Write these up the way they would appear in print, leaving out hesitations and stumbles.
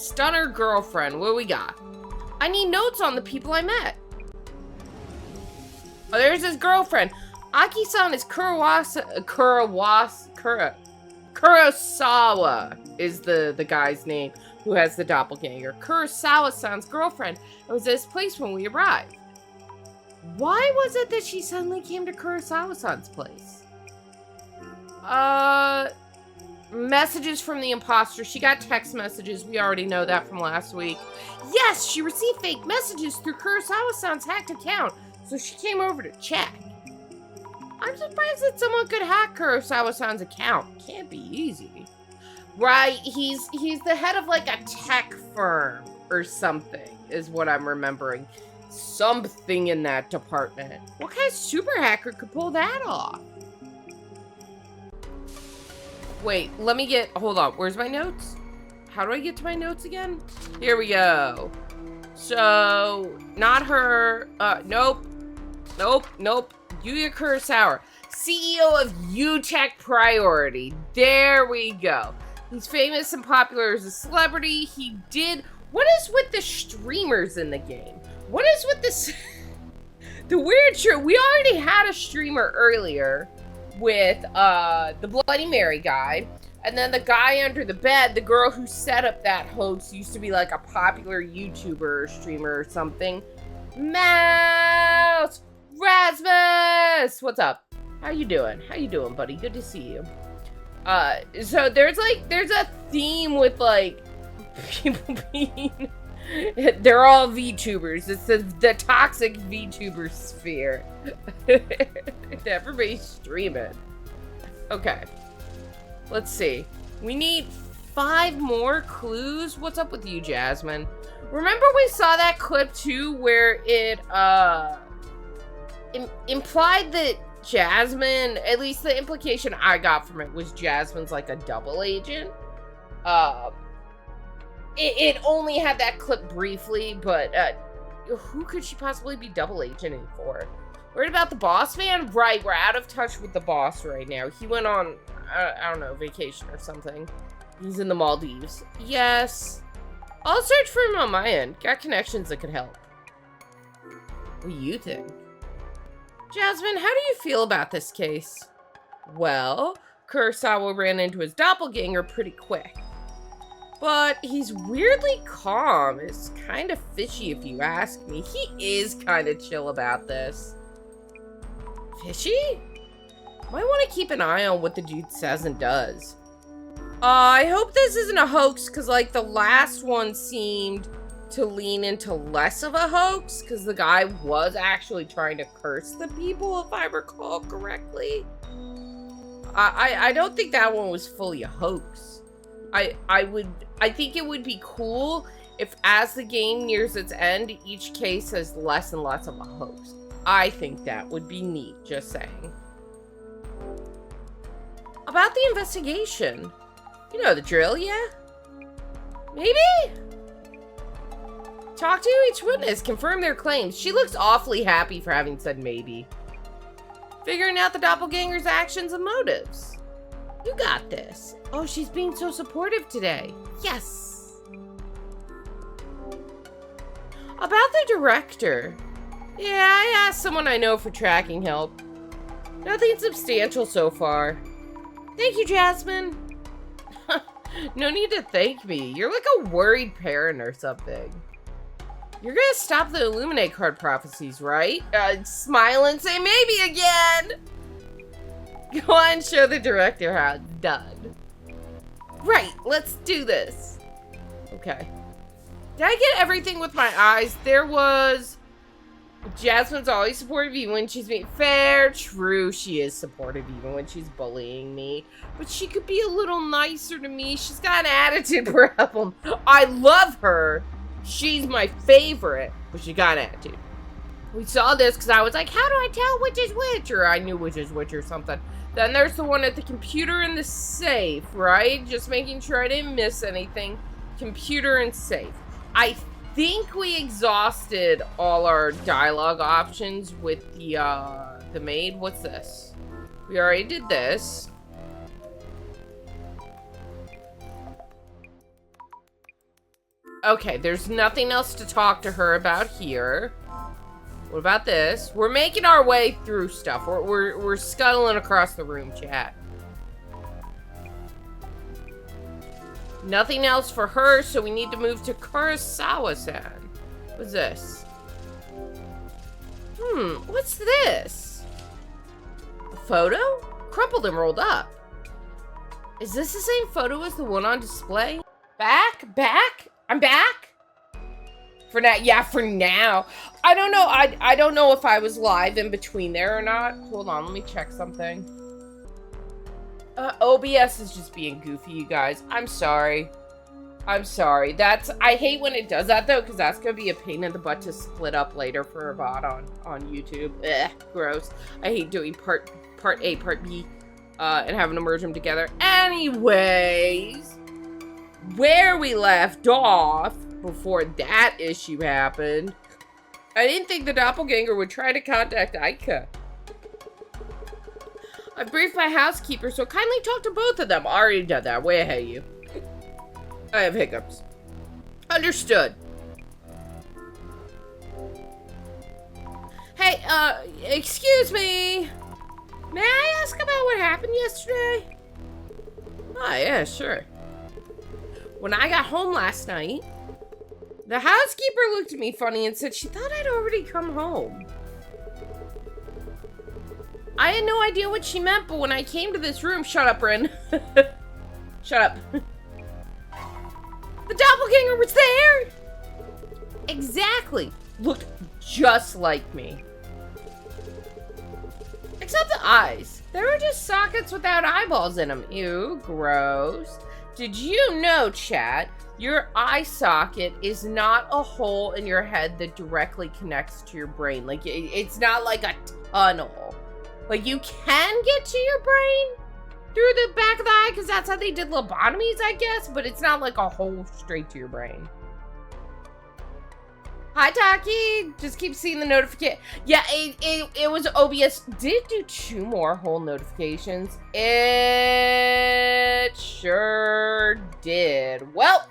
Stunner girlfriend. What do we got? I need notes on the people I met. Oh, there's his girlfriend. Aki-san is Kurosawa is the guy's name who has the doppelganger. Kurosawa-san's girlfriend. It was at this place when we arrived. Why was it that she suddenly came to Kurosawa-san's place? Messages from the imposter. She got text messages. We already know that from last week. Yes, she received fake messages through Kurosawa-san's hacked account, so she came over to check. I'm surprised that someone could hack Kurosawa-san's account. Can't be easy. Right, he's the head of like a tech firm or something, is what I'm remembering. Something in that department. What kind of super hacker could pull that off? Wait, hold on, where's my notes? How do I get to my notes again? Here we go. So, not her, nope. Yuya Kurosawa, CEO of UTech Priority. There we go. He's famous and popular as a celebrity. What is with the streamers in the game? What is with this, the weird we already had a streamer earlier with, the Bloody Mary guy. And then the guy under the bed, the girl who set up that hoax, used to be like a popular YouTuber or streamer or something. Mouse! Rasmus! What's up? How you doing? Buddy? Good to see you. So there's a theme with, like, people being... They're all VTubers. It's the toxic VTuber sphere. Everybody's streaming. Okay. Let's see. We need 5 more clues. What's up with you, Jasmine? Remember we saw that clip too where it implied that Jasmine, at least the implication I got from it was Jasmine's like a double agent. It only had that clip briefly, but who could she possibly be double agenting for? Worried about the boss man? Right, we're out of touch with the boss right now. He went on, I don't know, vacation or something. He's in the Maldives. Yes. I'll search for him on my end. Got connections that could help. What do you think? Jasmine, how do you feel about this case? Well, Kurosawa ran into his doppelganger pretty quick. But he's weirdly calm. It's kind of fishy if you ask me. He is kind of chill about this. Fishy? Might want to keep an eye on what the dude says and does. I hope this isn't a hoax, because like the last one seemed to lean into less of a hoax, because the guy was actually trying to curse the people, if I recall correctly. I don't think that one was fully a hoax. I think it would be cool if as the game nears its end, each case has less and less of a hoax. I think that would be neat, just saying. About the investigation. You know the drill, yeah? Maybe? Talk to each witness, confirm their claims. She looks awfully happy for having said maybe. Figuring out the doppelganger's actions and motives. You got this. Oh, she's being so supportive today. Yes. About the director. Yeah, I asked someone I know for tracking help. Nothing substantial so far. Thank you, Jasmine. No need to thank me. You're like a worried parent or something. You're gonna stop the Illuminate card prophecies, right? Smile and say maybe again. Go on and show the director how it's done. Right, let's do this. Okay. Did I get everything with my eyes? There was... Jasmine's always supportive even when she's being fair. True, she is supportive even when she's bullying me. But she could be a little nicer to me. She's got an attitude problem. I love her. She's my favorite. But she got an attitude. We saw this because I was like, how do I tell which is which? Or I knew which is which or something. Then there's the one at the computer and the safe, right? Just making sure I didn't miss anything. Computer and safe. I think we exhausted all our dialogue options with the maid. What's this? We already did this. Okay, there's nothing else to talk to her about here. What about this? We're making our way through stuff. We're scuttling across the room, chat. Nothing else for her, so we need to move to Kurosawa-san. What's this? What's this? A photo? Crumpled and rolled up. Is this the same photo as the one on display? Back? I'm back? For now, yeah, for now. I don't know. I don't know if I was live in between there or not. Hold on, let me check something. OBS is just being goofy, you guys. I'm sorry. I hate when it does that, though, because that's going to be a pain in the butt to split up later for a VOD on YouTube. Ugh, gross. I hate doing part A, part B, and having to merge them together. Anyways, where we left off before that issue happened, I didn't think the doppelganger would try to contact Aika. I briefed my housekeeper, so kindly talk to both of them. I already done that. Way ahead of you. I have hiccups. Understood. Hey, excuse me. May I ask about what happened yesterday? Oh, yeah, sure. When I got home last night, the housekeeper looked at me funny and said she thought I'd already come home. I had no idea what she meant, but when I came to this room... Shut up, Rin. Shut up. The doppelganger was there! Exactly. Looked just like me. Except the eyes. They were just sockets without eyeballs in them. Ew, gross. Did you know, chat, your eye socket is not a hole in your head that directly connects to your brain. Like, it's not like a tunnel. Like, you can get to your brain through the back of the eye, because that's how they did lobotomies, I guess, but it's not like a hole straight to your brain. Hi, Taki. Just keep seeing the notification. Yeah, it was OBS. Did it do 2 more whole notifications? It sure did. Well,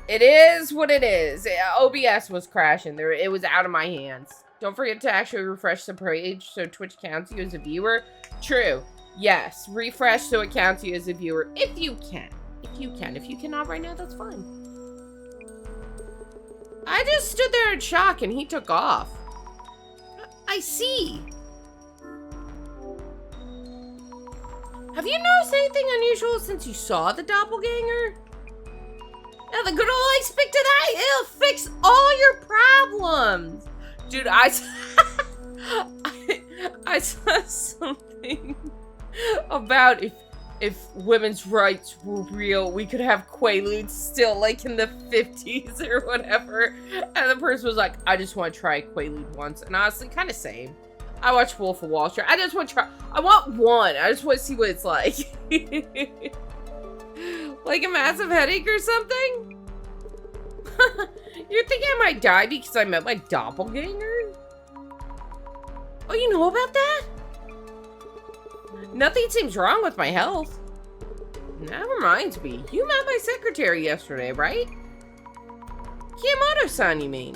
it is what it is. OBS was crashing. It was out of my hands. Don't forget to actually refresh the page so Twitch counts you as a viewer. True. Yes. Refresh so it counts you as a viewer. If you can. If you can. If you cannot right now, that's fine. I just stood there in shock and he took off. I see. Have you noticed anything unusual since you saw the doppelganger? Now the good old I speak to that, it'll fix all your problems. Dude, I saw something about if women's rights were real, we could have Quaaludes still, like, in the 50s or whatever. And the person was like, I just want to try a Quaalude once. And honestly, kind of same. I watched Wolf of Wall Street. I just want to try. I want one. I just want to see what it's like. Like a massive headache or something? You're thinking I might die because I met my doppelganger? Oh, you know about that? Nothing seems wrong with my health. That reminds me, you met my secretary yesterday, right? Kiyomoto-san, you mean?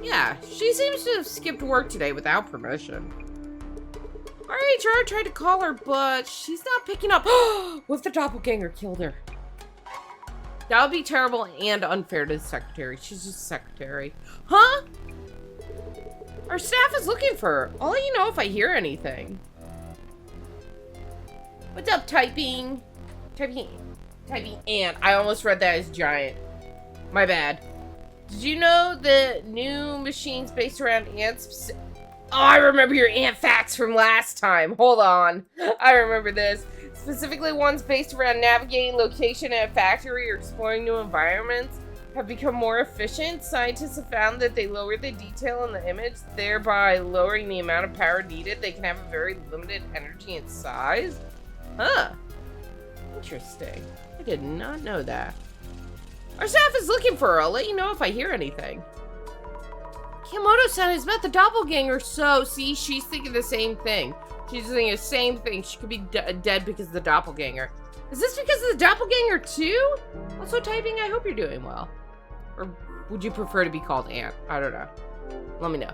Yeah, she seems to have skipped work today without permission. Our HR tried to call her, but she's not picking up. What if the doppelganger killed her? That would be terrible and unfair to the secretary. She's just a secretary. Huh? Our staff is looking for her. I'll let you know if I hear anything. What's up, typing? Typing ant. I almost read that as giant. My bad. Did you know the new machines based around ants? Oh, I remember your ant facts from last time. Hold on. I remember this. Specifically ones based around navigating location at a factory or exploring new environments have become more efficient. Scientists have found that they lower the detail in the image, thereby lowering the amount of power needed. They can have a very limited energy and size. Huh. Interesting. I did not know that. Our staff is looking for her. I'll let you know if I hear anything. Kiyomoto-san has met the doppelganger, so see, she's thinking the same thing. She's thinking the same thing. She could be dead because of the doppelganger. Is this because of the doppelganger too? Also typing, I hope you're doing well. Or would you prefer to be called Aunt? I don't know. Let me know.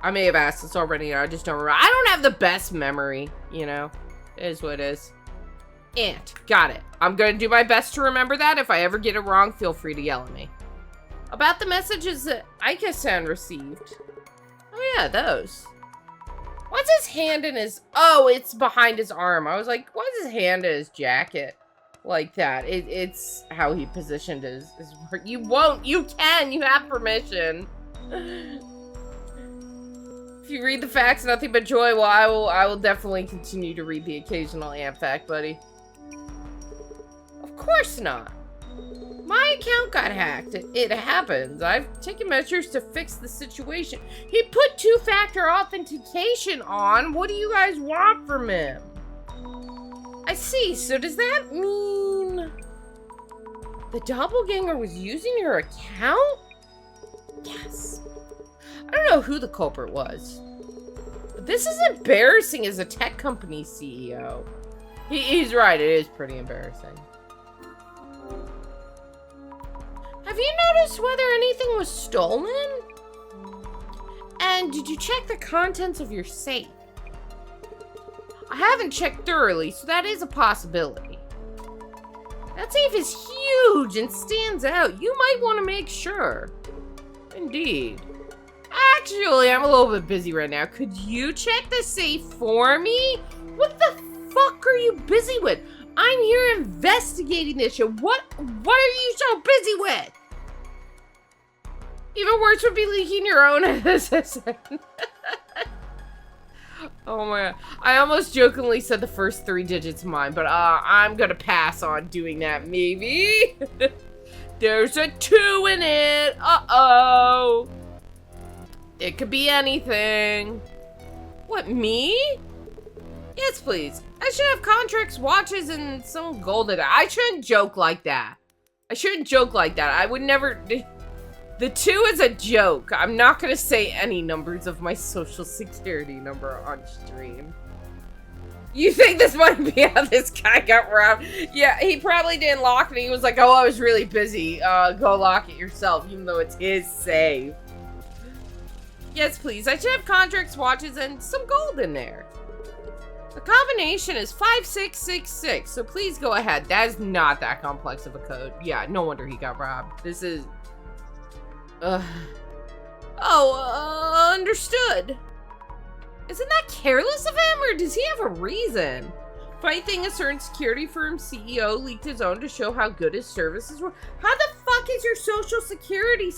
I may have asked this already, I just don't remember. I don't have the best memory, you know? It is what it is. Aunt. Got it. I'm gonna do my best to remember that. If I ever get it wrong, feel free to yell at me. About the messages that Ika-san received. Oh yeah, those. What's his hand in his... Oh, it's behind his arm. I was like, what's his hand in his jacket? Like that. It's how he positioned his work. You won't. You can. You have permission. If you read the facts, nothing but joy, well, I will definitely continue to read the occasional Ant fact, buddy. Of course not. My account got hacked. It happens. I've taken measures to fix the situation. He put two-factor authentication on. What do you guys want from him? I see. So does that mean the doppelganger was using your account? Yes. I don't know who the culprit was. But this is embarrassing as a tech company CEO. He's right. It is pretty embarrassing. Have you noticed whether anything was stolen? And did you check the contents of your safe? I haven't checked thoroughly, so that is a possibility. That safe is huge and stands out. You might want to make sure. Indeed. Actually, I'm a little bit busy right now. Could you check the safe for me? What the fuck are you busy with? I'm here investigating this shit. What are you so busy with? Even worse would be leaking your own assistant. Oh my god. I almost jokingly said the first 3 digits mine, but I'm gonna pass on doing that, maybe. There's a 2 in it. Uh-oh. It could be anything. What, me? Yes, please. I should have contracts, watches, and some gold. I shouldn't joke like that. I shouldn't joke like that. I would never... The 2 is a joke. I'm not gonna say any numbers of my social security number on stream. You think this might be how this guy got robbed? Yeah, he probably didn't lock it. He was like, oh, I was really busy. Go lock it yourself, even though it's his safe. Yes, please. I should have contracts, watches, and some gold in there. The combination is 5666, so please go ahead. That is not that complex of a code. Yeah, no wonder he got robbed. This is... understood. Isn't that careless of him, or does he have a reason? Funny thing, a certain security firm CEO leaked his own to show how good his services were. How the fuck is your social security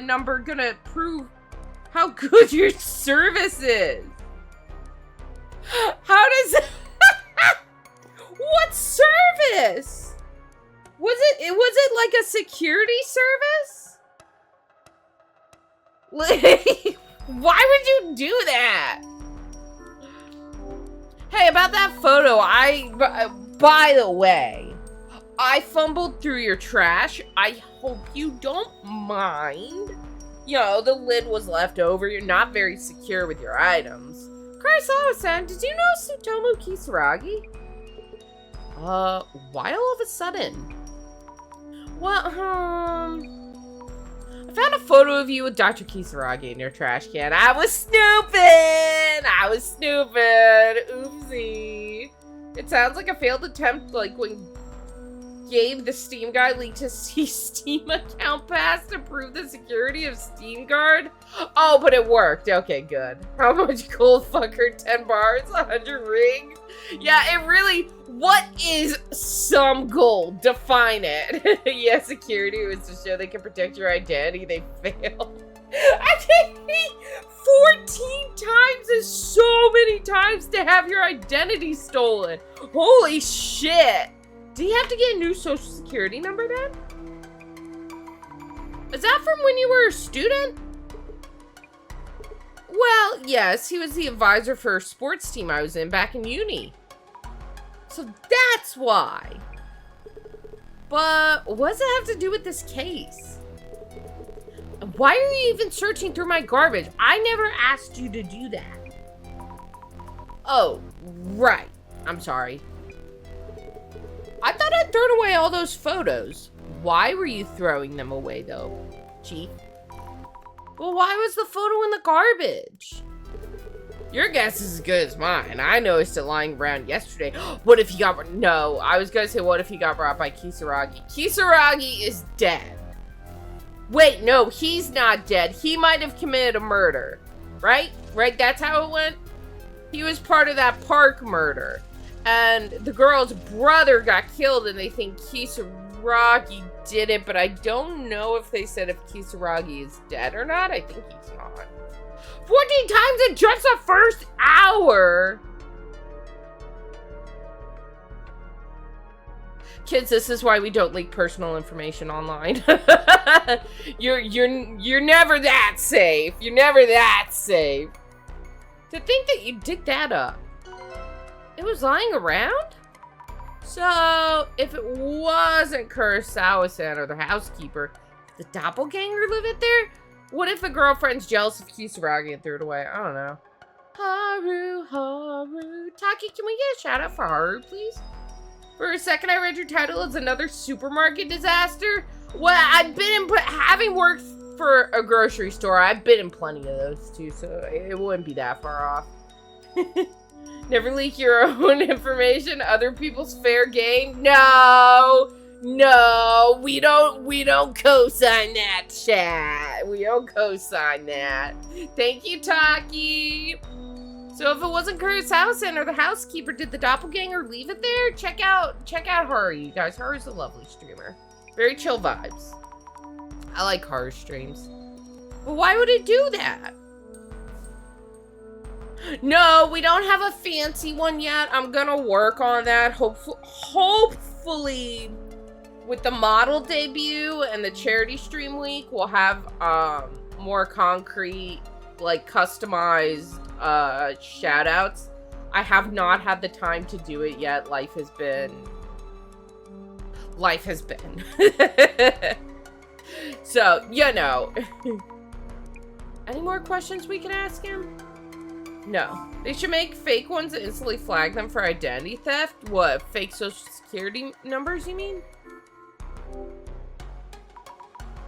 number gonna prove how good your service is? How does... What service? Was it like a security service? Like, why would you do that? Hey, about that photo, by the way, I fumbled through your trash. I hope you don't mind. You know, the lid was left over. You're not very secure with your items. Karasawa-san, did you know Tsutomu Kisaragi? Why all of a sudden? Well, I found a photo of you with Dr. Kisaragi in your trash can. I was snooping! Oopsie. It sounds like a failed attempt, like when Gabe, the Steam guy, leaked his Steam account pass to prove the security of Steam Guard. Oh, but it worked. Okay, good. How much gold, fucker? 10 bars? 100 rings? Yeah, it really... What is some gold? Define it. Yeah, security was to show they can protect your identity. They failed. I think 14 times is so many times to have your identity stolen. Holy shit. Do you have to get a new social security number then? Is that from when you were a student? Well, yes, he was the advisor for a sports team I was in back in uni. So that's why. But what does it have to do with this case? Why are you even searching through my garbage? I never asked you to do that. Oh, right. I'm sorry. I thought I'd thrown away all those photos. Why were you throwing them away, though, Chief? Well, why was the photo in the garbage? Your guess is as good as mine. I noticed it lying around yesterday. What if he got... No, I was gonna say, what if he got brought by Kisaragi? Kisaragi is dead. Wait, no, he's not dead. He might have committed a murder. Right? Right? That's how it went? He was part of that park murder. And the girl's brother got killed, and they think Kisaragi did it, but I don't know if they said if Kisaragi is dead or not. I think he's not. 14 times in just the first hour! Kids, this is why we don't leak personal information online. You're never that safe. You're never that safe. To think that you dig that up. It was lying around? So, if it wasn't Kurosawa-san or the housekeeper, did the doppelganger live it there? What if the girlfriend's jealous of Kisaragi and threw it away? I don't know. Haru. Taki, can we get a shout out for Haru, please? For a second, I read your title as another supermarket disaster. Well, I've been in, having worked for a grocery store, I've been in plenty of those too, so it wouldn't be that far off. Never leak your own information, other people's fair game. No, we don't co-sign that, chat. We don't co-sign that. Thank you, Taki. So if it wasn't Kurosawa-san or the housekeeper, did the doppelganger leave it there? Check out Haru, you guys. Haru's a lovely streamer. Very chill vibes. I like Haru streams. But why would it do that? No, we don't have a fancy one yet. I'm gonna work on that. Hopefully, with the model debut and the charity stream week, we'll have more concrete, like customized shout outs. I have not had the time to do it yet. Life has been. So, you know. Any more questions we can ask him? No. They should make fake ones and instantly flag them for identity theft. What, fake social security numbers, you mean?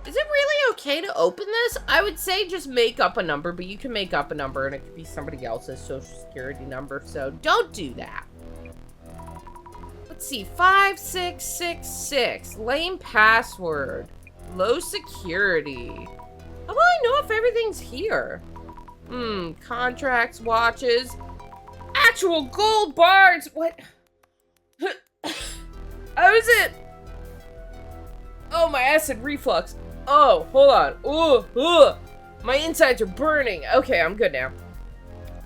Is it really okay to open this? I would say just make up a number, but you can make up a number and it could be somebody else's social security number, so don't do that. Let's see, 5666, lame password, low security. How will I know if everything's here? Contracts, watches, actual gold bars. What? How is it? Oh, my acid reflux. Oh, hold on. My insides are burning. Okay, I'm good now.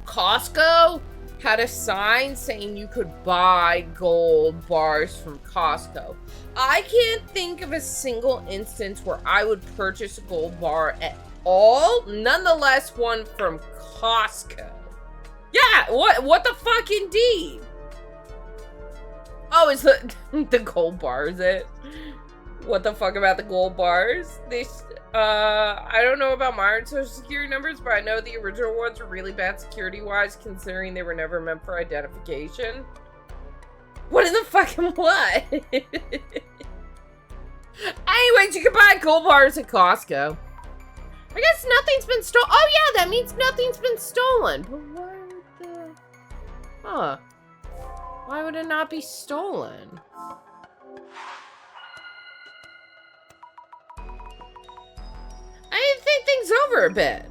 Costco had a sign saying you could buy gold bars from Costco. I can't think of a single instance where I would purchase a gold bar at all. Nonetheless, one from Costco. Yeah, what the fuck indeed? Oh, is the gold bar, is it? What the fuck about the gold bars? I don't know about modern social security numbers, but I know the original ones were really bad security-wise, considering they were never meant for identification. What in the fucking what? Anyways, you can buy gold bars at Costco. I guess nothing's been stolen. Oh yeah, that means nothing's been stolen. But why would the... Huh. Why would it not be stolen? I didn't think things over a bit.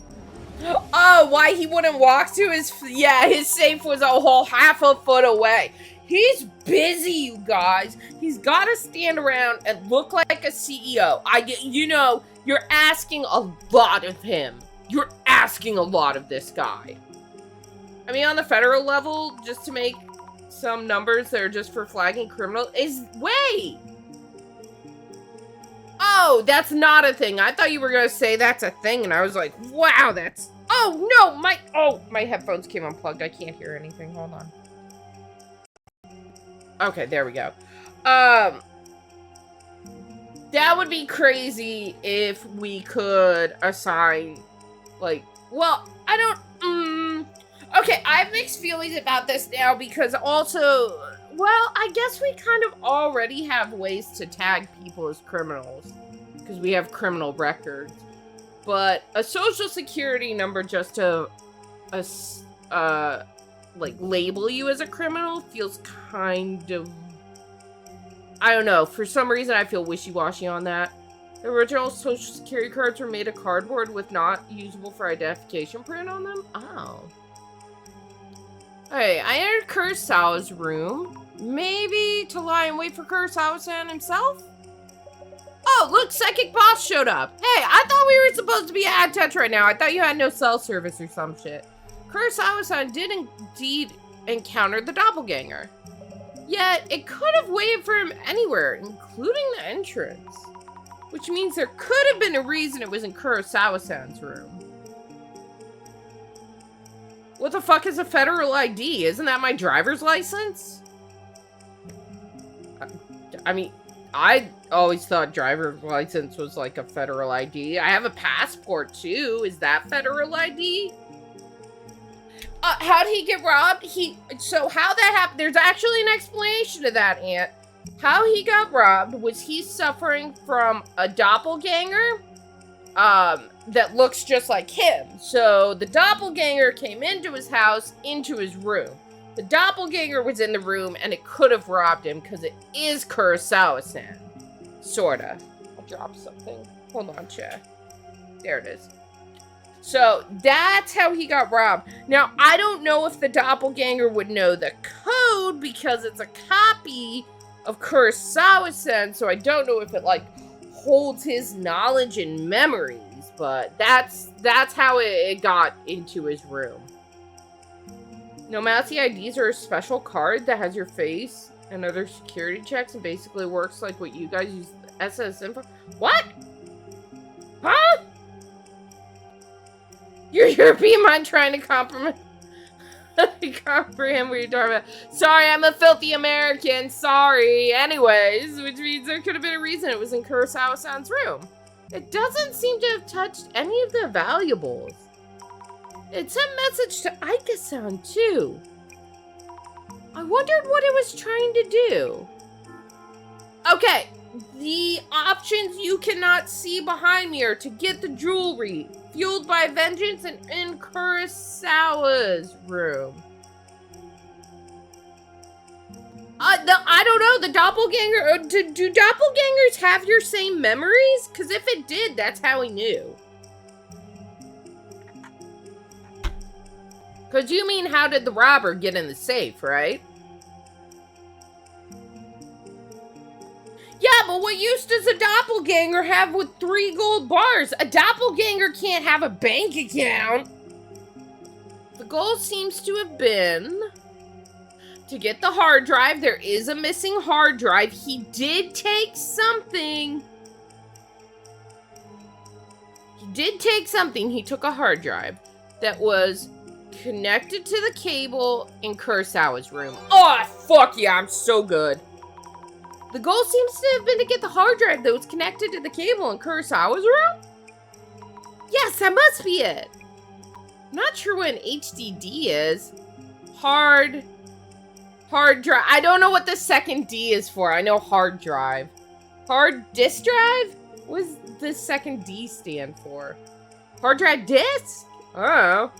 Oh, why he wouldn't walk to his... Yeah, his safe was a whole half a foot away. He's busy, you guys. He's got to stand around and look like a CEO. You know, you're asking a lot of him. You're asking a lot of this guy. I mean, on the federal level, just to make some numbers that are just for flagging criminals is... Wait! Oh, that's not a thing. I thought you were going to say that's a thing, and I was like, wow, that's... Oh, no, my headphones came unplugged. I can't hear anything. Hold on. Okay, there we go. That would be crazy if we could assign, like... Well, I don't... Okay, I have mixed feelings about this now, because also... well, I guess we kind of already have ways to tag people as criminals. Because we have criminal records. But a social security number just to, like, label you as a criminal feels kind of... I don't know. For some reason, I feel wishy-washy on that. The original social security cards were made of cardboard with not usable for identification print on them? Oh. Hey, I entered Kurosawa's room. Maybe to lie in wait for Kurosawa-san himself? Oh, look, Psychic Boss showed up. Hey, I thought we were supposed to be at touch right now. I thought you had no cell service or some shit. Kurosawa-san did indeed encounter the doppelganger. Yet, it could have waited for him anywhere, including the entrance. Which means there could have been a reason it was in Kurosawa-san's room. What the fuck is a federal ID? Isn't that my driver's license? I mean, I always thought driver's license was like a federal ID. I have a passport too. Is that federal ID? How'd he get robbed? So how that happened, there's actually an explanation to that, Aunt. How he got robbed was he's suffering from a doppelganger, that looks just like him. So the doppelganger came into his house, into his room. The doppelganger was in the room and it could have robbed him because it is Kurosawa-san. Sorta. I'll drop something. Hold on, chat. There it is. So that's how he got robbed. Now, I don't know if the doppelganger would know the code because it's a copy of Kurosawa-san, so I don't know if it, like, holds his knowledge and memories, but that's how it got into his room. No, Mousy IDs are a special card that has your face and other security checks and basically works like what you guys use SS info. What? Huh? Your European mind trying to comprehend what you're talking about. Sorry, I'm a filthy American. Sorry. Anyways, which means there could have been a reason it was in Kurosawa-san's room. It doesn't seem to have touched any of the valuables. It sent a message to Aika-san, too. I wondered what it was trying to do. Okay, the options you cannot see behind me are to get the jewelry, fueled by vengeance, and in Kurosawa's room. I don't know, the doppelganger, do doppelgangers have your same memories? Because if it did, that's how he knew. Because you mean, how did the robber get in the safe, right? Yeah, but what use does a doppelganger have with 3 gold bars? A doppelganger can't have a bank account. The goal seems to have been to get the hard drive. There is a missing hard drive. He did take something. He took a hard drive that was connected to the cable in Kurosawa's room. Oh, fuck yeah, I'm so good. The goal seems to have been to get the hard drive that was connected to the cable in Kurosawa's room? Yes, that must be it. I'm not sure what an HDD is. Hard drive. I don't know what the second D is for. I know hard drive. Hard disk drive? What does the second D stand for? Hard drive disk? Oh.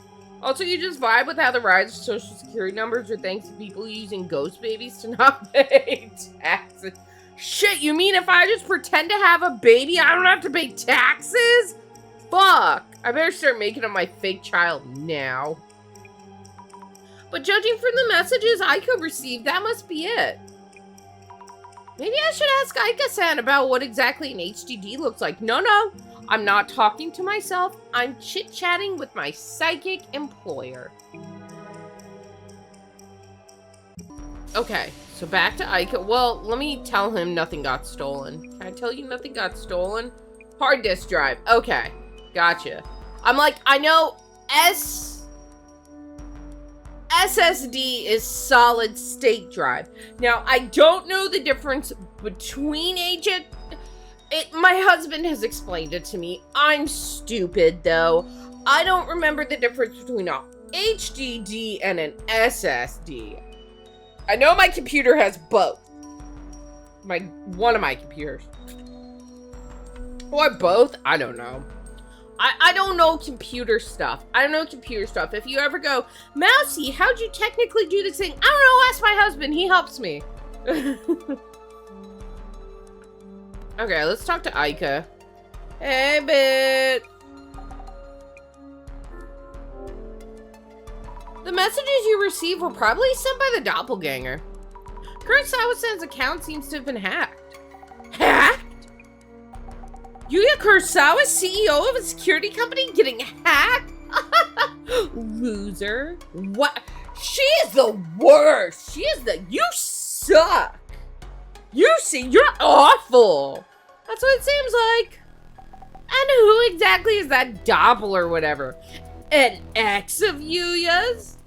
Also, you just vibe with how the rise of social security numbers are thanks to people using ghost babies to not pay taxes. Shit, you mean if I just pretend to have a baby, I don't have to pay taxes? Fuck. I better start making up my fake child now. But judging from the messages Aika received, that must be it. Maybe I should ask Aika-san about what exactly an HDD looks like. No. I'm not talking to myself. I'm chit-chatting with my psychic employer. Okay, so back to Aika. Well, let me tell him nothing got stolen. Can I tell you nothing got stolen? Hard disk drive. Okay, gotcha. I'm like, I know SSD is solid state drive. Now, I don't know the difference between my husband has explained it to me. I'm stupid, though. I don't remember the difference between an HDD and an SSD. I know my computer has both. One of my computers. Or both? I don't know. I don't know computer stuff. I don't know computer stuff. If you ever go, Mousy, how'd you technically do this thing? I don't know, ask my husband. He helps me. Okay, let's talk to Aika. Hey, bit. The messages you received were probably sent by the doppelganger. Kurosawa-san's account seems to have been hacked. Hacked? Yuya Kurosawa, CEO of a security company, getting hacked? Loser. What? She is the worst. You suck. You're awful. That's what it seems like. And who exactly is that Doppel or whatever? An ex of Yuya's?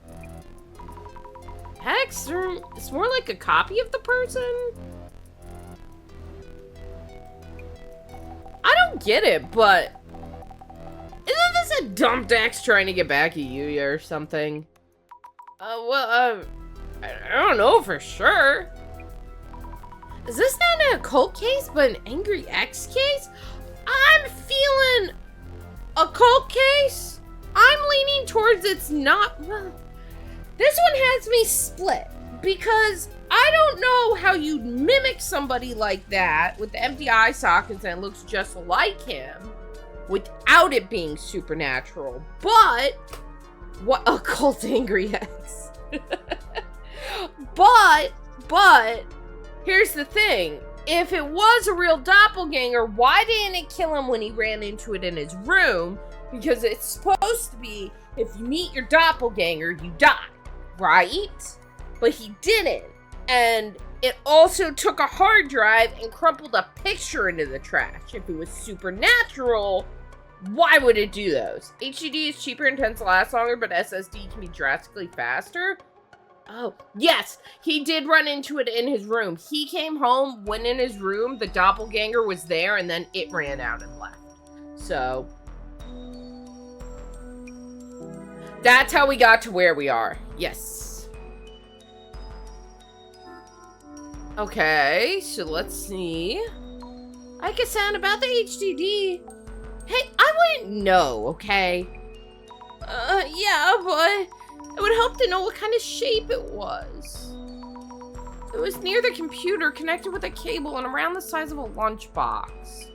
Ex? It's more like a copy of the person? I don't get it, but isn't this a dumped ex trying to get back at Yuya or something? I don't know for sure. Is this not a cult case, but an angry ex case? I'm feeling a cult case. I'm leaning towards it's not. Well, this one has me split because I don't know how you'd mimic somebody like that with the empty eye sockets and looks just like him without it being supernatural. But what a cult angry ex. But here's the thing. If it was a real doppelganger, why didn't it kill him when he ran into it in his room? Because it's supposed to be, if you meet your doppelganger, you die, right? But he didn't. And it also took a hard drive and crumpled a picture into the trash. If it was supernatural, why would it do those? HDD is cheaper and tends to last longer, but SSD can be drastically faster. Oh, yes, he did run into it in his room. He came home, went in his room, the doppelganger was there, and then it ran out and left. So that's how we got to where we are. Yes. Okay, so let's see. I can sound about the HDD. Hey, I wouldn't know, okay? Yeah, but it would help to know what kind of shape it was. It was near the computer, connected with a cable and around the size of a lunchbox.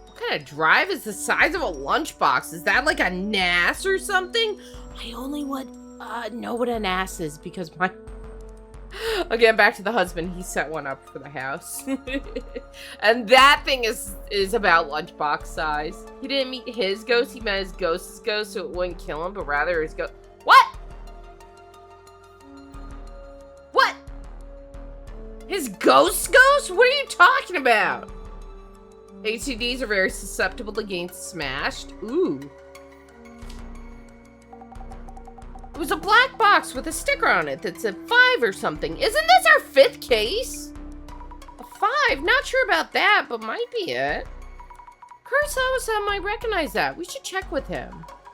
What kind of drive is the size of a lunchbox? Is that like a NAS or something? I only would know what a NAS is because my... Again, back to the husband. He set one up for the house. And that thing is about lunchbox size. He didn't meet his ghost. He met his ghost's ghost, so it wouldn't kill him, but rather his ghost... What? What? His ghost? What are you talking about? HCDs are very susceptible to getting smashed. Ooh. It was a black box with a sticker on it that said 5 or something. Isn't this our 5th case? A 5? Not sure about that, but might be it. Kurosawa-san might recognize that. We should check with him.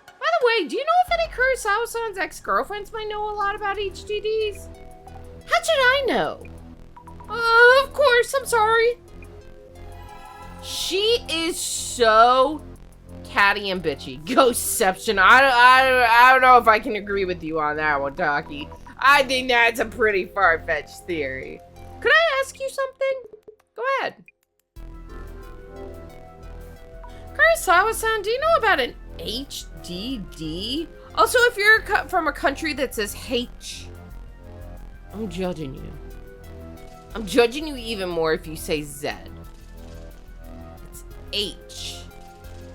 By the way, do you know if any Kurosawa-san's ex-girlfriends might know a lot about HDDs? How should I know? Of course, I'm sorry. She is so catty and bitchy. Ghostception. I don't know if I can agree with you on that one, Taki. I think that's a pretty far-fetched theory. Could I ask you something? Go ahead. Kurosawa-san, do you know about an HDD? Also, if you're from a country that says H, I'm judging you. I'm judging you even more if you say Z. It's H,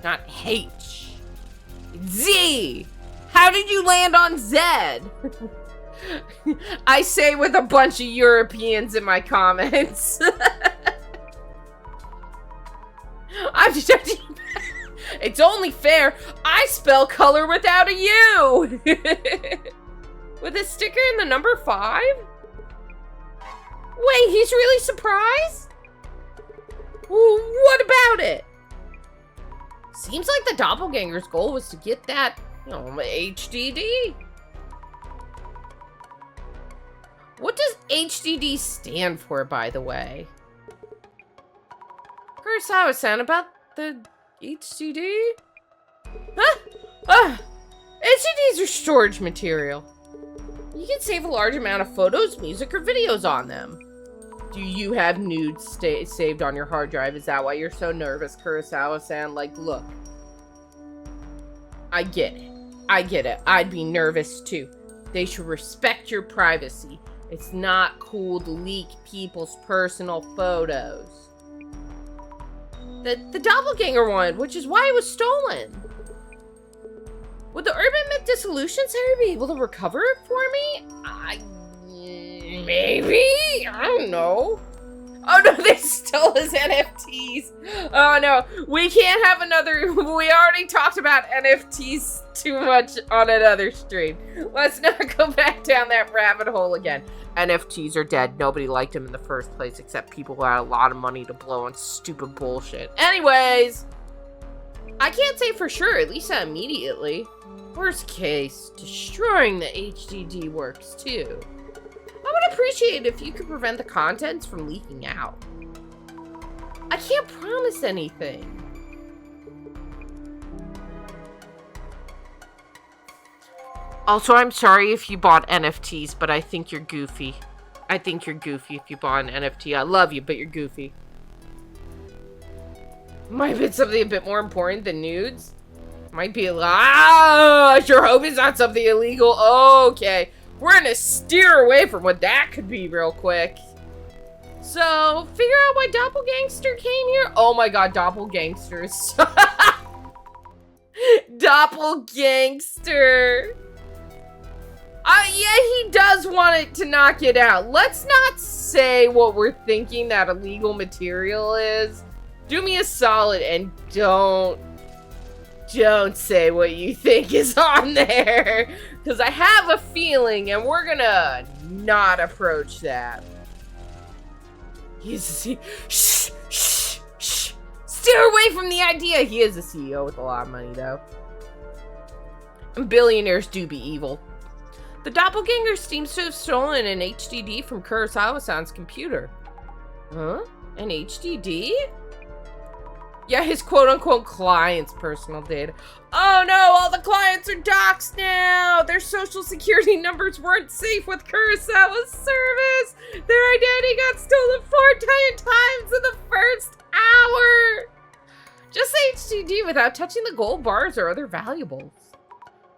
not H. Z! How did you land on Z? I say with a bunch of Europeans in my comments. I'm judging. It's only fair. I spell color without a U. With a sticker and the number 5? Wait, he's really surprised? What about it? Seems like the doppelganger's goal was to get that, HDD. What does HDD stand for, by the way? Kurosawa-san, about the HDD? Huh? HDDs are storage material. You can save a large amount of photos, music, or videos on them. Do you have nudes saved on your hard drive? Is that why you're so nervous, Kurosawa-san? Like, look. I get it. I get it. I'd be nervous, too. They should respect your privacy. It's not cool to leak people's personal photos. The doppelganger one, which is why it was stolen. Would the urban myth Dissolution Center be able to recover it for me? Maybe? I don't know. Oh no, they stole his NFTs. Oh no, we can't have another. We already talked about NFTs too much on another stream. Let's not go back down that rabbit hole again. NFTs are dead. Nobody liked them in the first place except people who had a lot of money to blow on stupid bullshit. Anyways, I can't say for sure, at least not immediately. Worst case, destroying the HDD works too. I would appreciate it if you could prevent the contents from leaking out. I can't promise anything. Also, I'm sorry if you bought NFTs, but I think you're goofy. I think you're goofy if you bought an NFT. I love you, but you're goofy. Might have been something a bit more important than nudes. Might be I sure hope it's not something illegal. Okay. We're gonna steer away from what that could be real quick. So, figure out why Doppelgangster came here? Oh my god, Doppelgangsters. Doppelgangster. Yeah, he does want it to knock it out. Let's not say what we're thinking that illegal material is. Do me a solid and don't say what you think is on there. Because I have a feeling, and we're gonna not approach that. Shh. Steer away from the idea. He is a CEO with a lot of money, though. And billionaires do be evil. The doppelganger seems to have stolen an HDD from Kurosawa-san's computer. Huh? An HDD? Yeah, his quote-unquote client's personal data. Oh no, all the clients are doxxed now! Their social security numbers weren't safe with Kurosawa's service! Their identity got stolen 4 times in the first hour! Just say HDD without touching the gold bars or other valuables.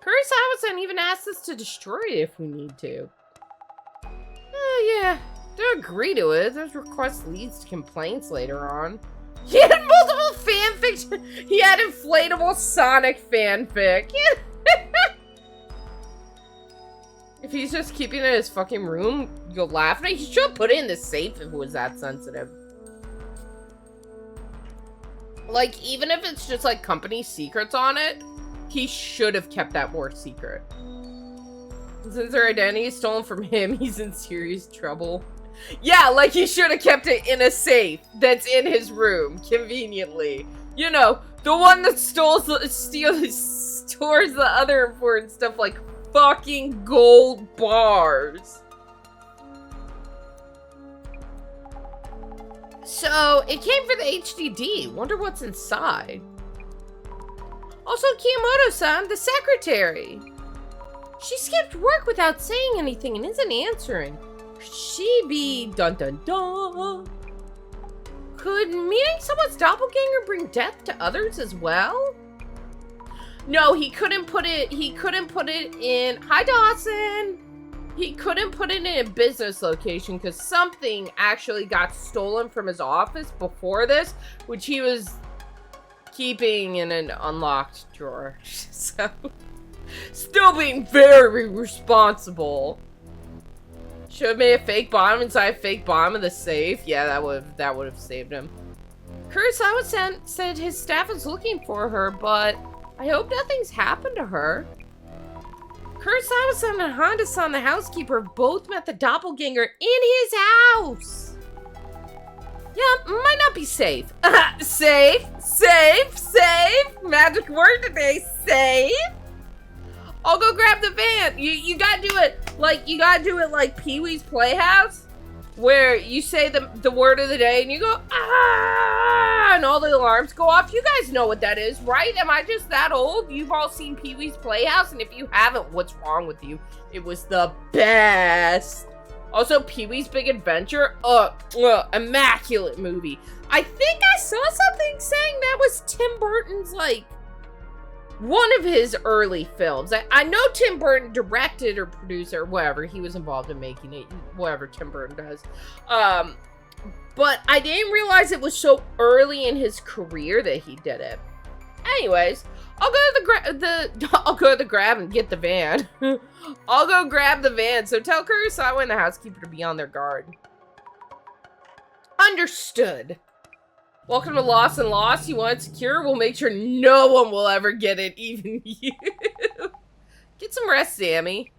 Kurosawa-san even asked us to destroy it if we need to. Yeah, don't agree to it. Those requests leads to complaints later on. He had multiple fanfics. He had inflatable Sonic fanfic. If he's just keeping it in his fucking room, you'll laugh at it. He should put it in the safe if it was that sensitive. Like, even if it's just like company secrets on it, he should have kept that more secret. Since their identity is stolen from him, he's in serious trouble. Yeah, like he should have kept it in a safe that's in his room, conveniently. You know, the one that stores the other important stuff like fucking gold bars. So, it came for the HDD. Wonder what's inside. Also, Kiyomoto-san, the secretary. She skipped work without saying anything and isn't answering. Could she be dun-dun-dun? Could meeting someone's doppelganger bring death to others as well? No, he couldn't put it in... Hi, Dawson! He couldn't put it in a business location because something actually got stolen from his office before this, which he was keeping in an unlocked drawer. So, still being very responsible. Should have made a fake bomb inside a fake bomb in the safe. Yeah, that would have saved him. Kurosawa said his staff is looking for her, but I hope nothing's happened to her. Kurosawa-san and Honda-san, the housekeeper, both met the doppelganger in his house. Yeah, might not be safe. Safe. Magic word today, safe. I'll go grab the van. You gotta do it like Pee-wee's Playhouse, where you say the word of the day and you go, ah, and all the alarms go off. You guys know what that is, right? Am I just that old? You've all seen Pee-wee's Playhouse, and if you haven't, what's wrong with you? It was the best. Also, Pee-wee's Big Adventure, immaculate movie. I think I saw something saying that was Tim Burton's, like, one of his early films. I know Tim Burton directed or produced or whatever. He was involved in making it, whatever Tim Burton does. But I didn't realize it was so early in his career that he did it. Anyways, I'll go to the grab and get the van. I'll go grab the van. So tell Kurosawa and the housekeeper to be on their guard. Understood. Welcome to Lost and Lost. You want it secure? We'll make sure no one will ever get it, even you. Get some rest, Sammy.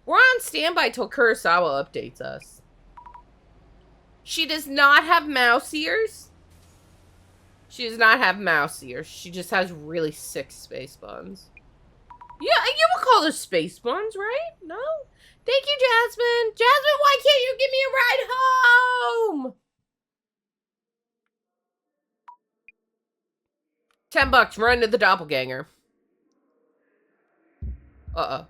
We're on standby till Kurosawa updates us. She does not have mouse ears. She does not have mouse ears. She just has really sick space buns. Yeah, you would call those space buns, right? No? Thank you, Jasmine. Jasmine, why can't you give me a ride home? $10, run to the doppelganger. Uh-oh.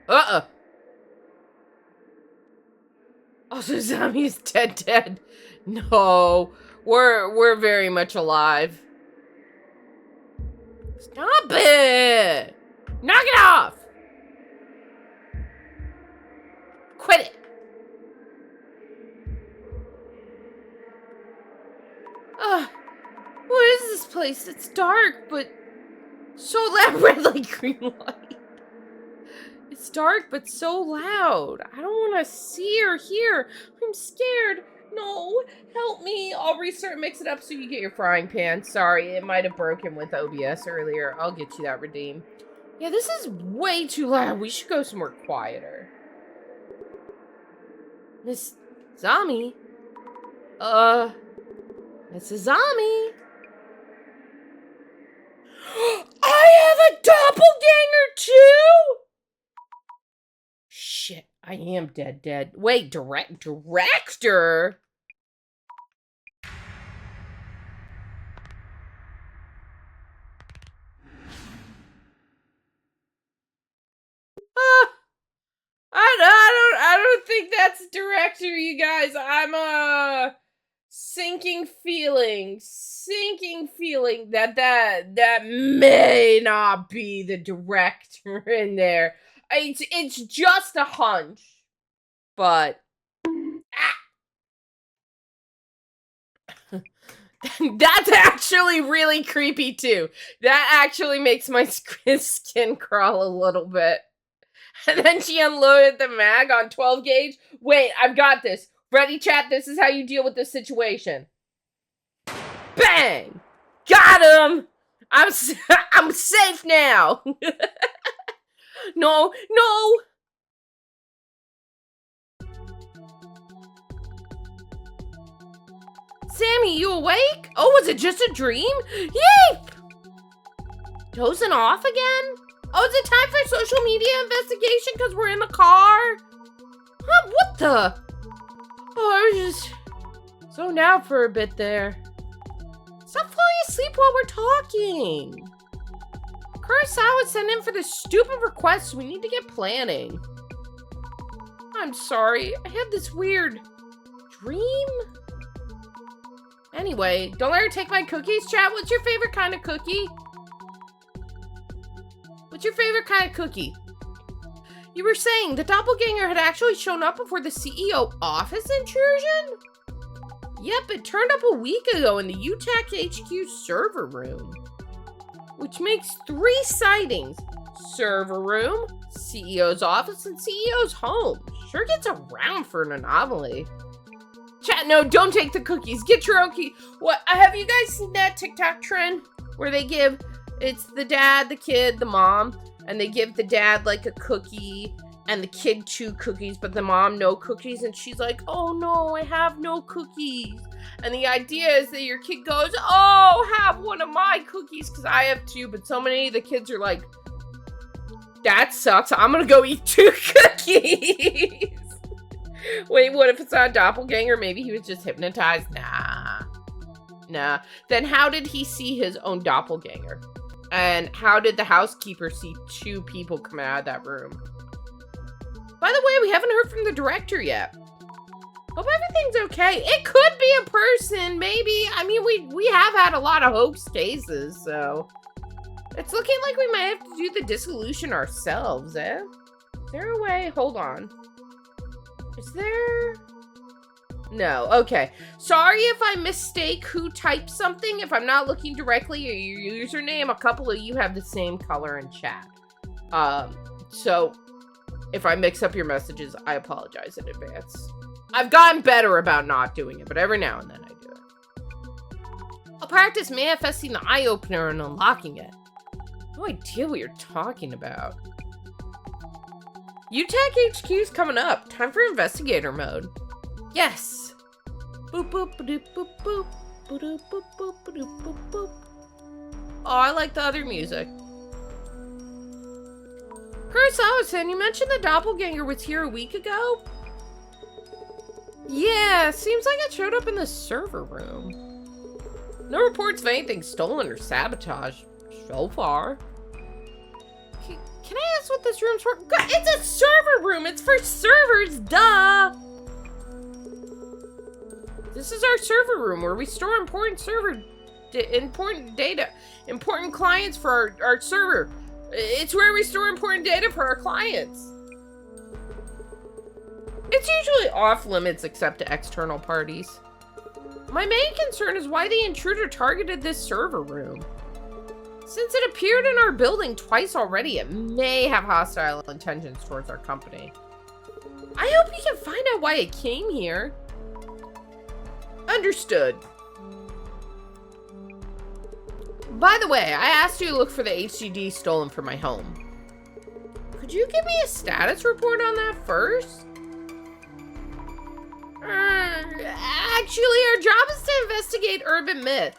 Uh-oh. Also, Zami's dead. No, we're very much alive. Stop it! Knock it off! Quit it! What is this place? It's dark, but so loud. Red light, green light. It's dark, but so loud. I don't want to see or hear. I'm scared. No, help me. I'll restart and mix it up so you get your frying pan. Sorry, it might have broken with OBS earlier. I'll get you that redeem. Yeah, this is way too loud. We should go somewhere quieter. Miss Zami? Miss Zami? I have a doppelganger too? Shit, I am dead. Wait, director? I don't think that's director, you guys. I'm sinking feeling that may not be the director in there. It's just a hunch, but that's actually really creepy too. That actually makes my skin crawl a little bit. And then she unloaded the mag on 12 gauge. Wait, I've got this. Ready, chat? This is how you deal with this situation. Bang! Got him! I'm safe now. No. Sammy, you awake? Oh, was it just a dream? Yeep! Dozing off again? Oh, is it time for social media investigation because we're in the car? Huh, what the? Oh, I was just zoned out for a bit there. Stop falling asleep while we're talking. Kurosawa sent in for this stupid request. We need to get planning. I'm sorry. I had this weird dream. Anyway, don't let her take my cookies, chat. What's your favorite kind of cookie? What's your favorite kind of cookie? You were saying the doppelganger had actually shown up before the CEO office intrusion? Yep, it turned up a week ago in the UTAC HQ server room. Which makes 3 sightings. Server room, CEO's office, and CEO's home. Sure gets around for an anomaly. Chat, no, don't take the cookies. Get your own key. What? Have you guys seen that TikTok trend where they give, it's the dad, the kid, the mom, and they give the dad like a cookie and the kid 2 cookies, but the mom no cookies, and she's like, oh no, I have no cookies. And the idea is that your kid goes, oh, have one of my cookies, because I have 2, but so many of the kids are like, that sucks, I'm gonna go eat 2 cookies. Wait, what if it's not a doppelganger? Maybe he was just hypnotized? Nah. Then how did he see his own doppelganger? And how did the housekeeper see 2 people come out of that room? By the way, we haven't heard from the director yet. Hope everything's okay. It could be a person, maybe. I mean, we have had a lot of hoax cases, so... It's looking like we might have to do the dissolution ourselves, eh? Is there a way? Hold on. Is there... No, okay. Sorry if I mistake who typed something. If I'm not looking directly at your username, a couple of you have the same color in chat. So, if I mix up your messages, I apologize in advance. I've gotten better about not doing it, but every now and then I do it. I'll practice manifesting the eye opener and unlocking it. No idea what you're talking about. UTech HQ's coming up. Time for investigator mode. Yes. Boop boop boop boop boop boop boop boop boop boop boop. Oh, I like the other music. Kurosawa-san, you mentioned the doppelganger was here a week ago? Yeah, seems like it showed up in the server room. No reports of anything stolen or sabotaged so far. Can I ask what this room's for? It's a server room! It's for servers, duh! This is our server room where we store important data, important clients for our server. It's where we store important data for our clients. It's usually off limits except to external parties. My main concern is why the intruder targeted this server room. Since it appeared in our building twice already, it may have hostile intentions towards our company. I hope you can find out why it came here. Understood. By the way, I asked you to look for the HDD stolen from my home. Could you give me a status report on that first? Actually, our job is to investigate urban myths.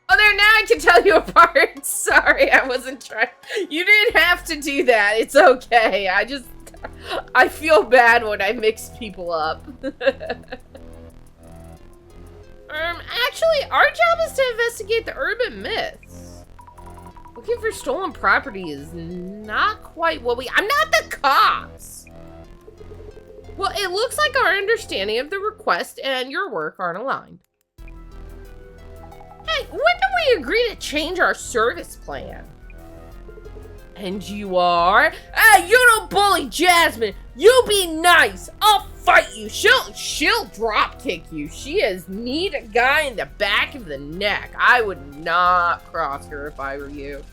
Oh, there, now I can tell you apart. Sorry, I wasn't trying. You didn't have to do that. It's okay. I feel bad when I mix people up. Actually, our job is to investigate the urban myths. Looking for stolen property is not quite what I'm not the cops. Well, it looks like our understanding of the request and your work aren't aligned. Hey, when did we agree to change our service plan? And you are? Hey, you don't bully Jasmine. You be nice. I'll fight you. She'll drop kick you. She has kneed a guy in the back of the neck. I would not cross her if I were you.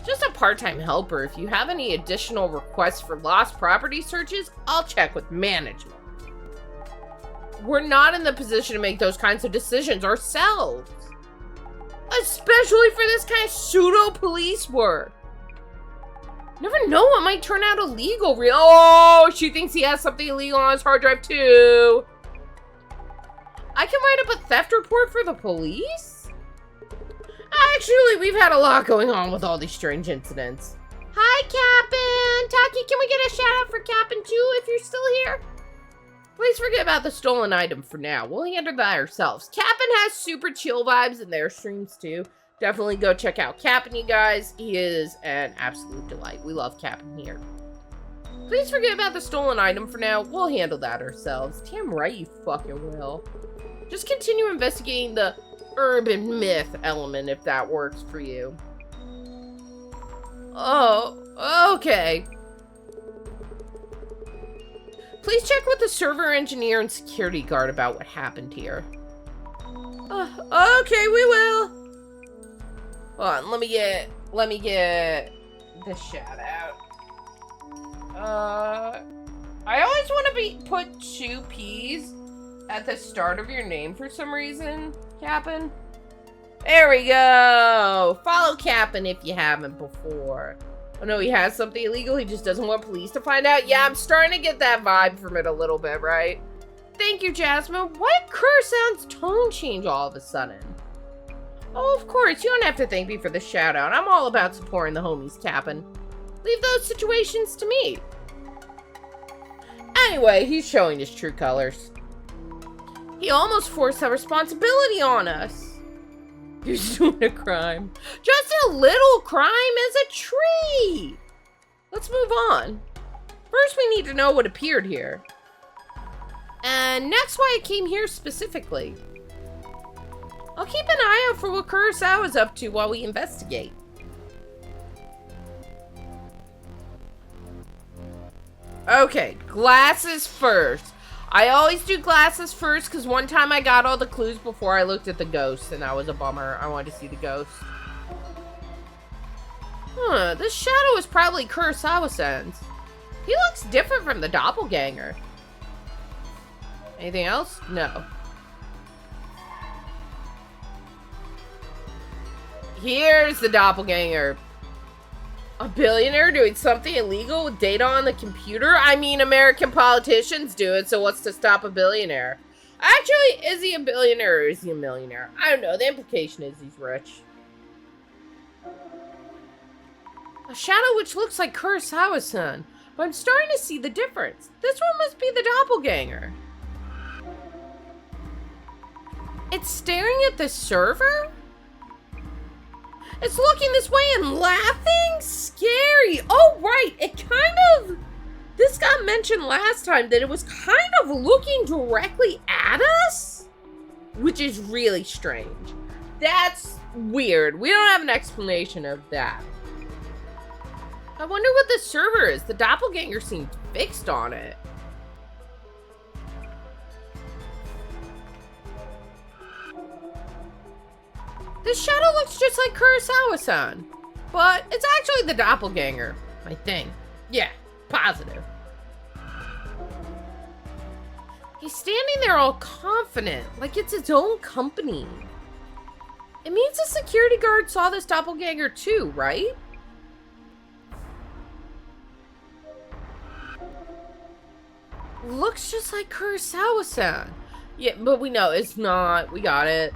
Just a part-time helper. If you have any additional requests for lost property searches, I'll check with management. We're not in the position to make those kinds of decisions ourselves. Especially for this kind of pseudo-police work. Never know what might turn out illegal. Oh, she thinks he has something illegal on his hard drive too. I can write up a theft report for the police? Actually, we've had a lot going on with all these strange incidents. Hi, Cap'n. Taki, can we get a shout out for Cap'n too if you're still here? Please forget about the stolen item for now. We'll handle that ourselves. Cap'n has super chill vibes in their streams too. Definitely go check out Cap'n, you guys. He is an absolute delight. We love Cap'n here. Please forget about the stolen item for now. We'll handle that ourselves. Damn right you fucking will. Just continue investigating the urban myth element if that works for you. Oh, okay. Please check with the server engineer and security guard about what happened here. Okay, we will. Hold on, let me get the shout out. I always want to put 2 P's at the start of your name for some reason, Cap'n. There we go. Follow Cap'n if you haven't before. Oh no, he has something illegal, he just doesn't want police to find out? Yeah, I'm starting to get that vibe from it a little bit, right? Thank you, Jasmine. Why did Cursound's tone change all of a sudden? Oh, of course, you don't have to thank me for the shout out. I'm all about supporting the homies tapping. Leave those situations to me. Anyway, he's showing his true colors. He almost forced that responsibility on us. You're doing a crime. Just a little crime as a tree. Let's move on. First, we need to know what appeared here. And next, why it came here specifically. I'll keep an eye out for what Kurosawa's up to while we investigate. Okay, glasses first. I always do glasses first because one time I got all the clues before I looked at the ghost, and that was a bummer. I wanted to see the ghost. Huh, this shadow is probably Kurosawa-san's. He looks different from the doppelganger. Anything else? No. Here's the doppelganger. A billionaire doing something illegal with data on the computer? I mean, American politicians do it, so what's to stop a billionaire? Actually, is he a billionaire or is he a millionaire? I don't know. The implication is he's rich. A shadow which looks like Kurosawa-san, but I'm starting to see the difference. This one must be the doppelganger. It's staring at the server? It's looking this way and laughing? Scary. Oh, right. It kind of... This got mentioned last time that it was kind of looking directly at us? Which is really strange. That's weird. We don't have an explanation of that. I wonder what this server is. The doppelganger seemed fixed on it. This shadow looks just like Kurosawa-san, but it's actually the doppelganger, I think. Yeah, positive. He's standing there all confident, like it's its own company. It means the security guard saw this doppelganger too, right? Looks just like Kurosawa-san. Yeah, but we know it's not. We got it.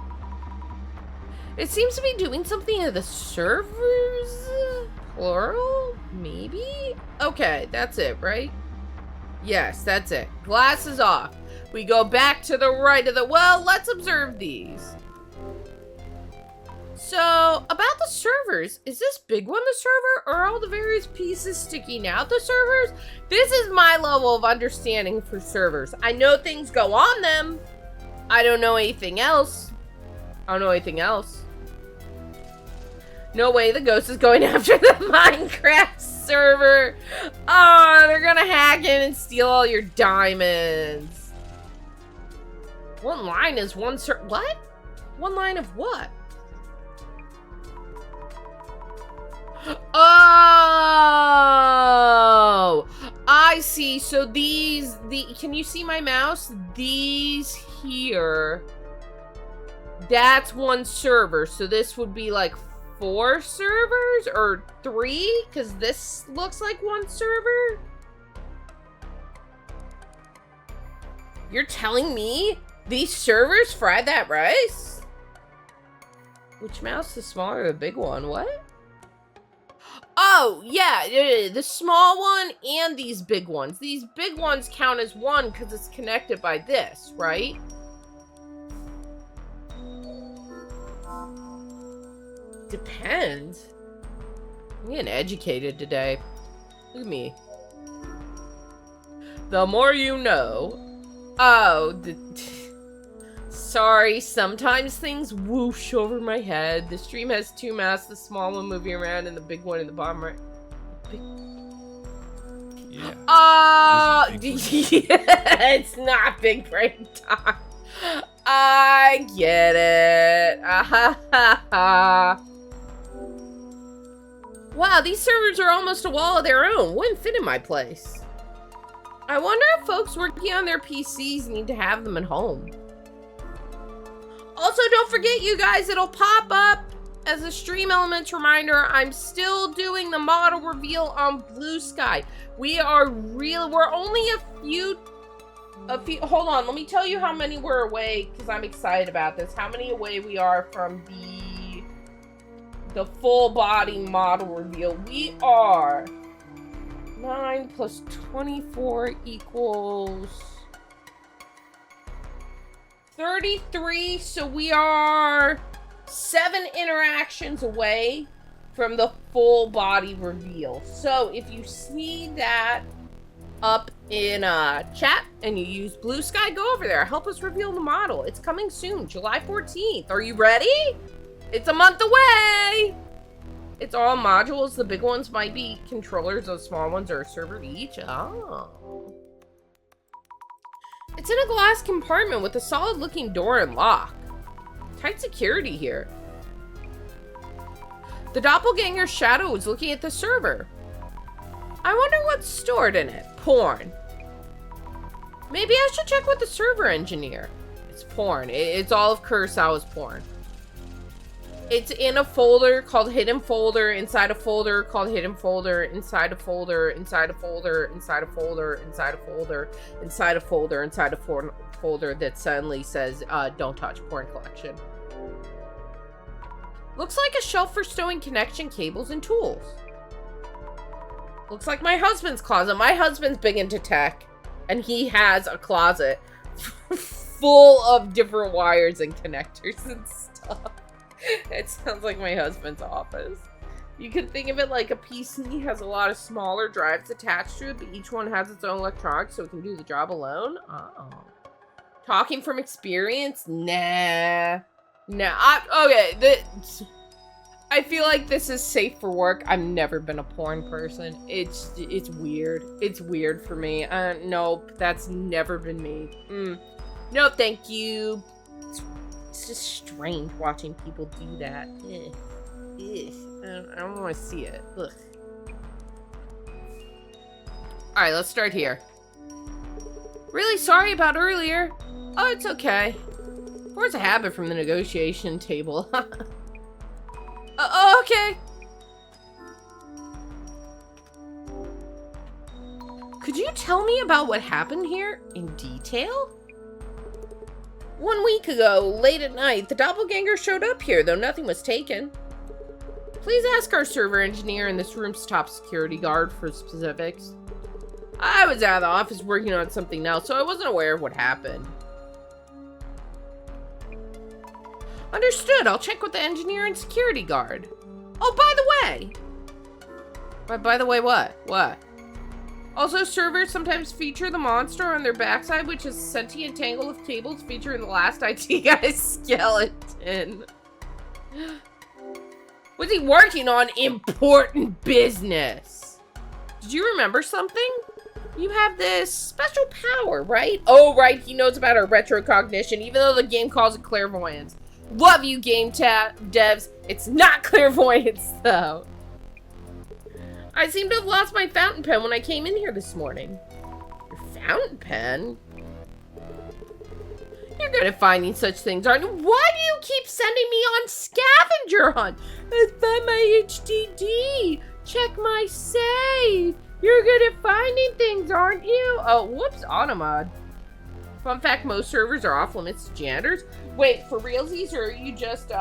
It seems to be doing something to the servers? Plural? Maybe? Okay, that's it, right? Yes, that's it. Glasses off. We go back to the right of the... Well, let's observe these. So, about the servers, is this big one the server, or are all the various pieces sticking out the servers? This is my level of understanding for servers. I know things go on them. I don't know anything else. I don't know anything else. No way the ghost is going after the Minecraft server. Oh, they're gonna hack in and steal all your diamonds. One line is one what? One line of what? Oh, I see. So these, can you see my mouse? These here, that's one server. So this would be like 4 servers or 3, because this looks like one server. You're telling me these servers fried that rice? Which mouse is smaller, the big one? What? Oh, yeah, the small one and these big ones. These big ones count as one because it's connected by this, right? Depends. I'm getting educated today. Look at me. The more you know. Oh, sorry, sometimes things whoosh over my head. The stream has 2 masks, the small one moving around and the big one in the bottom right. Yeah. Yeah, it's not big brain time. I get it. Wow, these servers are almost a wall of their own. Wouldn't fit in my place. I wonder if folks working on their PCs need to have them at home. Also, don't forget, you guys, it'll pop up as a stream elements reminder, I'm still doing the model reveal on Bluesky. We're only a few, hold on, let me tell you how many we're away, because I'm excited about this. How many away we are from the full body model reveal. We are 9 plus 24 equals 33, so we are 7 interactions away from the full body reveal. So if you see that up in chat and you use Bluesky, go over there. Help us reveal the model. It's coming soon, July 14th. Are you ready? It's a month away! It's all modules. The big ones might be controllers. Those small ones are a server each. Oh. It's in a glass compartment with a solid-looking door and lock. Tight security here. The doppelganger's shadow is looking at the server. I wonder what's stored in it. Porn. Maybe I should check with the server engineer. It's porn. It's all of Kurosawa's porn. It's in a folder called Hidden Folder, inside a folder called Hidden Folder, inside a folder, inside a folder, inside a folder, inside a folder, inside a folder, inside a folder that suddenly says, don't touch porn collection. Looks like a shelf for stowing connection cables and tools. Looks like my husband's closet. My husband's big into tech, and he has a closet full of different wires and connectors and stuff. It sounds like my husband's office. You can think of it like a PC has a lot of smaller drives attached to it, but each one has its own electronics so it can do the job alone. Oh. Talking from experience? Nah. Okay, I feel like this is safe for work. I've never been a porn person. It's weird. It's weird for me. Nope, that's never been me. No, thank you. It's just strange watching people do that. Ugh. Ugh. I don't want to see it. Ugh. Alright, let's start here. Really sorry about earlier. Oh, it's okay. Force a habit from the negotiation table. Okay. Could you tell me about what happened here in detail? 1 week ago, late at night, the doppelganger showed up here, though nothing was taken. Please ask our server engineer and this room's top security guard for specifics. I was out of the office working on something else, so I wasn't aware of what happened. Understood. I'll check with the engineer and security guard. Oh, by the way. By the way, what? What? Also, servers sometimes feature the monster on their backside, which is a sentient tangle of cables featuring the last IT guy's skeleton. Was he working on important business? Did you remember something? You have this special power, right? Oh, right. He knows about our retrocognition, even though the game calls it clairvoyance. Love you, game devs. It's not clairvoyance, though. I seem to have lost my fountain pen when I came in here this morning. Your fountain pen? You're good at finding such things, aren't you? Why do you keep sending me on scavenger hunt? I found my HDD. Check my save. You're good at finding things, aren't you? Oh, whoops, Automod. Fun fact, most servers are off limits to janitors. Wait, for realsies, or are you just,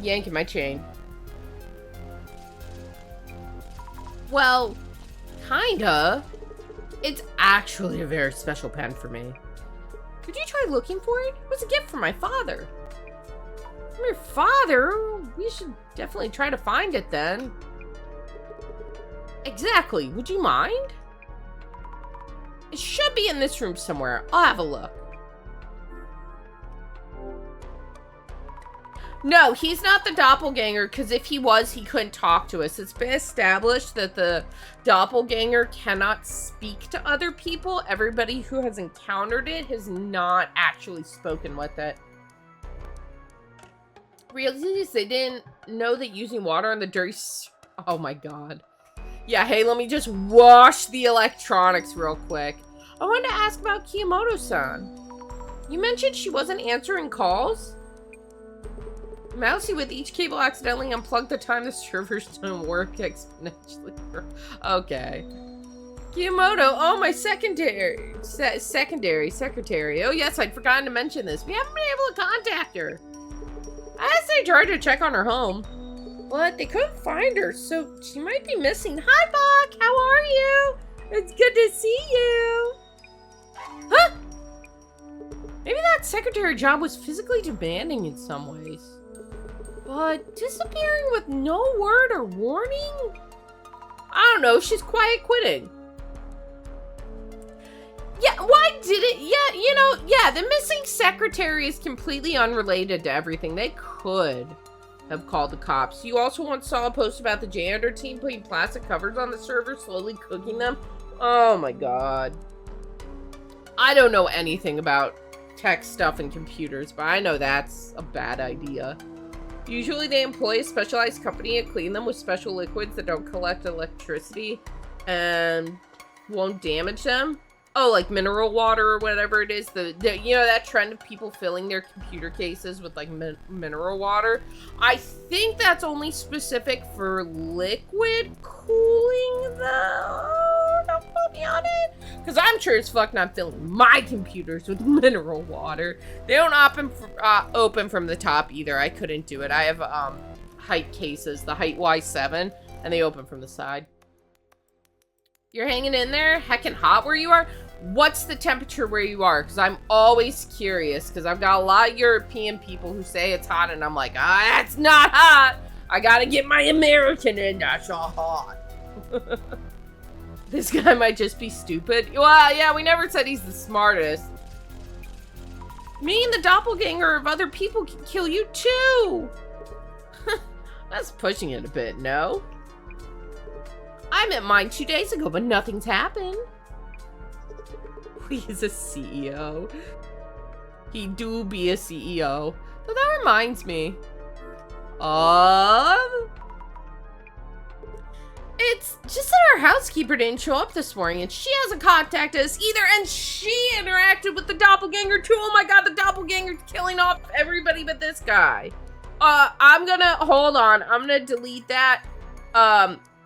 yanking my chain? Well, kinda. It's actually a very special pen for me. Could you try looking for it? It was a gift from my father. From your father? We should definitely try to find it then. Exactly. Would you mind? It should be in this room somewhere. I'll have a look. No, he's not the doppelganger, because if he was, he couldn't talk to us. It's been established that the doppelganger cannot speak to other people. Everybody who has encountered it has not actually spoken with it. Realities, they didn't know that using water on the dirty... Oh my god. Yeah, hey, let me just wash the electronics real quick. I wanted to ask about Kiyomoto-san. You mentioned she wasn't answering calls? Mousy, with each cable accidentally unplugged the time the servers don't work exponentially. Okay. Kiyomoto, oh, my secretary. Oh, yes, I'd forgotten to mention this. We haven't been able to contact her. I asked they tried to check on her home, but they couldn't find her, so she might be missing. Hi, Buck, how are you? It's good to see you. Huh? Maybe that secretary job was physically demanding in some ways. But disappearing with no word or warning? I don't know, she's quiet quitting. Yeah, why did it? Yeah, you know, yeah, the missing secretary is completely unrelated to everything. They could have called the cops. You also once saw a post about the janitor team putting plastic covers on the server, slowly cooking them. Oh my god. I don't know anything about tech stuff and computers, but I know that's a bad idea. Usually they employ a specialized company to clean them with special liquids that don't collect electricity and won't damage them. Oh, like mineral water or whatever it is. The you know, that trend of people filling their computer cases with like mineral water. I think that's only specific for liquid cooling though. Don't quote me on it. Because I'm sure as fuck not filling my computers with mineral water. They don't open from the top either. I couldn't do it. I have height cases, the height Y7, and they open from the side. You're hanging in there? Heckin' hot where you are? What's the temperature where you are? Because I'm always curious, because I've got a lot of European people who say it's hot, and I'm like, that's not hot. I gotta get my American in. That's all hot. This guy might just be stupid. Well, yeah, we never said he's the smartest. Me and the doppelganger of other people can kill you too. That's pushing it a bit, no? I met mine 2 days ago, but nothing's happened. He's a CEO. He do be a CEO. So that reminds me of... It's just that our housekeeper didn't show up this morning, and she hasn't contacted us either, and she interacted with the doppelganger too. Oh my god, the doppelganger's killing off everybody but this guy. I'm gonna, hold on, I'm gonna delete that.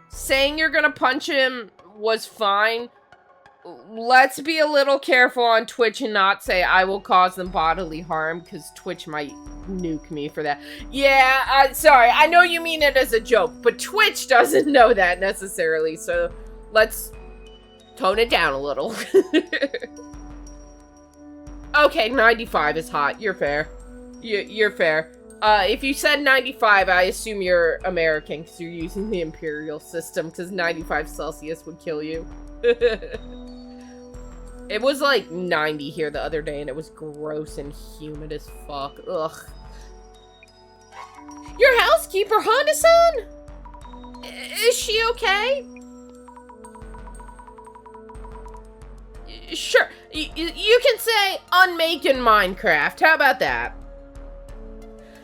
Saying you're gonna punch him was fine. Let's be a little careful on Twitch and not say I will cause them bodily harm, because Twitch might nuke me for that. Yeah, sorry, I know you mean it as a joke, but Twitch doesn't know that necessarily, so let's tone it down a little. Okay, 95 is hot. You're fair. You're fair. If you said 95, I assume you're American, because you're using the imperial system, because 95 Celsius would kill you. It was like 90 here the other day, and it was gross and humid as fuck. Ugh. Your housekeeper, Honda-san? Is she okay? Sure. You can say unmake in Minecraft. How about that?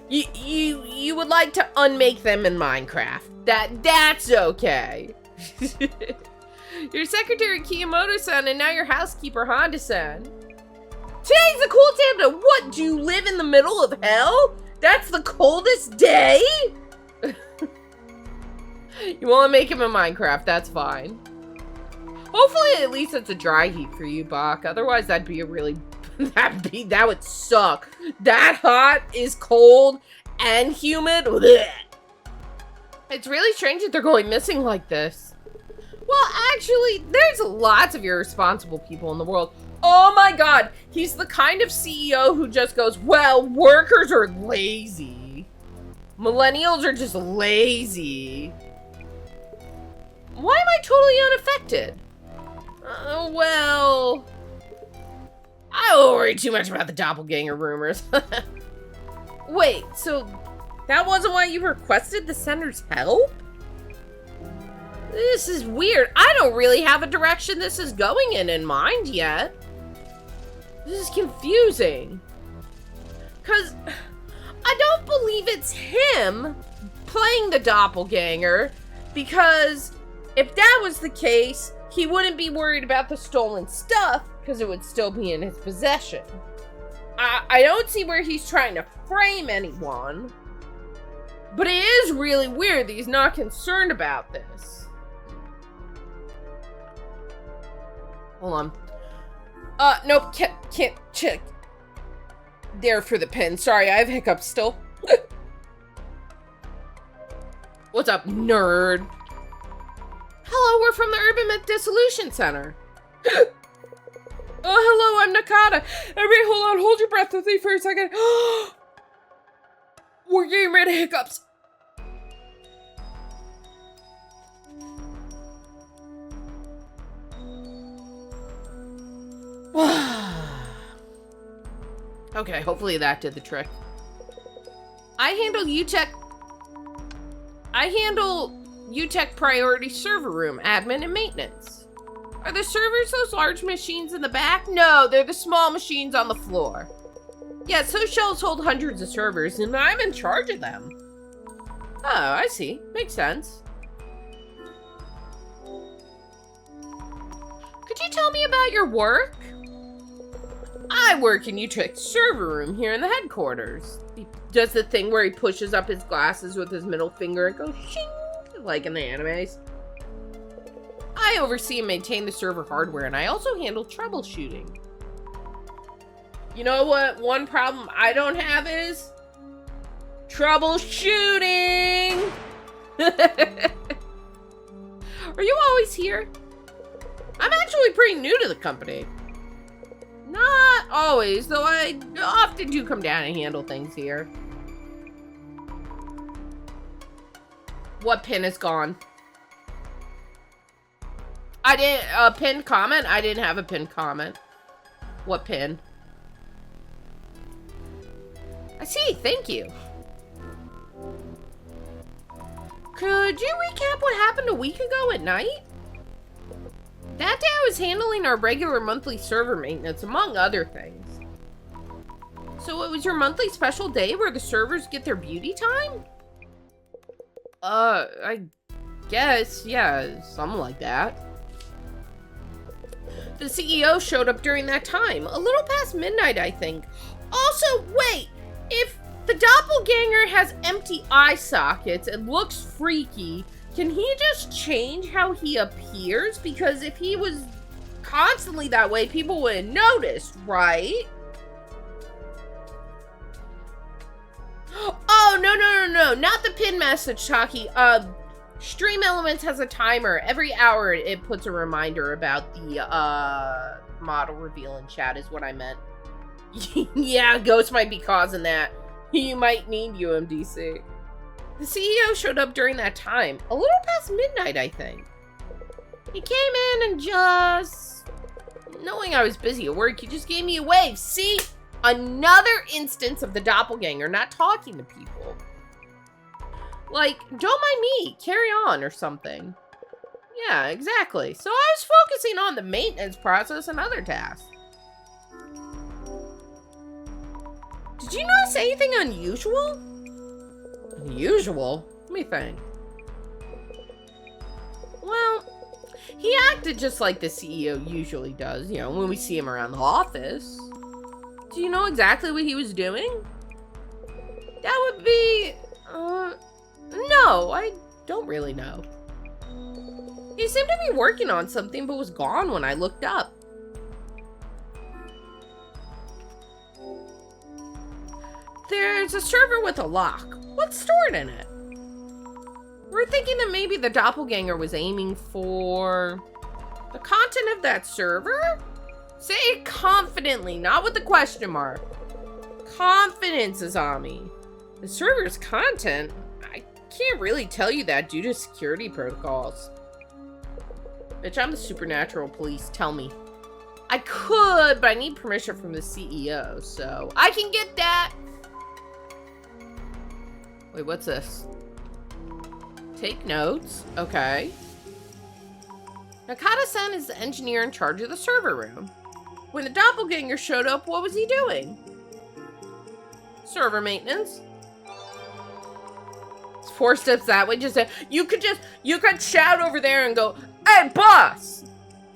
You would like to unmake them in Minecraft. That's okay. Your secretary Kiyomoto-san and now your housekeeper Honda-san. Today's a cool time to what? Do you live in the middle of hell? That's the coldest day? You want to make him in Minecraft, that's fine. Hopefully at least it's a dry heat for you, Bach. Otherwise that'd be a really that would suck. That hot is cold and humid. Blech. It's really strange that they're going missing like this. Well, actually, there's lots of irresponsible people in the world. Oh my god, he's the kind of CEO who just goes, well, workers are lazy. Millennials are just lazy. Why am I totally unaffected? Well... I don't worry too much about the doppelganger rumors. Wait, so that wasn't why you requested the sender's help? This is weird. I don't really have a direction this is going in mind yet. This is confusing. Because I don't believe it's him playing the doppelganger, because if that was the case, he wouldn't be worried about the stolen stuff, because it would still be in his possession. I don't see where he's trying to frame anyone. But it is really weird that he's not concerned about this. Hold on. Nope, can't check. There for the pin. Sorry, I have hiccups still. What's up, nerd? Hello, we're from the Urban Myth Dissolution Center. Oh, hello, I'm Nakata. Everybody, hold on, hold your breath with me for a second. We're getting rid of hiccups. Okay, hopefully that did the trick. I handle UTech Priority Server Room, Admin, and Maintenance. Are the servers those large machines in the back? No, they're the small machines on the floor. Yes, those shelves hold hundreds of servers, and I'm in charge of them. Oh, I see. Makes sense. Could you tell me about your work? I work in UTech's server room here in the headquarters. He does the thing where he pushes up his glasses with his middle finger and goes shing, like in the animes. I oversee and maintain the server hardware, and I also handle troubleshooting. You know what one problem I don't have is? Troubleshooting! Are you always here? I'm actually pretty new to the company. Not always, though I often do come down and handle things here. What pin is gone? I didn't, pinned comment? I didn't have a pinned comment. What pin? I see, thank you. Could you recap what happened a week ago at night? That day I was handling our regular monthly server maintenance, among other things. So it was your monthly special day where the servers get their beauty time? I guess, yeah, something like that. The CEO showed up during that time, a little past midnight, I think. Also, wait, if the doppelganger has empty eye sockets and looks freaky, can he just change how he appears? Because if he was constantly that way, people wouldn't notice, right? Oh, no, not the pin message, Taki. Stream Elements has a timer. Every hour it puts a reminder about the, model reveal in chat is what I meant. Yeah, Ghost might be causing that. You might need UMDC. The CEO showed up during that time, a little past midnight, I think. He came in and just... knowing I was busy at work, he just gave me a wave. See? Another instance of the doppelganger not talking to people. Like, don't mind me, carry on or something. Yeah, exactly. So I was focusing on the maintenance process and other tasks. Did you notice anything unusual? Unusual? Let me think. Well, he acted just like the CEO usually does, you know, when we see him around the office. Do you know exactly what he was doing? That would be, no, I don't really know. He seemed to be working on something, but was gone when I looked up. There's a server with a lock. What's stored in it? We're thinking that maybe the doppelganger was aiming for the content of that server? Say it confidently, not with the question mark. Confidence, Azami. The server's content? I can't really tell you that due to security protocols. Bitch, I'm the supernatural police, tell me. I could, but I need permission from the CEO, so I can get that. Wait, what's this? Take notes. Okay. Nakata-san is the engineer in charge of the server room. When the doppelganger showed up, what was he doing? Server maintenance. It's 4 steps that way. You could shout over there and go, "Hey, boss!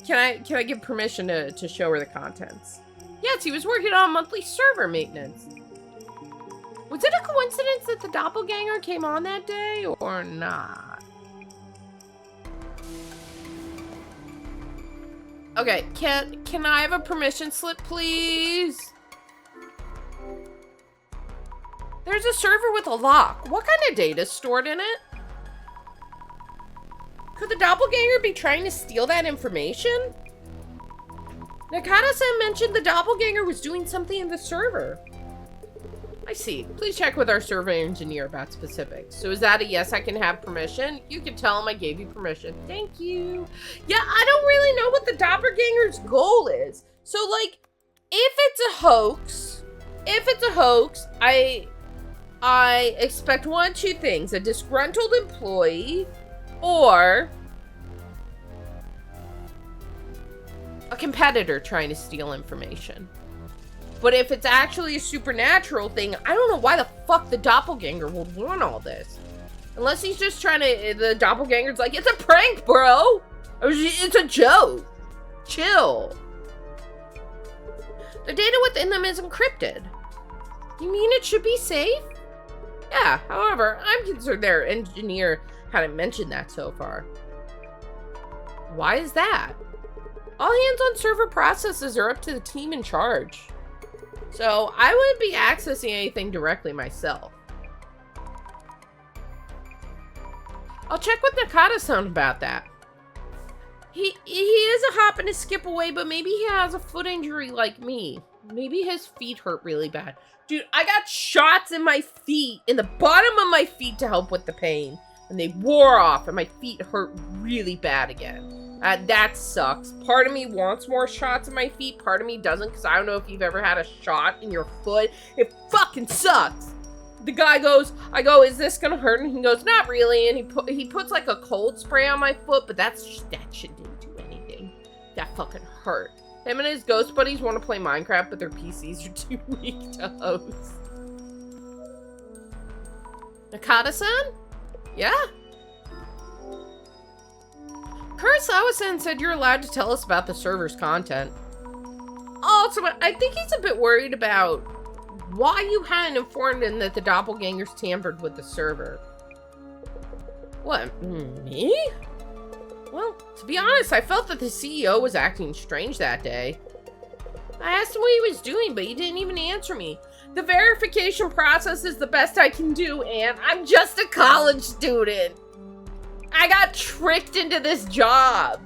Can I give permission to show her the contents?" Yes, he was working on monthly server maintenance. Was it a coincidence that the doppelganger came on that day or not? Okay, can I have a permission slip, please? There's a server with a lock. What kind of data is stored in it? Could the doppelganger be trying to steal that information? Nakata-san mentioned the doppelganger was doing something in the server. I see. Please check with our server engineer about specifics. So is that a yes, I can have permission? You can tell him I gave you permission. Thank you. Yeah, I don't really know what the doppelganger's goal is. So, like, if it's a hoax, I expect one of two things. A disgruntled employee or a competitor trying to steal information. But if it's actually a supernatural thing, I don't know why the fuck the doppelganger would want all this. Unless he's just trying to, the doppelganger's like, it's a prank, bro! It's a joke. Chill. The data within them is encrypted. You mean it should be safe? Yeah, however, I'm concerned their engineer hadn't mentioned that so far. Why is that? All hands on server processes are up to the team in charge. So, I wouldn't be accessing anything directly myself. I'll check with Nakata-san about that. He is a hop and a skip away, but maybe he has a foot injury like me. Maybe his feet hurt really bad. Dude, I got shots in my feet, in the bottom of my feet to help with the pain. And they wore off, and my feet hurt really bad again. That sucks. Part of me wants more shots in my feet. Part of me doesn't, because I don't know if you've ever had a shot in your foot. It fucking sucks. The guy goes, I go, is this gonna hurt? And he goes, not really. And he puts like a cold spray on my foot, but that shit didn't do anything. That fucking hurt. Him and his ghost buddies want to play Minecraft, but their PCs are too weak to host. Nakata-san? Yeah? Kurosawa-san said you're allowed to tell us about the server's content. Also, I think he's a bit worried about why you hadn't informed him that the doppelgangers tampered with the server. What, me? Well, to be honest, I felt that the CEO was acting strange that day. I asked him what he was doing, but he didn't even answer me. The verification process is the best I can do, and I'm just a college student. I got tricked into this job.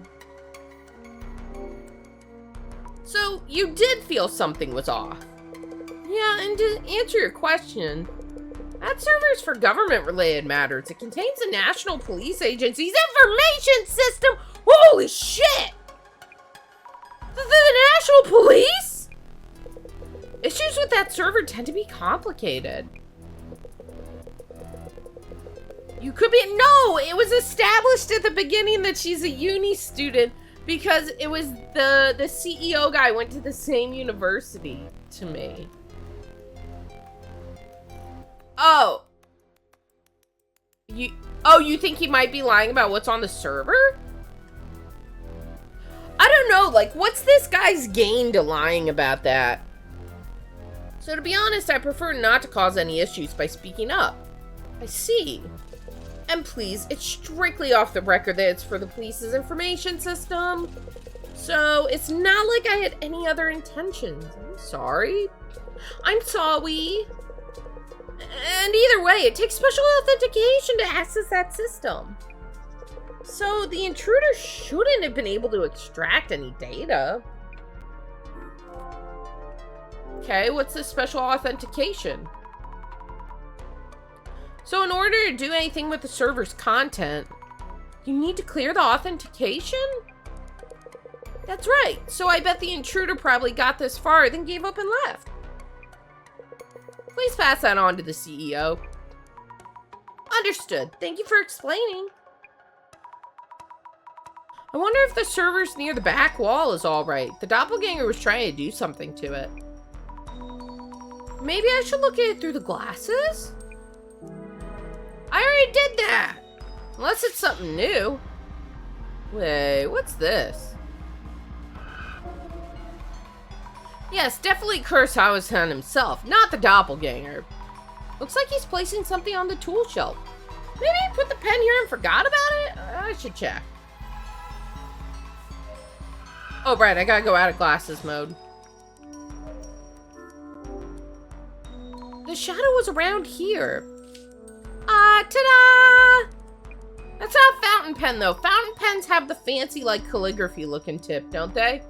So, you did feel something was off. Yeah, and to answer your question, that server is for government-related matters. It contains the National Police Agency's information system. Holy shit! The National Police? Issues with that server tend to be complicated. You could be, no, it was established at the beginning that she's a uni student because it was the CEO guy went to the same university to me. Oh. You think he might be lying about what's on the server? I don't know, like, what's this guy's gain to lying about that? So to be honest, I prefer not to cause any issues by speaking up. I see. And please, it's strictly off the record that it's for the police's information system. So it's not like I had any other intentions. I'm sorry. I'm sorry. And either way, it takes special authentication to access that system. So the intruder shouldn't have been able to extract any data. Okay, what's this special authentication? So in order to do anything with the server's content, you need to clear the authentication? That's right. So I bet the intruder probably got this far, then gave up and left. Please pass that on to the CEO. Understood. Thank you for explaining. I wonder if the server's near the back wall is all right. The doppelganger was trying to do something to it. Maybe I should look at it through the glasses? I already did that! Unless it's something new. Wait, what's this? Yes, definitely Kurosawa-san himself, not the doppelganger. Looks like he's placing something on the tool shelf. Maybe he put the pen here and forgot about it? I should check. Oh, right, I gotta go out of glasses mode. The shadow was around here. Ta-da! That's not a fountain pen, though. Fountain pens have the fancy, like, calligraphy-looking tip, don't they?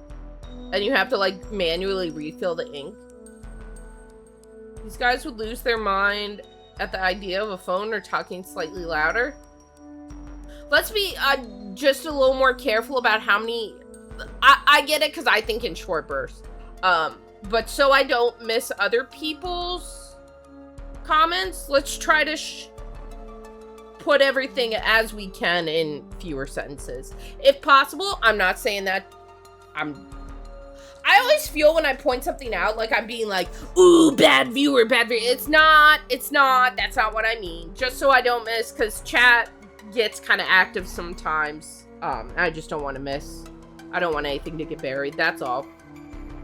And you have to, like, manually refill the ink. These guys would lose their mind at the idea of a phone or talking slightly louder. Let's be just a little more careful about how many... I get it because I think in short bursts. But so I don't miss other people's comments, let's try to put everything as we can in fewer sentences. If possible, I'm not saying that I always feel when I point something out like I'm being like, ooh, bad viewer, bad viewer. It's not, that's not what I mean. Just so I don't miss, because chat gets kind of active sometimes. I just don't want to miss. I don't want anything to get buried, that's all.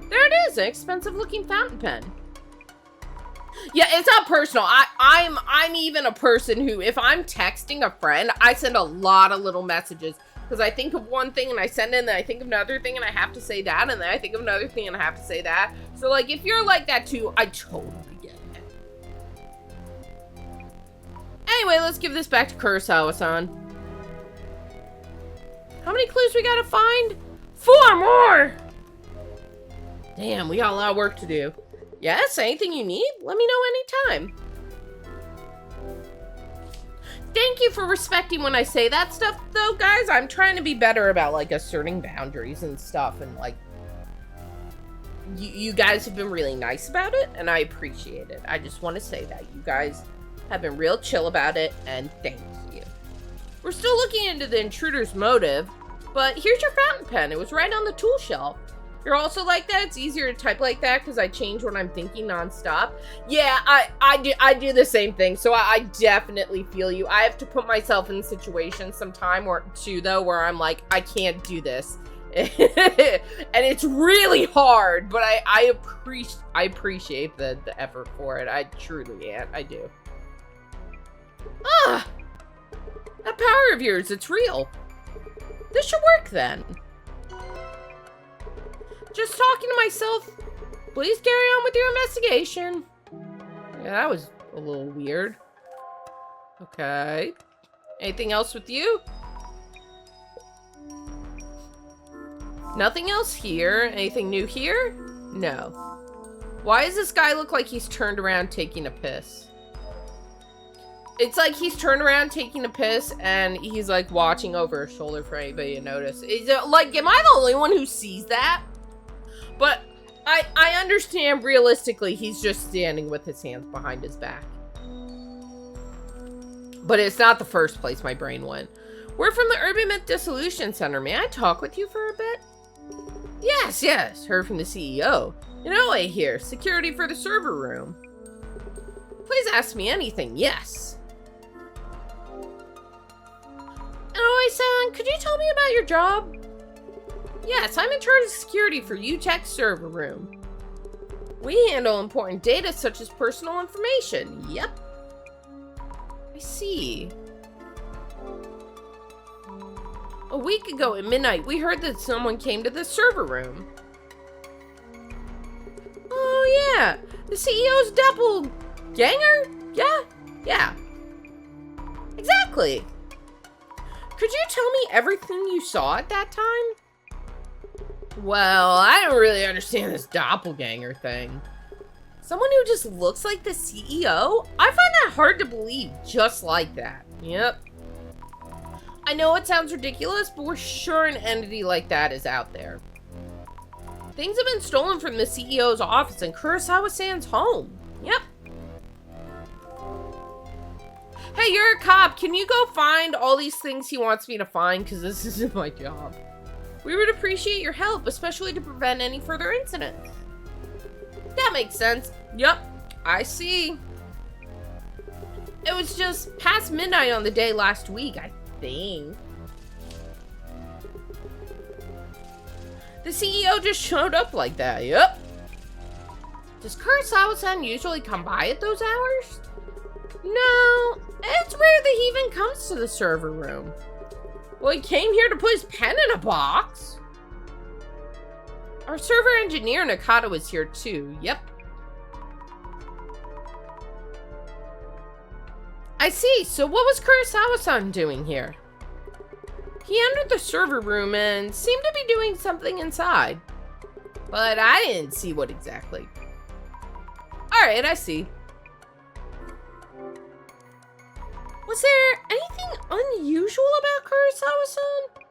There it is, an expensive looking fountain pen. Yeah, it's not personal. I'm even a person who, if I'm texting a friend, I send a lot of little messages. Because I think of one thing and I send it, and then I think of another thing and I have to say that, and then I think of another thing and I have to say that. So, like, if you're like that too, I totally get it. Anyway, let's give this back to Kurosawa-san. How many clues we gotta find? 4 more! Damn, we got a lot of work to do. Yes, anything you need? Let me know anytime. Thank you for respecting when I say that stuff, though, guys. I'm trying to be better about, like, asserting boundaries and stuff, and, like, you guys have been really nice about it, and I appreciate it. I just want to say that. You guys have been real chill about it, and thank you. We're still looking into the intruder's motive, but here's your fountain pen. It was right on the tool shelf. You're also like that? It's easier to type like that because I change what I'm thinking nonstop. Yeah, I do the same thing, so I definitely feel you. I have to put myself in situations sometime or two, though, where I'm like, I can't do this. And it's really hard, but I appreciate the effort for it. I truly am. I do. Ah! That power of yours, it's real. This should work, then. Just talking to myself. Please carry on with your investigation. Yeah, that was a little weird. Okay. Anything else with you? Nothing else here. Anything new here? No. Why does this guy look like he's turned around taking a piss? It's like he's turned around taking a piss and he's like watching over his shoulder for anybody to notice. Is it like, am I the only one who sees that? But I understand realistically he's just standing with his hands behind his back. But it's not the first place my brain went. We're from the Urban Myth Dissolution Center. May I talk with you for a bit? Yes. Heard from the CEO. In OA here. Security for the server room. Please ask me anything. Yes. OA-san, could you tell me about your job? Yes, I'm in charge of security for UTech's server room. We handle important data such as personal information. Yep. I see. A week ago at midnight, we heard that someone came to the server room. Oh yeah, the CEO's doppelganger? Yeah. Exactly. Could you tell me everything you saw at that time? Well, I don't really understand this doppelganger thing. Someone who just looks like the CEO? I find that hard to believe, just like that. Yep. I know it sounds ridiculous, but we're sure an entity like that is out there. Things have been stolen from the CEO's office and Kurosawa-san's home. Yep. Hey, you're a cop. Can you go find all these things he wants me to find? Because this isn't my job. We would appreciate your help, especially to prevent any further incidents. That makes sense. Yep, I see. It was just past midnight on the day last week, I think. The CEO just showed up like that, yep. Does Kurosawa-san usually come by at those hours? No, it's rare that he even comes to the server room. Well, he came here to put his pen in a box. Our server engineer, Nakata, was here too. Yep. I see. So what was Kurosawa-san doing here? He entered the server room and seemed to be doing something inside. But I didn't see what exactly. Alright, I see. Was there anything unusual about Kurosawa-san?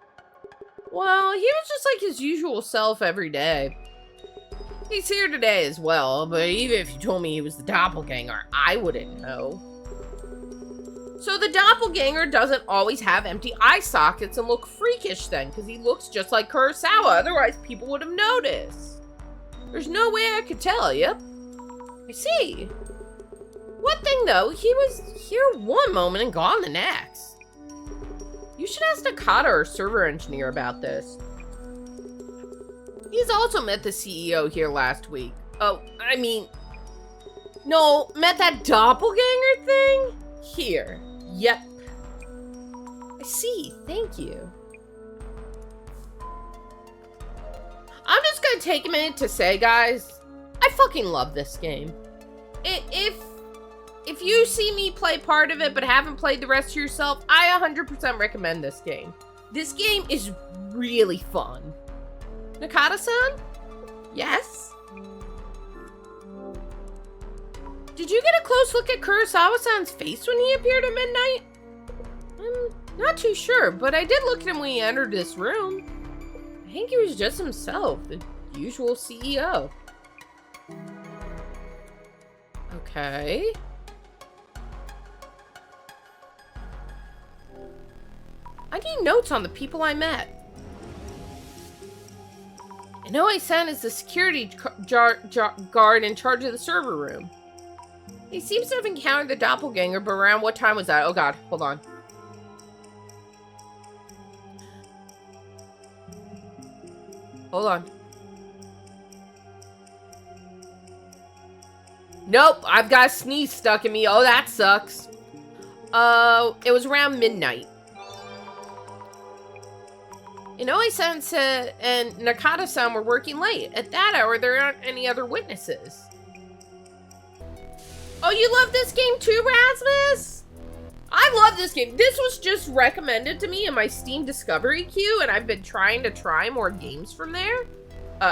Well, he was just like his usual self every day. He's here today as well, but even if you told me he was the doppelganger, I wouldn't know. So the doppelganger doesn't always have empty eye sockets and look freakish then, because he looks just like Kurosawa, otherwise people would have noticed. There's no way I could tell, yep. I see. One thing though, he was here one moment and gone the next. You should ask Nakata, our server engineer, about this. He's also met the CEO here last week. Oh, I mean... No, met that doppelganger thing? Here. Yep. I see. Thank you. I'm just gonna take a minute to say, guys, I fucking love this game. If you see me play part of it but haven't played the rest yourself, I 100% recommend this game. This game is really fun. Nakata-san? Yes? Did you get a close look at Kurosawa-san's face when he appeared at midnight? I'm not too sure, but I did look at him when he entered this room. I think he was just himself, the usual CEO. Okay. I need notes on the people I met. Inoue-san is the security guard in charge of the server room. He seems to have encountered the doppelganger, but around what time was that? Oh god, hold on. Hold on. Nope, I've got a sneeze stuck in me. Oh, that sucks. It was around midnight. Inoue-san and Nakata-san were working late. At that hour, there aren't any other witnesses. Oh, you love this game too, Rasmus? I love this game. This was just recommended to me in my Steam Discovery queue, and I've been trying to try more games from there.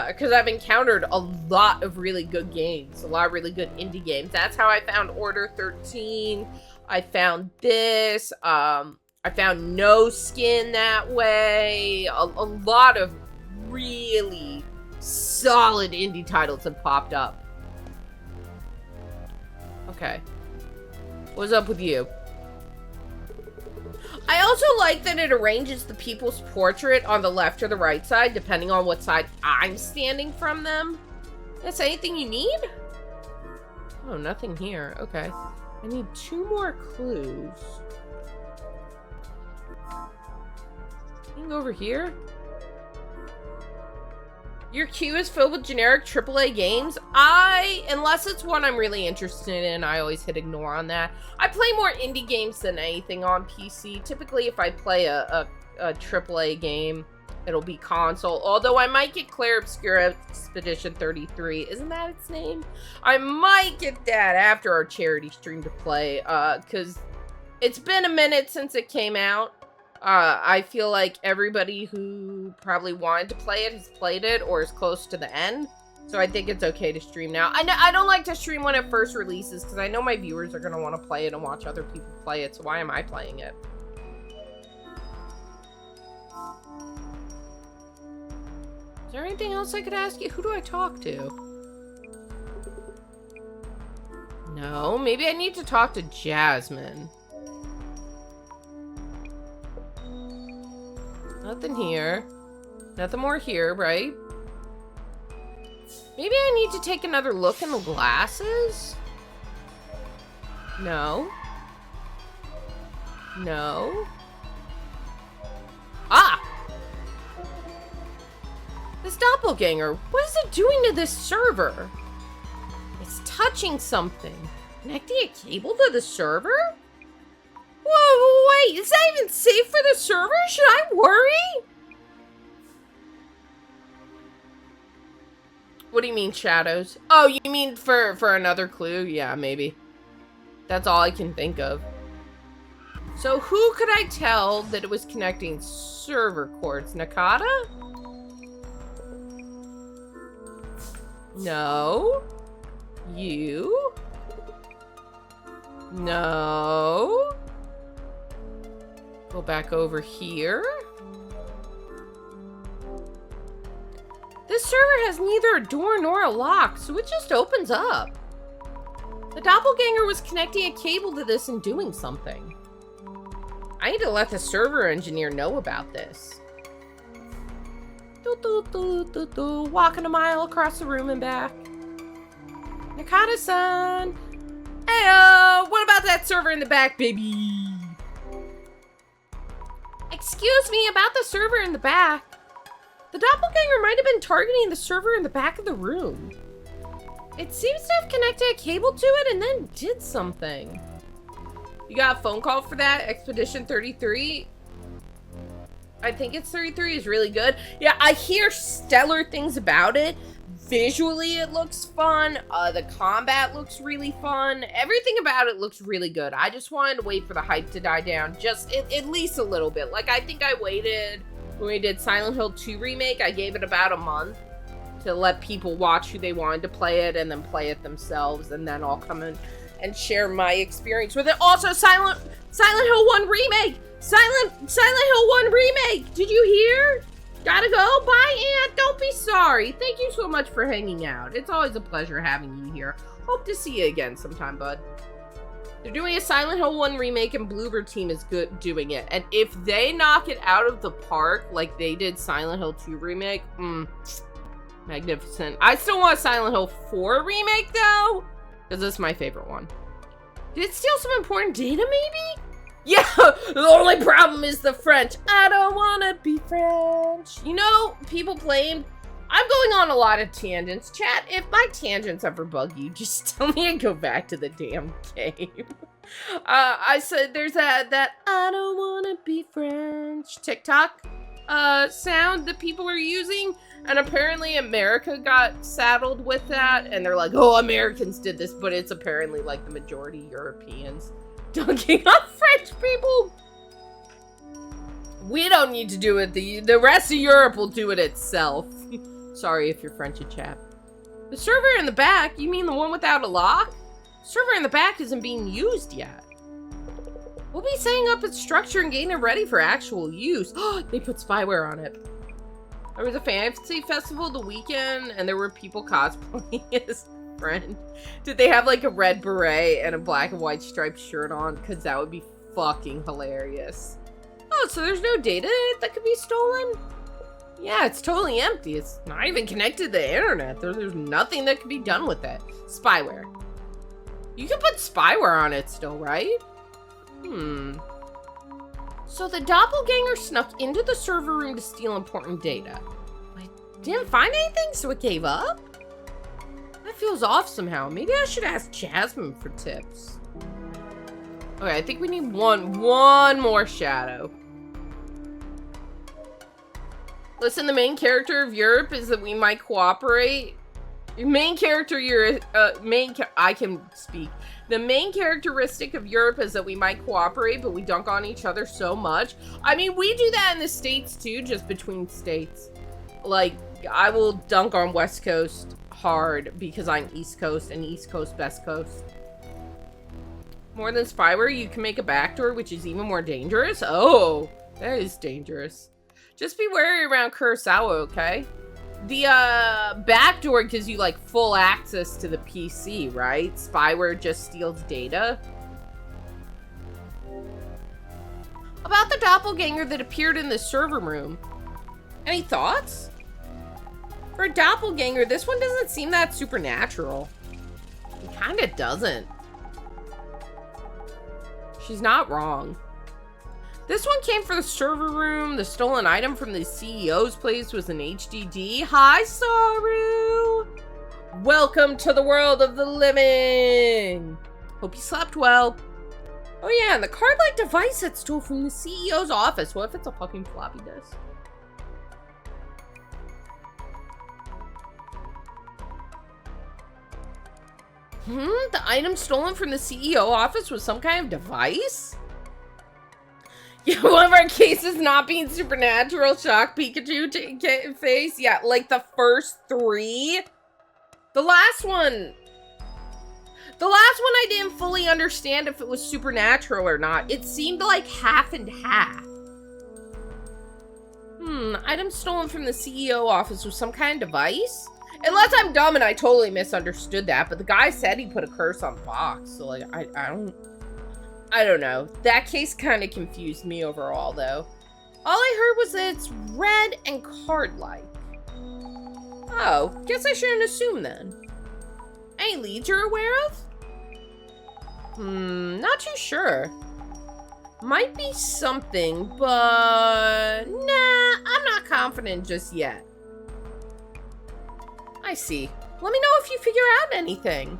Because I've encountered a lot of really good games. A lot of really good indie games. That's how I found Order 13. I found this. I found No Skin that way. A lot of really solid indie titles have popped up. Okay. What's up with you? I also like that it arranges the people's portrait on the left or the right side, depending on what side I'm standing from them. That's anything you need? Oh, nothing here. Okay. I need 2 more clues. Anything over here? Your queue is filled with generic AAA games. Unless it's one I'm really interested in, I always hit ignore on that. I play more indie games than anything on PC. Typically, if I play a AAA game, it'll be console. Although I might get Claire Obscura Expedition 33. Isn't that its name? I might get that after our charity stream to play, because it's been a minute since it came out. I feel like everybody who probably wanted to play it has played it or is close to the end. So I think it's okay to stream now. I don't like to stream when it first releases because I know my viewers are going to want to play it and watch other people play it. So why am I playing it? Is there anything else I could ask you? Who do I talk to? No, maybe I need to talk to Jasmine. Nothing here. Nothing more here, right? Maybe I need to take another look in the glasses? No. No. Ah! This doppelganger, what is it doing to this server? It's touching something. Connecting a cable to the server? Whoa, wait, is that even safe for the server? Should I worry? What do you mean, shadows? Oh, you mean for another clue? Yeah, maybe. That's all I can think of. So who could I tell that it was connecting server cords? Nakata? No. You? No. Go back over here. This server has neither a door nor a lock, so it just opens up. The doppelganger was connecting a cable to this and doing something. I need to let the server engineer know about this. Walking a mile across the room and back. Nakata-san. Heyo, what about that server in the back, baby? Excuse me, about the server in the back. The doppelganger might have been targeting the server in the back of the room. It seems to have connected a cable to it and then did something. You got a phone call for that? Expedition 33? I think it's 33 is really good. Yeah, I hear stellar things about it. Visually, it looks fun. The combat looks really fun. Everything about it looks really good. I just wanted to wait for the hype to die down. Just at least a little bit. Like, I think I waited when we did Silent Hill 2 Remake. I gave it about a month to let people watch who they wanted to play it and then play it themselves. And then I'll come in and share my experience with it. Also, Silent Hill 1 Remake! Silent Hill 1 Remake! Did you hear? Gotta go? Bye, Aunt. Don't be sorry. Thank you so much for hanging out. It's always a pleasure having you here. Hope to see you again sometime, bud. They're doing a Silent Hill 1 remake and Bloober Team is good doing it. And if they knock it out of the park like they did Silent Hill 2 remake, magnificent. I still want a Silent Hill 4 remake though, because this is my favorite one. Did it steal some important data maybe? Yeah, the only problem is the French. I don't want to be French. You know, people blame. I'm going on a lot of tangents. Chat, if my tangents ever bug you, just tell me and go back to the damn game. I said there's that I don't want to be French TikTok sound that people are using. And apparently America got saddled with that. And they're like, oh, Americans did this. But it's apparently like the majority Europeans dunking on French people. We don't need to do it. The rest of Europe will do it itself. Sorry if you're French in chat. The server in the back? You mean the one without a lock? The server in the back isn't being used yet. We'll be setting up its structure and getting it ready for actual use. They put spyware on it. There was a fantasy festival the weekend and there were people cosplaying as friend. Did they have like a red beret and a black and white striped shirt on? Because that would be fucking hilarious. Oh, so there's no data that could be stolen? Yeah, it's totally empty. It's not even connected to the internet. There's nothing that can be done with it. Spyware. You can put spyware on it still, right? So the doppelganger snuck into the server room to steal important data. But didn't find anything, so it gave up? That feels off somehow. Maybe I should ask Jasmine for tips. Okay, I think we need one more shadow. Listen, the main character of Europe is that we might cooperate. Your main character, I can speak. The main characteristic of Europe is that we might cooperate, but we dunk on each other so much. I mean, we do that in the States too, just between states. Like, I will dunk on West Coast hard because I'm East Coast and East Coast, Best Coast. More than spyware, you can make a backdoor, which is even more dangerous. Oh, that is dangerous. Just be wary around Kurosawa, okay? The backdoor gives you like full access to the PC, right? Spyware just steals data. About the doppelganger that appeared in the server room. Any thoughts? For a doppelganger, this one doesn't seem that supernatural. It kinda doesn't. She's not wrong. This one came from the server room. The stolen item from the CEO's place was an HDD. Hi, Saru! Welcome to the world of the living! Hope you slept well. Oh yeah, and the card-like device that's stole from the CEO's office. What if it's a fucking floppy disk? The item stolen from the CEO office was some kind of device? Yeah, one of our cases not being supernatural, shock Pikachu face. Yeah, like the first 3. The last one I didn't fully understand if it was supernatural or not. It seemed like half and half. Item stolen from the CEO office was some kind of device? Unless I'm dumb and I totally misunderstood that, but the guy said he put a curse on the box, so like, I don't know. That case kind of confused me overall, though. All I heard was that it's red and card-like. Oh, guess I shouldn't assume then. Any leads you're aware of? Not too sure. Might be something, but nah, I'm not confident just yet. I see. Let me know if you figure out anything.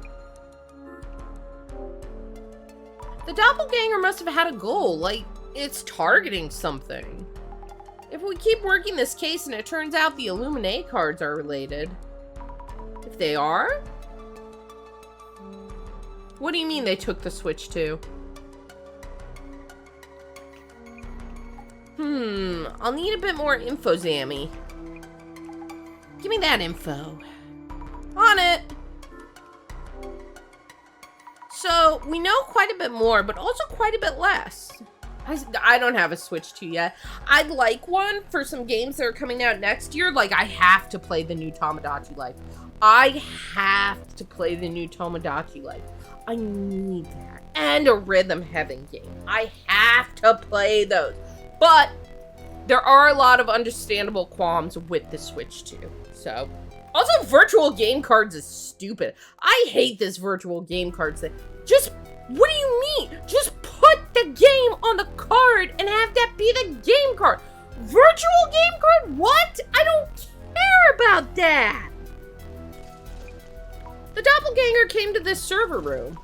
The doppelganger must have had a goal, like it's targeting something. If we keep working this case and it turns out the Illuminate cards are related. If they are? What do you mean they took the Switch too? I'll need a bit more info, Zammy. Give me that info. On it! So, we know quite a bit more, but also quite a bit less. I don't have a Switch 2 yet. I'd like one for some games that are coming out next year. Like, I have to play the new Tomodachi Life. I have to play the new Tomodachi Life. I need that. And a Rhythm Heaven game. I have to play those. But there are a lot of understandable qualms with the Switch 2. So, also virtual game cards is stupid. I hate this virtual game cards thing. Just, what do you mean? Just put the game on the card and have that be the game card. Virtual game card? What? I don't care about that. The doppelganger came to this server room,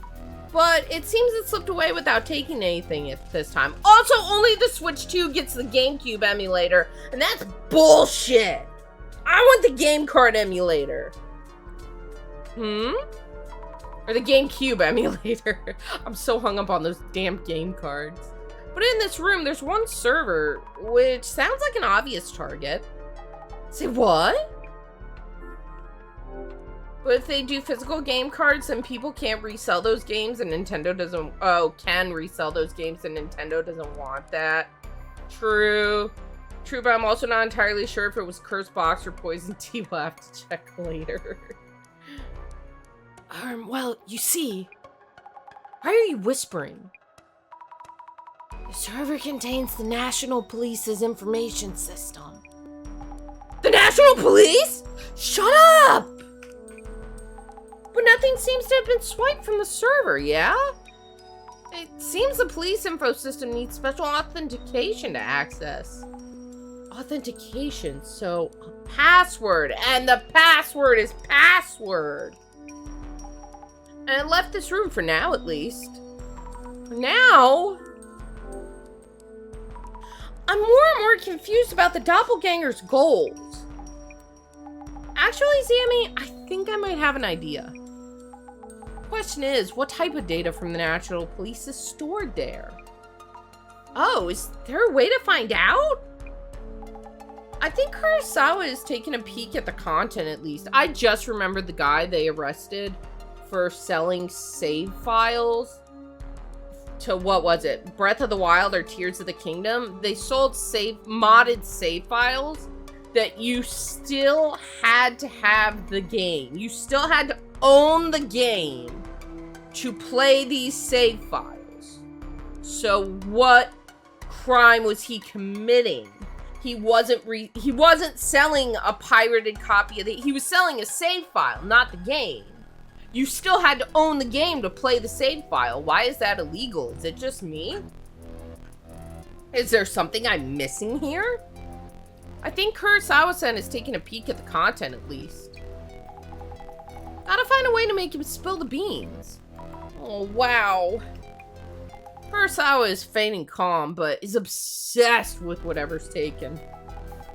but it seems it slipped away without taking anything at this time. Also, only the Switch 2 gets the GameCube emulator, and that's bullshit. I want the game card emulator. Or the GameCube emulator. I'm so hung up on those damn game cards. But in this room, there's one server, which sounds like an obvious target. Say what? But if they do physical game cards, then people can't resell those games, and Nintendo doesn't, can resell those games, and Nintendo doesn't want that. True. True, but I'm also not entirely sure if it was Cursed Box or Poison Tea. We'll have to check later. Well, you see, why are you whispering? The server contains the National Police's information system. The National Police? Shut up! But nothing seems to have been swiped from the server, yeah? It seems the police info system needs special authentication to access. Authentication, so a password, and the password is password. And it left this room for now, at least. For now? I'm more and more confused about the doppelganger's goals. Actually, Zammy, I think I might have an idea. Question is, what type of data from the National Police is stored there? Oh, is there a way to find out? I think Kurosawa is taking a peek at the content, at least. I just remembered the guy they arrested for selling save files to, what was it, Breath of the Wild or Tears of the Kingdom. They sold modded save files that you still had to have the game. You still had to own the game to play these save files. So what crime was he committing? He wasn't selling a pirated copy of he was selling a save file, not the game. You still had to own the game to play the save file. Why is that illegal? Is it just me? Is there something I'm missing here? I think Kurosawa-san is taking a peek at the content, at least. Gotta find a way to make him spill the beans. Oh, wow. Kurosawa is feigning calm, but is obsessed with whatever's taken.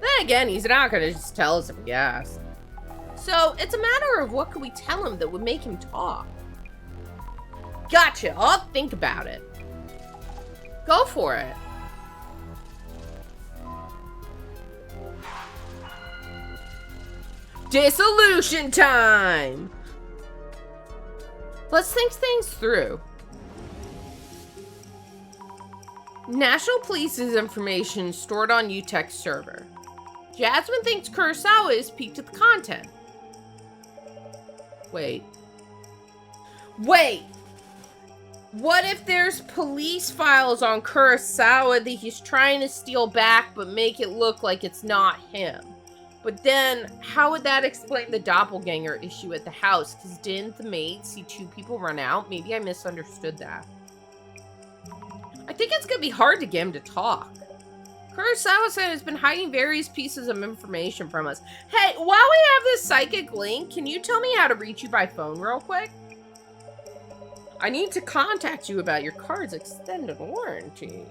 Then again, he's not gonna just tell us if he asks. So, it's a matter of what could we tell him that would make him talk. Gotcha, I'll think about it. Go for it. Dissolution time! Let's think things through. National Police's information stored on UTech's server. Jasmine thinks Kurosawa is peaked at the content. Wait. What if there's police files on Kurosawa that he's trying to steal back but make it look like it's not him? But then, how would that explain the doppelganger issue at the house? Because didn't the maid see two people run out? Maybe I misunderstood that. I think it's gonna be hard to get him to talk. Kurosawa-san has been hiding various pieces of information from us. Hey, while we have this psychic link, can you tell me how to reach you by phone real quick? I need to contact you about your car's extended warranty.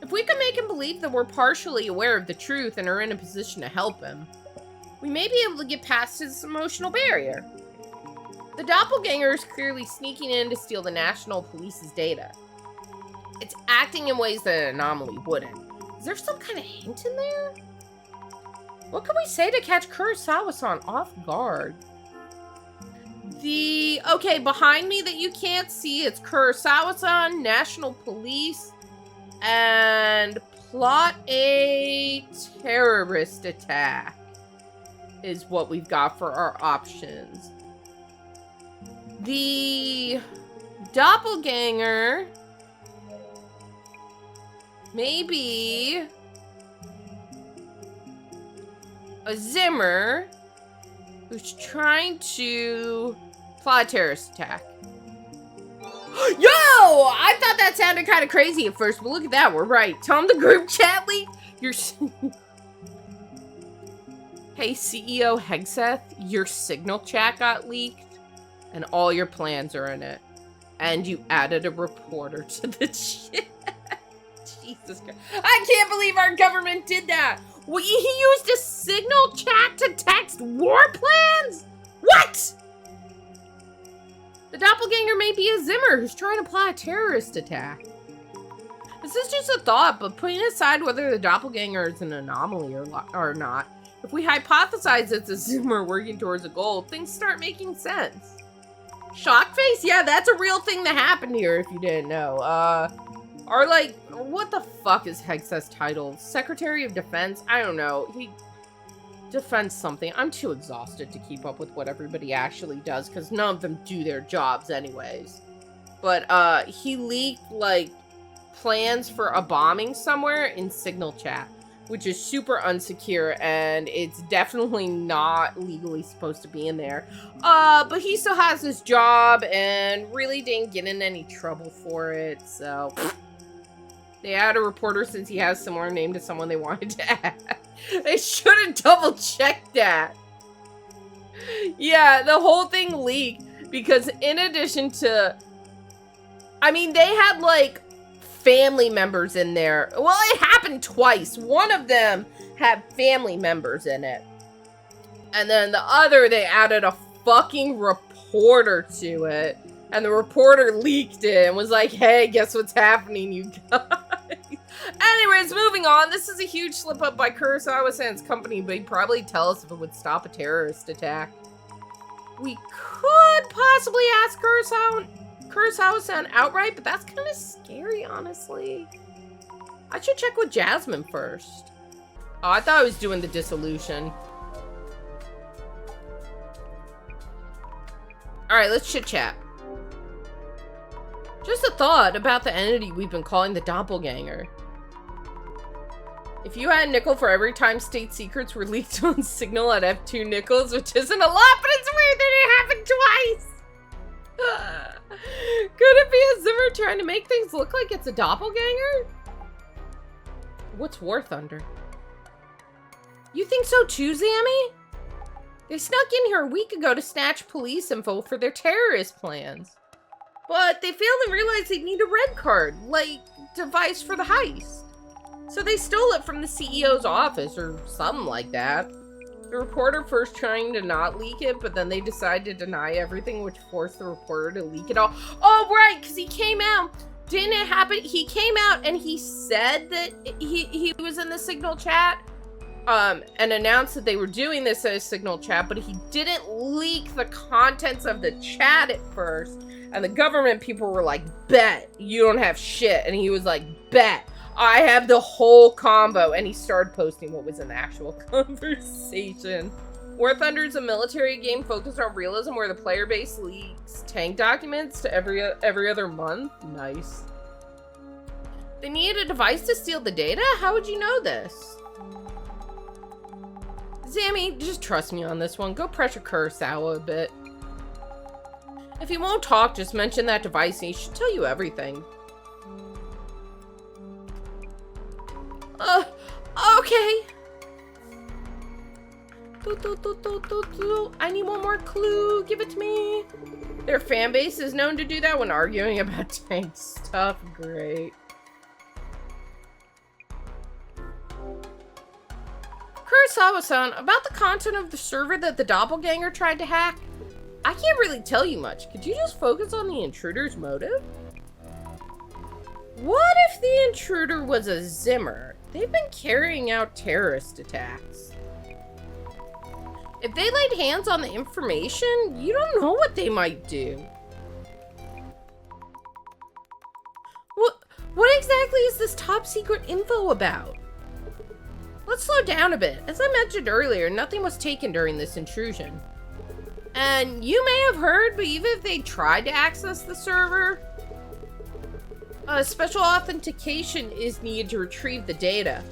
If we can make him believe that we're partially aware of the truth and are in a position to help him, we may be able to get past his emotional barrier. The doppelganger is clearly sneaking in to steal the National Police's data. It's acting in ways that an anomaly wouldn't. Is there some kind of hint in there? What can we say to catch Kurosawa-san off guard? Okay, behind me that you can't see, it's Kurosawa-san, National Police, and plot a terrorist attack is what we've got for our options. The doppelganger maybe a Zimmer who's trying to plot a terrorist attack. Yo! I thought that sounded kind of crazy at first, but look at that, we're right. Tell him the group chat leak. Hey, CEO Hegseth, your signal chat got leaked, and all your plans are in it. And you added a reporter to the chat. Jesus Christ. I can't believe our government did that. He used a signal chat to text war plans? What? The doppelganger may be a Zimmer who's trying to plot a terrorist attack. This is just a thought, but putting aside whether the doppelganger is an anomaly or not, if we hypothesize it's a Zimmer working towards a goal, things start making sense. Shock face? Yeah, that's a real thing that happened here if you didn't know. Or like, what the fuck is Hegseth's title? Secretary of Defense? I don't know. He defends something. I'm too exhausted to keep up with what everybody actually does, because none of them do their jobs anyways. But, he leaked, like, plans for a bombing somewhere in Signal Chat, which is super unsecure, and it's definitely not legally supposed to be in there. But he still has his job, and really didn't get in any trouble for it, so... They add a reporter since he has a similar name to someone they wanted to add. They should have double-checked that. Yeah, the whole thing leaked because in addition to... I mean, they had, like, family members in there. Well, it happened twice. One of them had family members in it. And then the other, they added a fucking reporter to it. And the reporter leaked it and was like, hey, guess what's happening, you guys? Anyways, moving on. This is a huge slip-up by Kurosawa-san's company, but he'd probably tell us if it would stop a terrorist attack. We could possibly ask Kurosawa-san outright, but that's kind of scary, honestly. I should check with Jasmine first. Oh, I thought I was doing the dissolution. Alright, let's chit-chat. Just a thought about the entity we've been calling the doppelganger. If you had a nickel for every time state secrets were leaked on Signal at F2 nickels, which isn't a lot, but it's weird that it happened twice. Could it be a Zimmer trying to make things look like it's a doppelganger? What's War Thunder? You think so too, Zammy? They snuck in here a week ago to snatch police info for their terrorist plans. But they failed and realized they need a red card, like, device for the heist. So they stole it from the CEO's office, or something like that. The reporter first trying to not leak it, but then they decided to deny everything, which forced the reporter to leak it all. Oh, right, because he came out. Didn't it happen? He came out and he said that he was in the Signal chat, and announced that they were doing this as a Signal chat, but he didn't leak the contents of the chat at first. And the government people were like, bet, you don't have shit. And he was like, bet, I have the whole combo. And he started posting what was in the actual conversation. War Thunder is a military game focused on realism where the player base leaks tank documents to every other month. Nice. They needed a device to steal the data? How would you know this? Zammy, just trust me on this one. Go pressure Kurosawa a bit. If he won't talk, just mention that device and he should tell you everything. Okay. I need one more clue. Give it to me. Their fan base is known to do that when arguing about tank stuff. Great. Kurosawa-san, about the content of the server that the doppelganger tried to hack, I can't really tell you much. Could you just focus on the intruder's motive? What if the intruder was a Zimmer? They've been carrying out terrorist attacks. If they laid hands on the information, you don't know what they might do. What exactly is this top secret info about? Let's slow down a bit. As I mentioned earlier, nothing was taken during this intrusion. And you may have heard, but even if they tried to access the server, special authentication is needed to retrieve the data.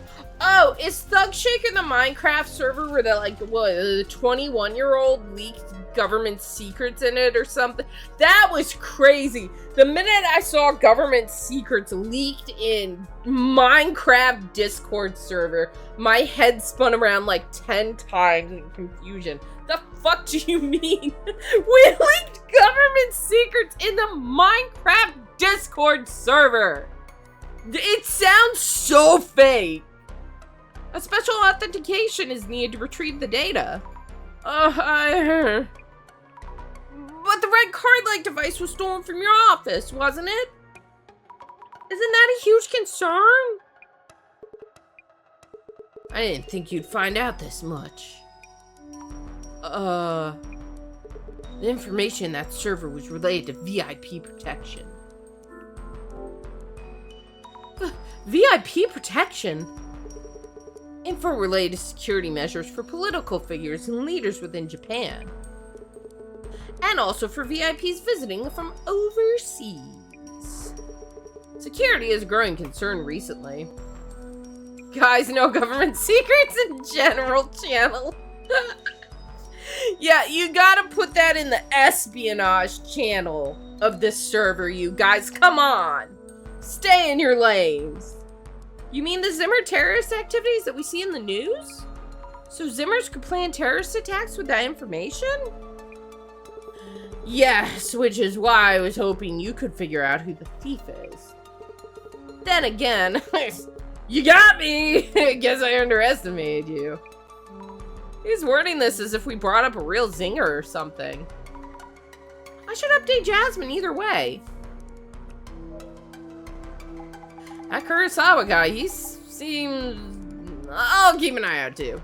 Oh, is Thugshaker the Minecraft server where the, like, what, a 21-year-old leaked government secrets in it or something? That was crazy. The minute I saw government secrets leaked in Minecraft Discord server, my head spun around like 10 times in confusion. The fuck do you mean? We leaked government secrets in the Minecraft Discord server. It sounds so fake. A special authentication is needed to retrieve the data. But the red card-like device was stolen from your office, wasn't it? Isn't that a huge concern? I didn't think you'd find out this much. The information in that server was related to VIP protection. VIP protection? Info related to security measures for political figures and leaders within Japan. And also for VIPs visiting from overseas. Security is a growing concern recently. Guys, no government secrets in general channel. Yeah, you gotta put that in the espionage channel of this server, you guys. Come on. Stay in your lanes. You mean the Zimmer terrorist activities that we see in the news? So Zimmers could plan terrorist attacks with that information? Yes, which is why I was hoping you could figure out who the thief is. Then again, you got me! I guess I underestimated you. He's wording this as if we brought up a real zinger or something. I should update Jasmine either way. That Kurosawa guy, he seems... I'll keep an eye out too.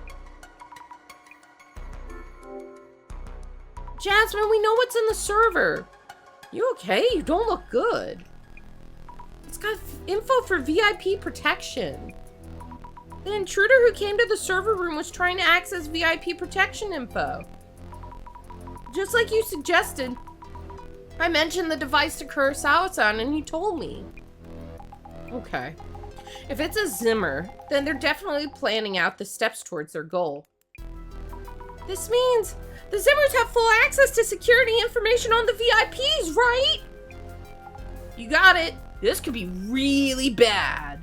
Jasmine, we know what's in the server. You okay? You don't look good. It's got info for VIP protection. The intruder who came to the server room was trying to access VIP protection info. Just like you suggested. I mentioned the device to Kurosawa-san and he told me. Okay. If it's a Zimmer, then they're definitely planning out the steps towards their goal. This means the Zimmers have full access to security information on the VIPs, right? You got it. This could be really bad.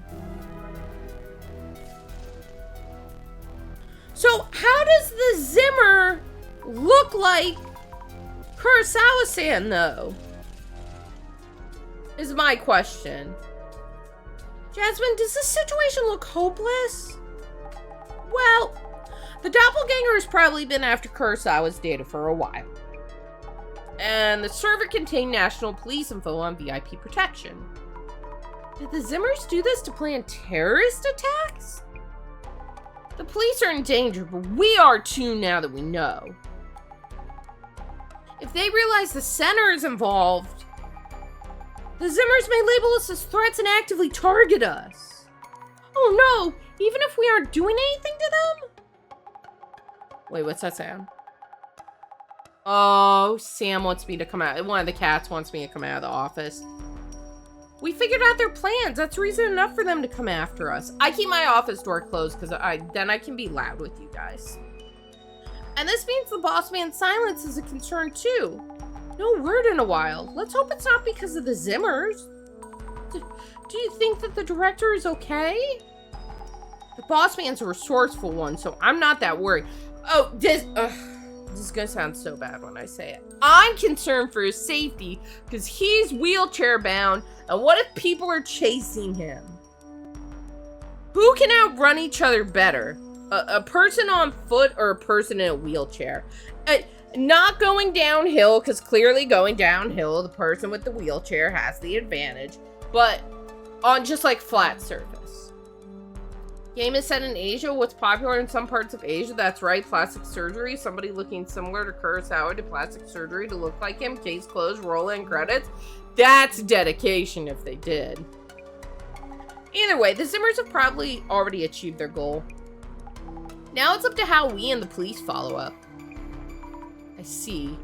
So how does the Zimmer look like Kurosawa-san, though? is my question. Jasmine, does this situation look hopeless? Well, the doppelganger has probably been after Kurosawa's data for a while. And the server contained national police info on VIP protection. Did the Zimmers do this to plan terrorist attacks? The police are in danger, but we are too now that we know. If they realize the center is involved, the Zimmers may label us as threats and actively target us. Oh no, even if we aren't doing anything to them? Wait, what's that sound? Oh, Sam wants me to come out. One of the cats wants me to come out of the office. We figured out their plans. That's reason enough for them to come after us. I keep my office door closed because then I can be loud with you guys. And this means the boss man's silence is a concern too. No word in a while. Let's hope it's not because of the Zimmers. Do you think that the director is okay? The boss man's a resourceful one, so I'm not that worried. Oh, this is gonna sound so bad when I say it. I'm concerned for his safety because he's wheelchair bound, and what if people are chasing him? Who can outrun each other better? A person on foot or a person in a wheelchair? Not going downhill, because clearly going downhill, the person with the wheelchair has the advantage, but on just like flat surface. Game is set in Asia. What's popular in some parts of Asia? That's right, plastic surgery. Somebody looking similar to Kurosawa did plastic surgery to look like him. Case closed, roll in credits. That's dedication if they did. Either way, the Zimmers have probably already achieved their goal. Now it's up to how we and the police follow up. I see.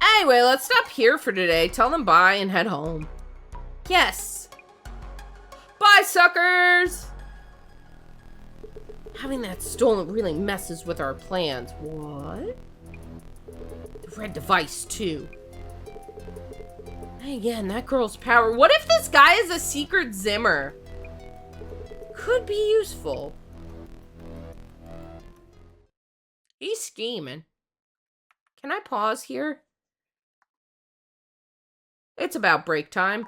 Anyway, let's stop here for today. Tell them bye and head home. Yes. Bye, suckers! Having that stolen really messes with our plans. What? The red device, too. Hey, again, that girl's power. What if this guy is a secret Zimmer? Could be useful. He's scheming. Can I pause here? It's about break time.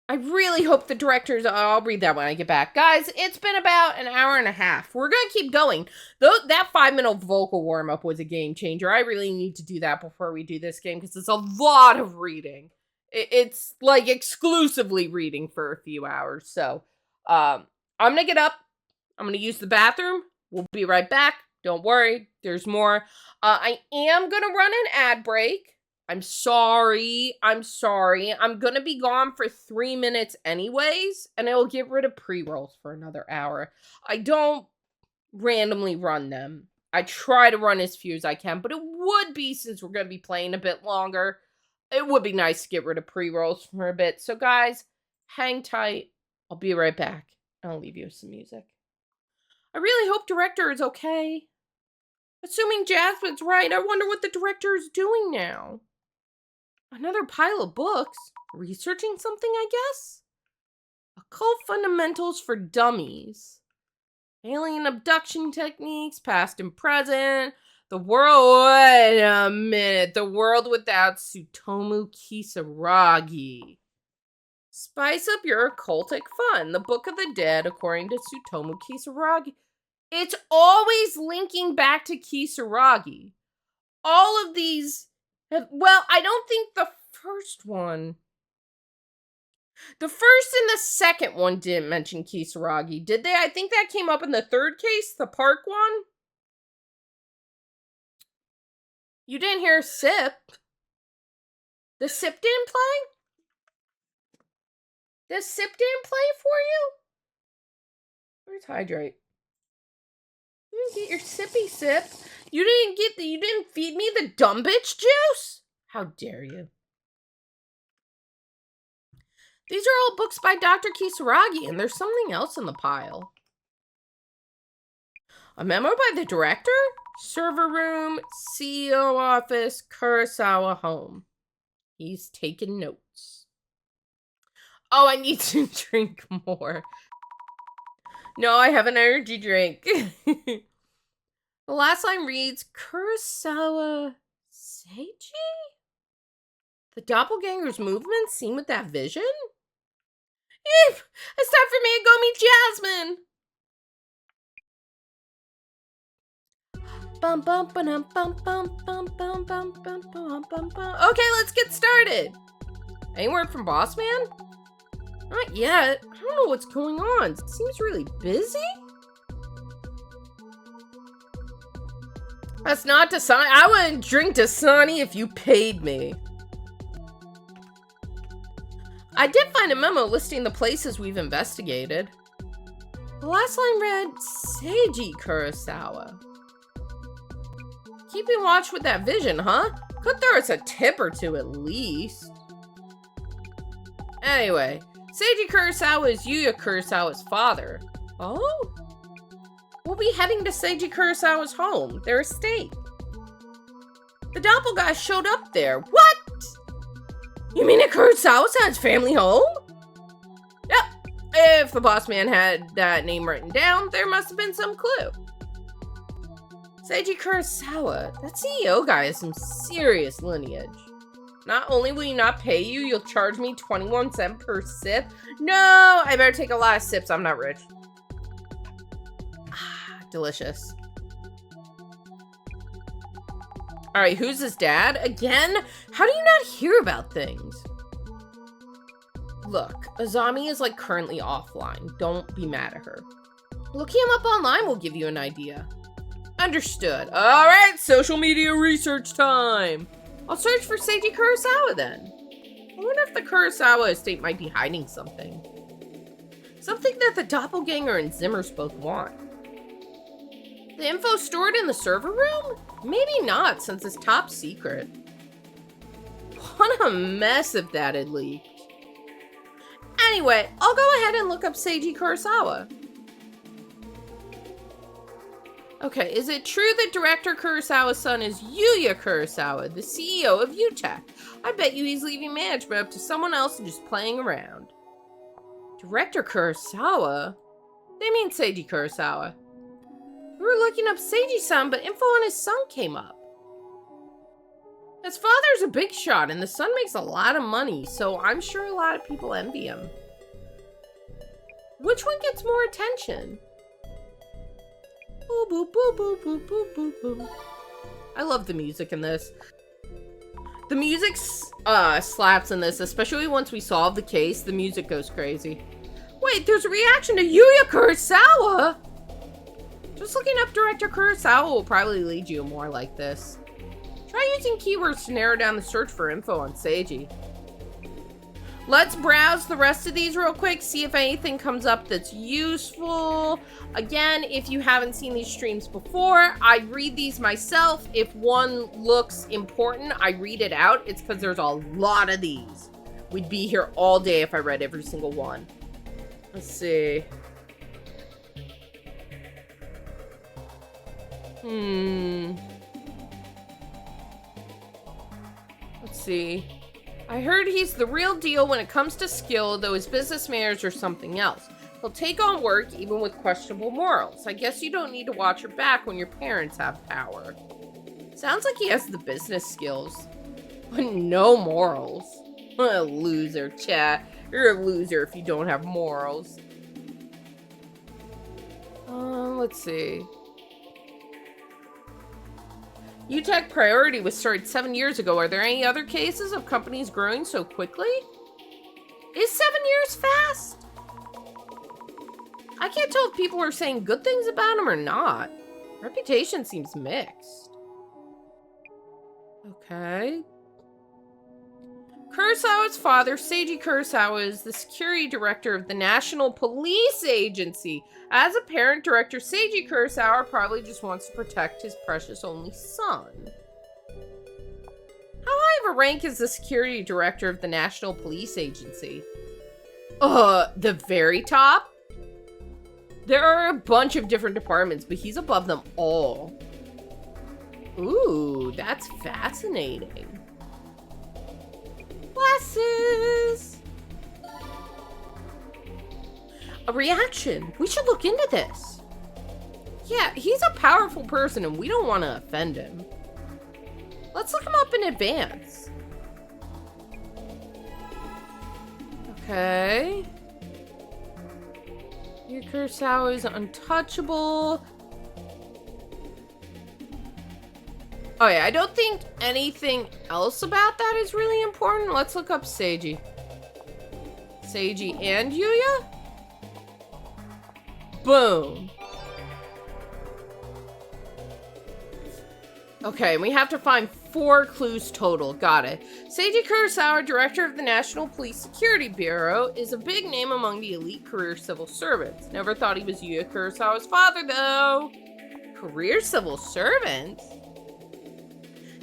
I really hope the directors... I'll read that when I get back. Guys, it's been about an hour and a half. We're going to keep going. That 5-minute vocal warm-up was a game changer. I really need to do that before we do this game because it's a lot of reading. It's like exclusively reading for a few hours. So, I'm going to get up. I'm going to use the bathroom. We'll be right back. Don't worry. There's more. I am going to run an ad break. I'm sorry. I'm going to be gone for 3 minutes anyways, and I will get rid of pre-rolls for another hour. I don't randomly run them. I try to run as few as I can, but it would be, since we're going to be playing a bit longer, it would be nice to get rid of pre-rolls for a bit. So guys, hang tight. I'll be right back. I'll leave you with some music. I really hope director is okay. Assuming Jasmine's right, I wonder what the director is doing now. Another pile of books? Researching something, I guess? Occult Fundamentals for Dummies. Alien abduction techniques, past and present. The world... Wait a minute. The world without Tsutomu Kisaragi. Spice up your occultic fun. The Book of the Dead, according to Tsutomu Kisaragi. It's always linking back to Kisaragi. All of these... Well, I don't think the first one... The first and the second one didn't mention Kisaragi, did they? I think that came up in the third case, the park one. You didn't hear Sip. The Sip didn't play? The Sip didn't play for you? Where's Hydrate? You didn't get your sippy sip. You didn't feed me the dumb bitch juice? How dare you? These are all books by Dr. Kisaragi, and there's something else in the pile. A memo by the director? Server room, CEO office, Kurosawa home. He's taking notes. Oh, I need to drink more. No, I have an energy drink. The last line reads, Kurosawa Seiji? The doppelganger's movements seen with that vision? Eep! It's time for me to go meet Jasmine! Bum bum bum bum bum bum bum bum bum bum bum bum. Okay, let's get started. Any word from Boss Man? Not yet. I don't know what's going on. It seems really busy. That's not Dasani. I wouldn't drink Dasani if you paid me. I did find a memo listing the places we've investigated. The last line read, Seiji Kurosawa. Keeping watch with that vision, huh? Could throw us a tip or two at least. Anyway, Seiji Kurosawa is Yuya Kurosawa's father. Oh? We'll be heading to Seiji Kurosawa's home, their estate. The doppelganger showed up there. What? You mean at Kurosawa's family home? Yep. If the boss man had that name written down, there must have been some clue. Seiji Kurosawa, that CEO guy has some serious lineage. Not only will you not pay you, you'll charge me 21 cents per sip. No, I better take a lot of sips. I'm not rich. Ah, delicious. All right, who's his dad? Again? How do you not hear about things? Look, Azami is like currently offline. Don't be mad at her. Looking him up online will give you an idea. Understood. All right, social media research time. I'll search for Seiji Kurosawa then. I wonder if the Kurosawa estate might be hiding something. Something that the doppelganger and Zimmers both want. The info stored in the server room? Maybe not, since it's top secret. What a mess if that had leaked. Anyway, I'll go ahead and look up Seiji Kurosawa. Okay, is it true that Director Kurosawa's son is Yuya Kurosawa, the CEO of UTech? I bet you he's leaving management up to someone else and just playing around. Director Kurosawa? They mean Seiji Kurosawa. We were looking up Seiji-san, but info on his son came up. His father's a big shot, and the son makes a lot of money, so I'm sure a lot of people envy him. Which one gets more attention? Boo, boo, boo, boo, boo, boo, boo, boo. I love the music in this. The music slaps in this, especially once we solve the case. The music goes crazy. Wait, there's a reaction to Yuya Kurosawa! Just looking up Director Kurosawa will probably lead you more like this. Try using keywords to narrow down the search for info on Seiji. Let's browse the rest of these real quick, see if anything comes up that's useful. Again, if you haven't seen these streams before, I read these myself. If one looks important, I read it out. It's because there's a lot of these. We'd be here all day if I read every single one. Let's see. Let's see. I heard he's the real deal when it comes to skill, though his business manners are something else. He'll take on work even with questionable morals. I guess you don't need to watch your back when your parents have power. Sounds like he has the business skills, but no morals. What a loser, chat. You're a loser if you don't have morals. Let's see. UTech Priority was started 7 years ago. Are there any other cases of companies growing so quickly? Is 7 years fast? I can't tell if people are saying good things about him or not. Reputation seems mixed. Okay. Kurosawa's father, Seiji Kurosawa, is the security director of the National Police Agency. As a parent, director Seiji Kurosawa probably just wants to protect his precious only son. How high of a rank is the security director of the National Police Agency? The very top? There are a bunch of different departments, but he's above them all. Ooh, that's fascinating. Glasses! A reaction. We should look into this. Yeah, he's a powerful person and we don't want to offend him. Let's look him up in advance. Okay. Yuya Kurosawa is untouchable. Oh yeah, I don't think anything else about that is really important. Let's look up Seiji. Seiji and Yuya? Boom. Okay, we have to find 4 clues total. Got it. Seiji Kurosawa, director of the National Police Security Bureau, is a big name among the elite career civil servants. Never thought he was Yuya Kurosawa's father, though. Career civil servants?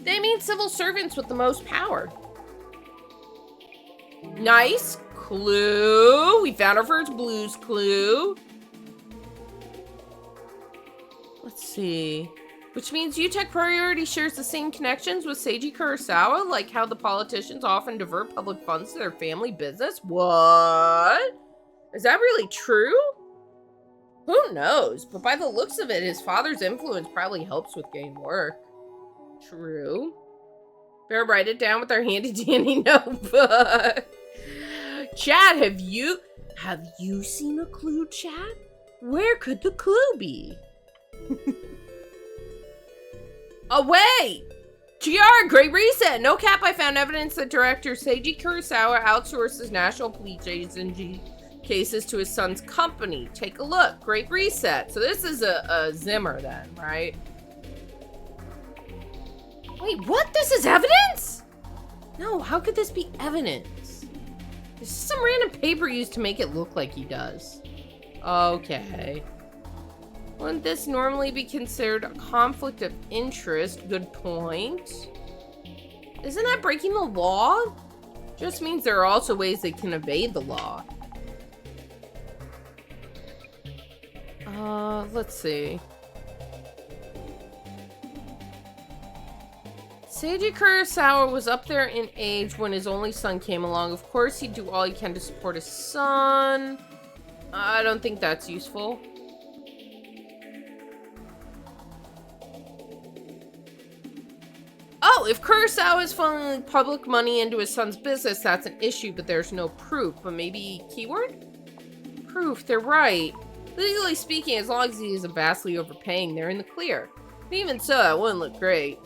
They mean civil servants with the most power. Nice clue. We found our first blues clue. Let's see. Which means UTech Priority shares the same connections with Seiji Kurosawa, like how the politicians often divert public funds to their family business? What? Is that really true? Who knows? But by the looks of it, his father's influence probably helps with getting work. True. Better write it down with our handy-dandy notebook. Chat, have you seen a clue, chat? Where could the clue be? Oh, wait! GR, Great Reset! No cap, I found evidence that director Seiji Kurosawa outsources national police agency cases to his son's company. Take a look. Great Reset. So this is a Zimmer then, right? Wait, what? This is evidence? No, how could this be evidence? This is some random paper used to make it look like he does. Okay. Wouldn't this normally be considered a conflict of interest? Good point. Isn't that breaking the law? Just means there are also ways they can evade the law. Let's see. Seiji Kurosawa was up there in age when his only son came along. Of course, he'd do all he can to support his son. I don't think that's useful. Oh, if Kurosawa is funneling public money into his son's business, that's an issue, but there's no proof. But maybe keyword? Proof, they're right. Legally speaking, as long as he isn't vastly overpaying, they're in the clear. But even so, that wouldn't look great.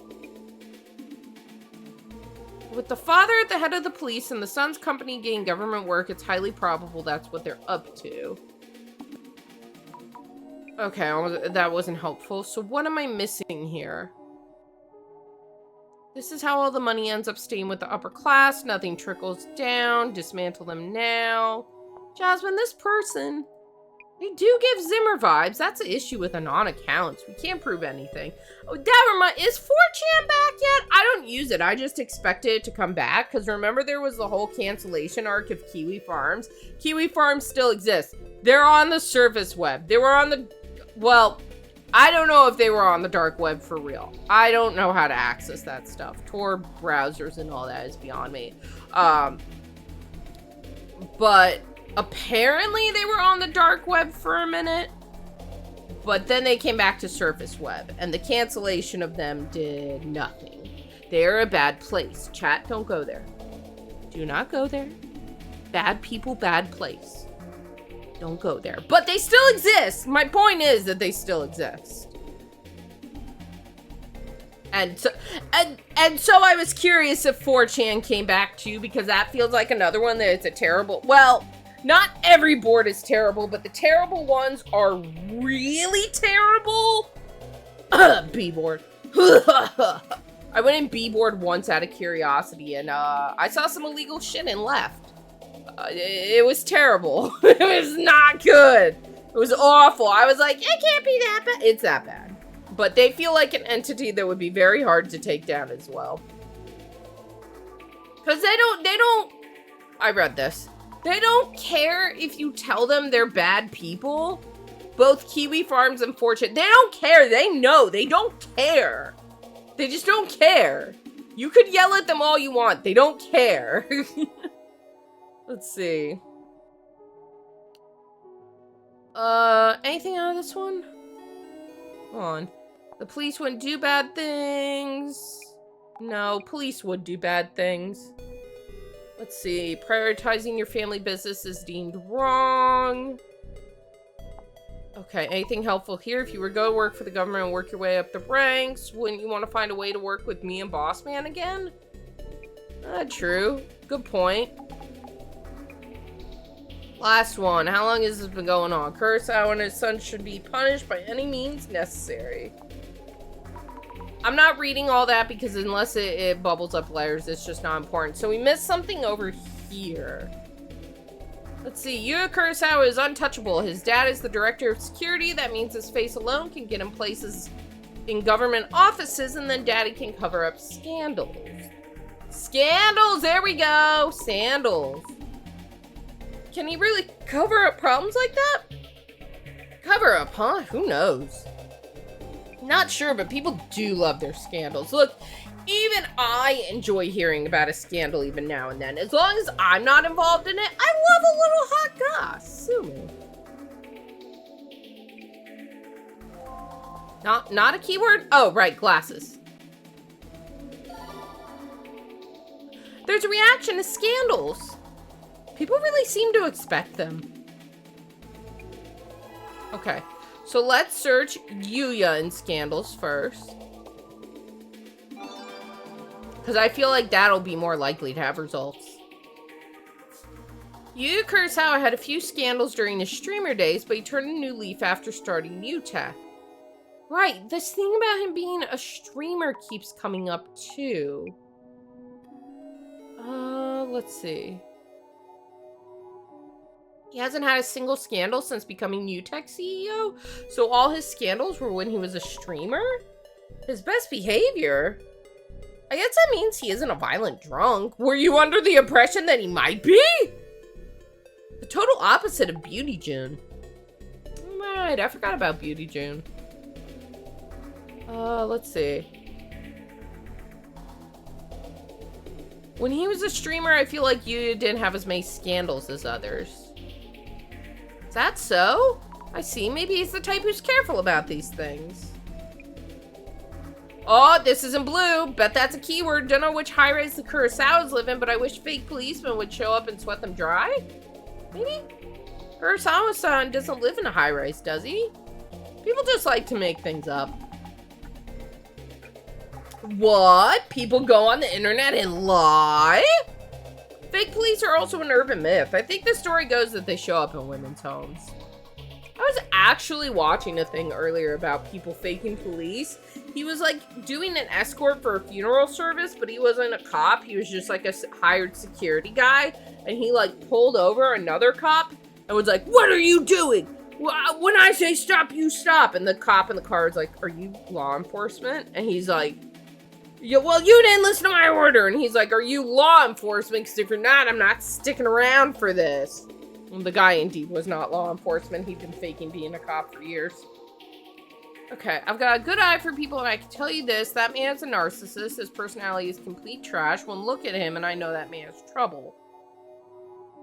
With the father at the head of the police and the son's company getting government work, it's highly probable that's what they're up to. Okay, that wasn't helpful. So what am I missing here? This is how all the money ends up staying with the upper class. Nothing trickles down. Dismantle them now. Jasmine, this person, they do give Zimmer vibes. That's the issue with Anon accounts. We can't prove anything. Oh, that reminds, is 4chan back yet? I don't use it. I just expected it to come back. Because remember there was the whole cancellation arc of Kiwi Farms. Kiwi Farms still exists. They're on the surface web. They were on the, well, I don't know if they were on the dark web for real. I don't know how to access that stuff. Tor browsers and all that is beyond me. But apparently they were on the dark web for a minute. But then they came back to surface web. And the cancellation of them did nothing. They're a bad place. Chat, don't go there. Do not go there. Bad people, bad place. Don't go there. But they still exist. My point is that they still exist. And so I was curious if 4chan came back too, because that feels like another one that it's a terrible, well, not every board is terrible, but the terrible ones are really terrible. B-board. I went in B-board once out of curiosity, and I saw some illegal shit and left. It was terrible. It was not good. It was awful. I was like, it can't be that bad. It's that bad. But they feel like an entity that would be very hard to take down as well. Because they don't, I read this. They don't care if you tell them they're bad people. Both Kiwi Farms and 4chan, they don't care. They know. They don't care. They just don't care. You could yell at them all you want. They don't care. Let's see. Anything out of this one? Come on. The police wouldn't do bad things. No, police would do bad things. Let's see. Prioritizing your family business is deemed wrong. Okay, anything helpful here? If you were to go work for the government and work your way up the ranks, wouldn't you want to find a way to work with me and Boss Man again? True. Good point. Last one. How long has this been going on? Kurosawa and his son should be punished by any means necessary. I'm not reading all that because unless it bubbles up letters, it's just not important. So we missed something over here. Let's see. Yu Kurosawa is untouchable. His dad is the director of security. That means his face alone can get him places in government offices, and then daddy can cover up scandals. Scandals! There we go! Sandals. Can he really cover up problems like that? Cover up, huh? Who knows? Not sure, but people do love their scandals. Look, even I enjoy hearing about a scandal even now and then. As long as I'm not involved in it, I love a little hot goss. Sue me. Not a keyword? Oh, right, glasses. There's a reaction to scandals. People really seem to expect them. Okay. So let's search Yuya in scandals first. Because I feel like that'll be more likely to have results. Yu Kurosawa had a few scandals during his streamer days, but he turned a new leaf after starting UTech. Right, this thing about him being a streamer keeps coming up too. Let's see. He hasn't had a single scandal since becoming UTech CEO, so all his scandals were when he was a streamer? His best behavior? I guess that means he isn't a violent drunk. Were you under the impression that he might be? The total opposite of Beauty June. Right, I forgot about Beauty June. Let's see. When he was a streamer, I feel like Yuya didn't have as many scandals as others. Is that so? I see. Maybe he's the type who's careful about these things. Oh, this isn't blue. Bet that's a keyword. Don't know which high-rise the Kurosawas live in, but I wish fake policemen would show up and sweat them dry. Maybe? Kurosawa-san doesn't live in a high-rise, does he? People just like to make things up. What? People go on the internet and lie? Fake police are also an urban myth. I think the story goes that they show up in women's homes. I was actually watching a thing earlier about people faking police. He was like doing an escort for a funeral service, but he wasn't a cop. He was just like a hired security guy. And he like pulled over another cop and was like, "What are you doing? When I say stop, you stop." And the cop in the car is like, "Are you law enforcement?" And he's like, "Yeah, well, you didn't listen to my order." And he's like, "Are you law enforcement? Because if you're not, I'm not sticking around for this." And the guy indeed was not law enforcement. He'd been faking being a cop for years. Okay, I've got a good eye for people, and I can tell you this. That man's a narcissist. His personality is complete trash. One look at him, and I know that man has trouble.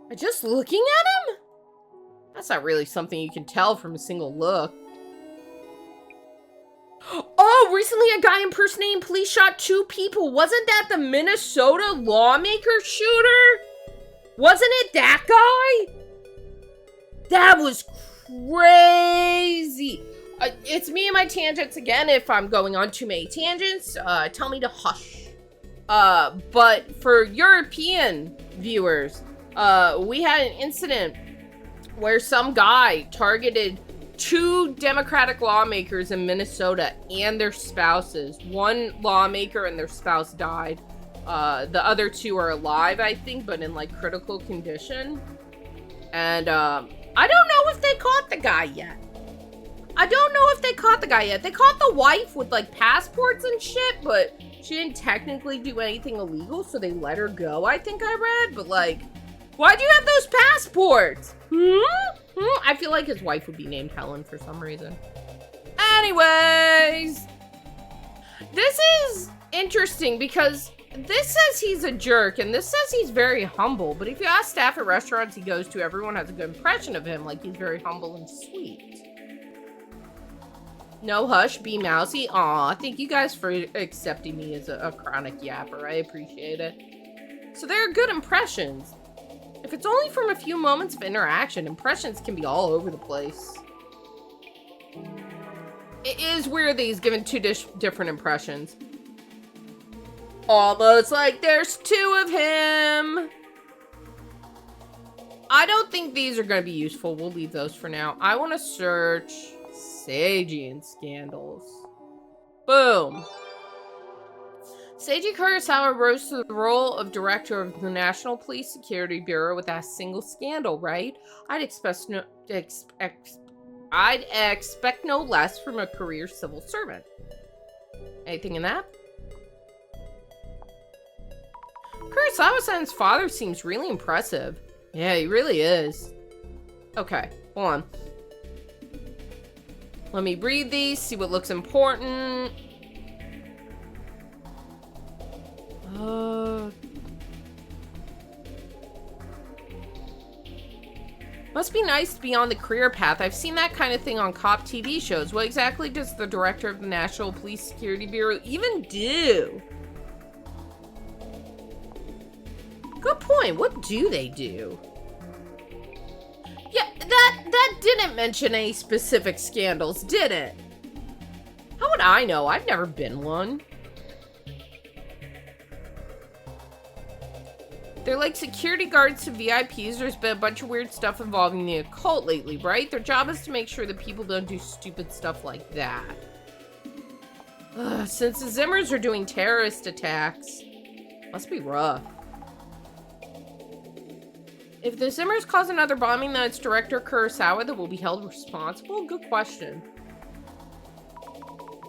By just looking at him? That's not really something you can tell from a single look. Oh, recently a guy impersonating police shot 2 people. Wasn't that the Minnesota lawmaker shooter? Wasn't it that guy? That was crazy. It's me and my tangents again. If I'm going on too many tangents, tell me to hush. But for European viewers, we had an incident where some guy targeted 2 Democratic lawmakers in Minnesota and their spouses. One lawmaker and their spouse died. The other 2 are alive, I think, but in like critical condition. And I don't know if they caught the guy yet. They caught the wife with like passports and shit, but she didn't technically do anything illegal, so they let her go, I think I read. But like, why'd you have those passports? I feel like his wife would be named Helen for some reason. Anyways, this is interesting because this says he's a jerk and this says he's very humble. But if you ask staff at restaurants he goes to, everyone has a good impression of him. Like, he's very humble and sweet. No hush, be mousy. Aw, thank you guys for accepting me as a chronic yapper. I appreciate it. So there are good impressions. If it's only from a few moments of interaction, impressions can be all over the place. It is weird that he's given two different impressions. Almost like there's two of him. I don't think these are going to be useful. We'll leave those for now. I want to search Seijian scandals. Boom. Seiji Kurosawa rose to the role of director of the National Police Security Bureau without a single scandal, right? I'd expect no less from a career civil servant. Anything in that? Kurosawa-san's father seems really impressive. Yeah, he really is. Okay, hold on. Let me read these, see what looks important. Must be nice to be on the career path. I've seen that kind of thing on cop TV shows. What exactly does the director of the National Police Security Bureau even do? Good point. What do they do? Yeah, that didn't mention any specific scandals, did it? How would I know? I've never been one. They're like security guards to VIPs. There's been a bunch of weird stuff involving the occult lately, right? Their job is to make sure that people don't do stupid stuff like that. Since the Zimmers are doing terrorist attacks, must be rough. If the Zimmers cause another bombing, then it's director Kurosawa that will be held responsible? Good question.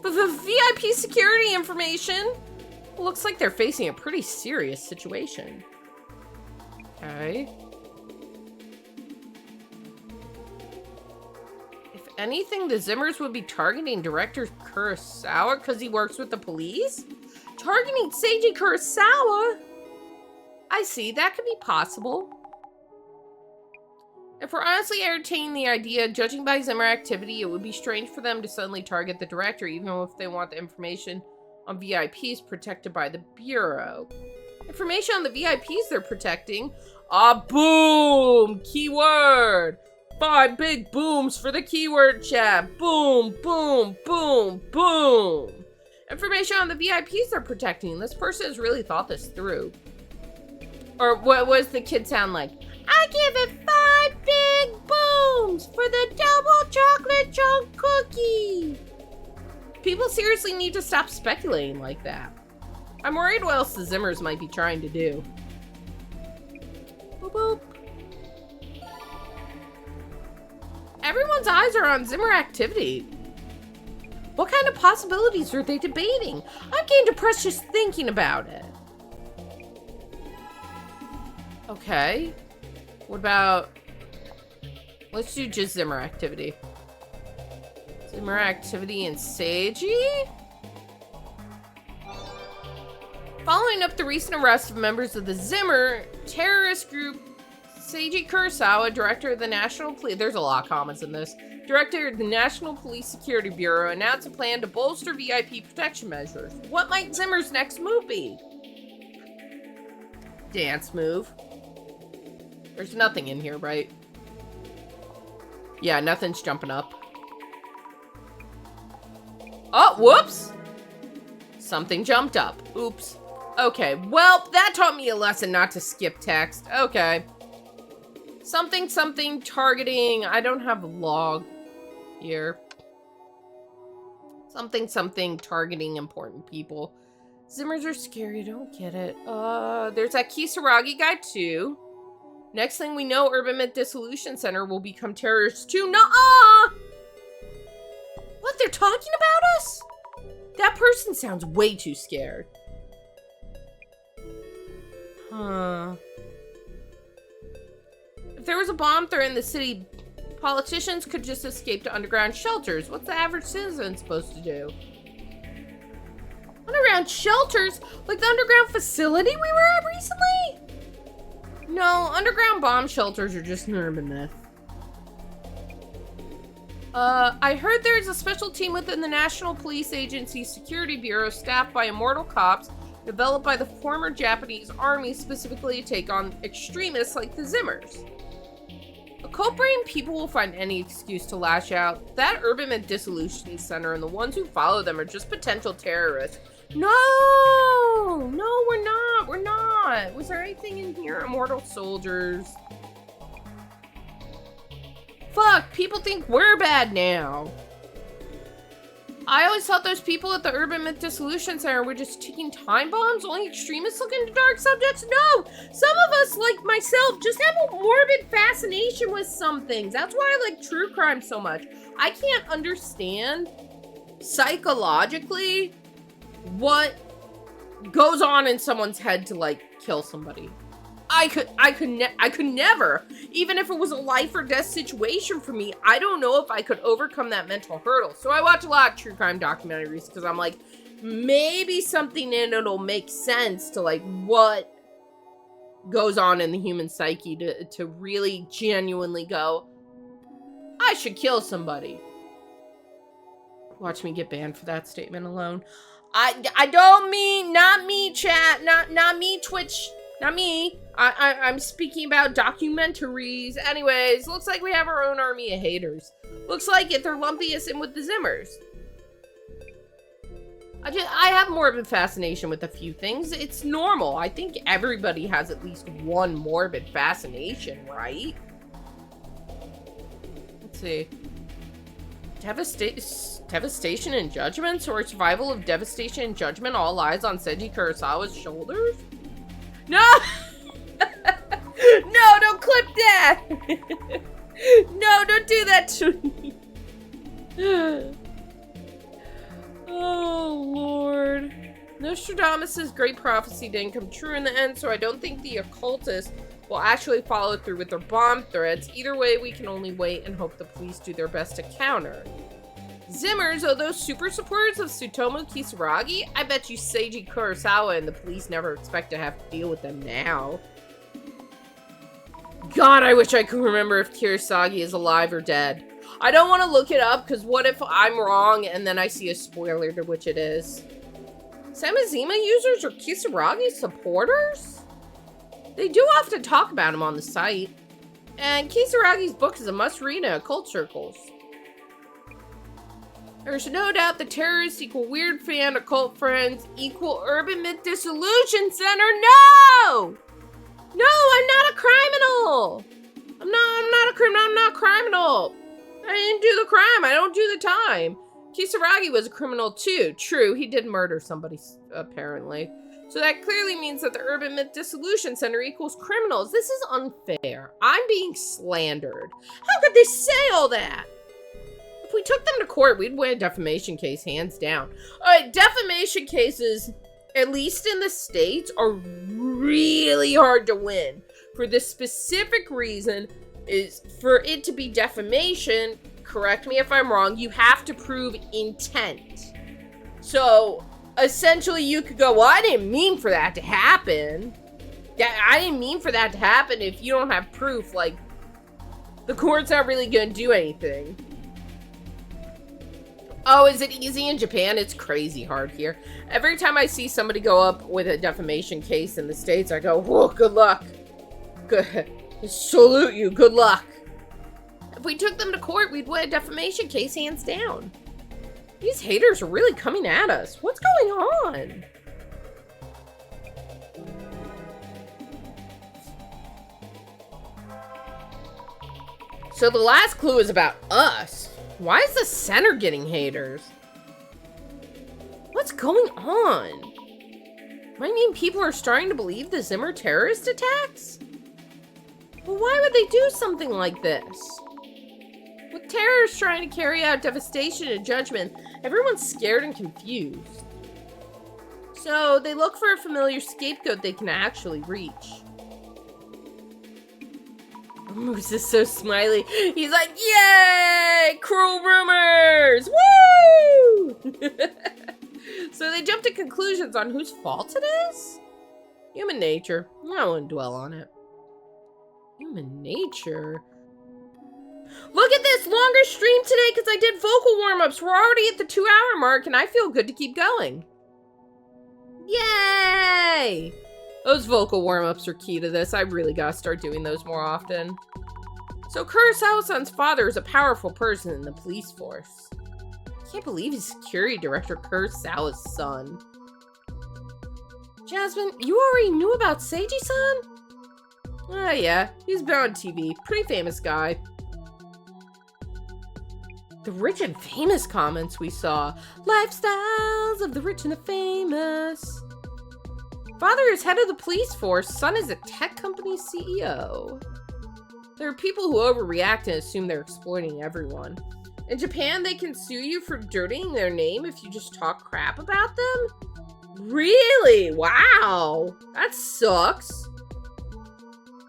But the VIP security information looks like they're facing a pretty serious situation. Okay. If anything, the Zimmers would be targeting director Kurosawa because he works with the police? Targeting Seiji Kurosawa? I see, that could be possible. If we're honestly entertaining the idea, judging by Zimmer activity, it would be strange for them to suddenly target the director, even if they want the information on VIPs protected by the Bureau. Information on the VIPs they're protecting? Ah, boom! Keyword! 5 big booms for the keyword chat. Boom, boom, boom, boom! Information on the VIPs they're protecting. This person has really thought this through. Or what was the kid sound like? I give it 5 big booms for the double chocolate chunk cookie. People seriously need to stop speculating like that. I'm worried what else the Zimmers might be trying to do. Boop boop. Everyone's eyes are on Zimmer activity. What kind of possibilities are they debating? I'm getting depressed just thinking about it. Okay. What about... Let's do just Zimmer activity. Zimmer activity in Seiji? Following up the recent arrest of members of the Zimmer terrorist group, Seiji Kurosawa, director of the National Police... There's a lot of comments in this. Director of the National Police Security Bureau announced a plan to bolster VIP protection measures. What might Zimmer's next move be? Dance move. There's nothing in here, right? Yeah, nothing's jumping up. Oh, whoops! Something jumped up. Oops. Okay, well, that taught me a lesson not to skip text. Okay. Something, something, targeting. I don't have a log here. Something, something, targeting important people. Zimmers are scary, I don't get it. There's that Kisaragi guy, too. Next thing we know, Urban Myth Dissolution Center will become terrorists too. Nuh-uh! What, they're talking about us? That person sounds way too scared. Huh. If there was a bomb threat in the city, politicians could just escape to underground shelters. What's the average citizen supposed to do? Underground shelters? Like the underground facility we were at recently? No, underground bomb shelters are just an urban myth. I heard there's a special team within the National Police Agency Security Bureau staffed by immortal cops developed by the former Japanese army specifically to take on extremists like the Zimmers. Occult-brained people will find any excuse to lash out. That Urban Myth Dissolution Center and the ones who follow them are just potential terrorists. No, we're not. Was there anything in here? Immortal soldiers. Fuck, people think we're bad now. I always thought those people at the Urban Myth Dissolution Center were just ticking time bombs, only extremists looking into dark subjects. No, some of us, like myself, just have a morbid fascination with some things. That's why I like true crime so much. I can't understand psychologically what goes on in someone's head to like kill somebody. I could never, even if it was a life or death situation for me. I don't know if I could overcome that mental hurdle. So I watch a lot of true crime documentaries because I'm like, maybe something in it'll make sense to like what goes on in the human psyche to really genuinely go, I should kill somebody. Watch me get banned for that statement alone. I don't mean, not me, chat, not me, Twitch. Not me. I'm speaking about documentaries. Anyways, looks like we have our own army of haters. Looks like it. They're lumping us in with the Zimmers. I have morbid fascination with a few things. It's normal. I think everybody has at least one morbid fascination, right? Let's see. Devastation and Judgment, or survival of devastation and judgment all lies on Seiji Kurosawa's shoulders? No! No, don't clip that! No, don't do that to me. Oh, Lord. Nostradamus' great prophecy didn't come true in the end, so I don't think the occultists will actually follow through with their bomb threats. Either way, we can only wait and hope the police do their best to counter. Zimmers, are those super supporters of Tsutomu Kisaragi? I bet you Seiji Kurosawa and the police never expect to have to deal with them now. God, I wish I could remember if Kisaragi is alive or dead. I don't want to look it up, because what if I'm wrong and then I see a spoiler to which it is? Samazima users are Kisaragi supporters? They do often talk about him on the site. And Kisaragi's book is a must-read in occult circles. There's no doubt the terrorists equal weird fan, occult friends, equal Urban Myth Dissolution Center. No! No, I'm not a criminal. I'm not a criminal. I'm not a criminal. I didn't do the crime. I don't do the time. Kisaragi was a criminal too. True, he did murder somebody, apparently. So that clearly means that the Urban Myth Dissolution Center equals criminals. This is unfair. I'm being slandered. How could they say all that? If we took them to court, we'd win a defamation case, hands down. Alright, defamation cases, at least in the States, are really hard to win. For the specific reason is, for it to be defamation, correct me if I'm wrong, you have to prove intent. So, essentially you could go, well, I didn't mean for that to happen. Yeah, I didn't mean for that to happen if you don't have proof. Like, the court's not really gonna do anything. Oh, is it easy in Japan? It's crazy hard here. Every time I see somebody go up with a defamation case in the States, I go, whoa, good luck. Good. Salute you, good luck. If we took them to court, we'd win a defamation case, hands down. These haters are really coming at us. What's going on? So the last clue is about us. Why is the center getting haters? What's going on? Might mean people are starting to believe the Zimmer terrorist attacks? Well, why would they do something like this? With terrorists trying to carry out devastation and judgment, everyone's scared and confused. So they look for a familiar scapegoat they can actually reach. Moose is so smiley. He's like, yay! Cruel rumors! Woo! So they jump to conclusions on whose fault it is? Human nature. I won't dwell on it. Human nature? Look at this longer stream today because I did vocal warm-ups. We're already at the 2-hour mark and I feel good to keep going. Yay! Those vocal warm-ups are key to this. I really gotta start doing those more often. So Kurosawa-san's father is a powerful person in the police force. I can't believe he's security director Kurosawa's son. Jasmine, you already knew about Seiji-san? Ah, yeah. He's been on TV. Pretty famous guy. The rich and famous comments we saw. Lifestyles of the rich and the famous. Father is head of the police force. Son is a tech company CEO. There are people who overreact and assume they're exploiting everyone. In Japan, they can sue you for dirtying their name if you just talk crap about them? Really? Wow. That sucks.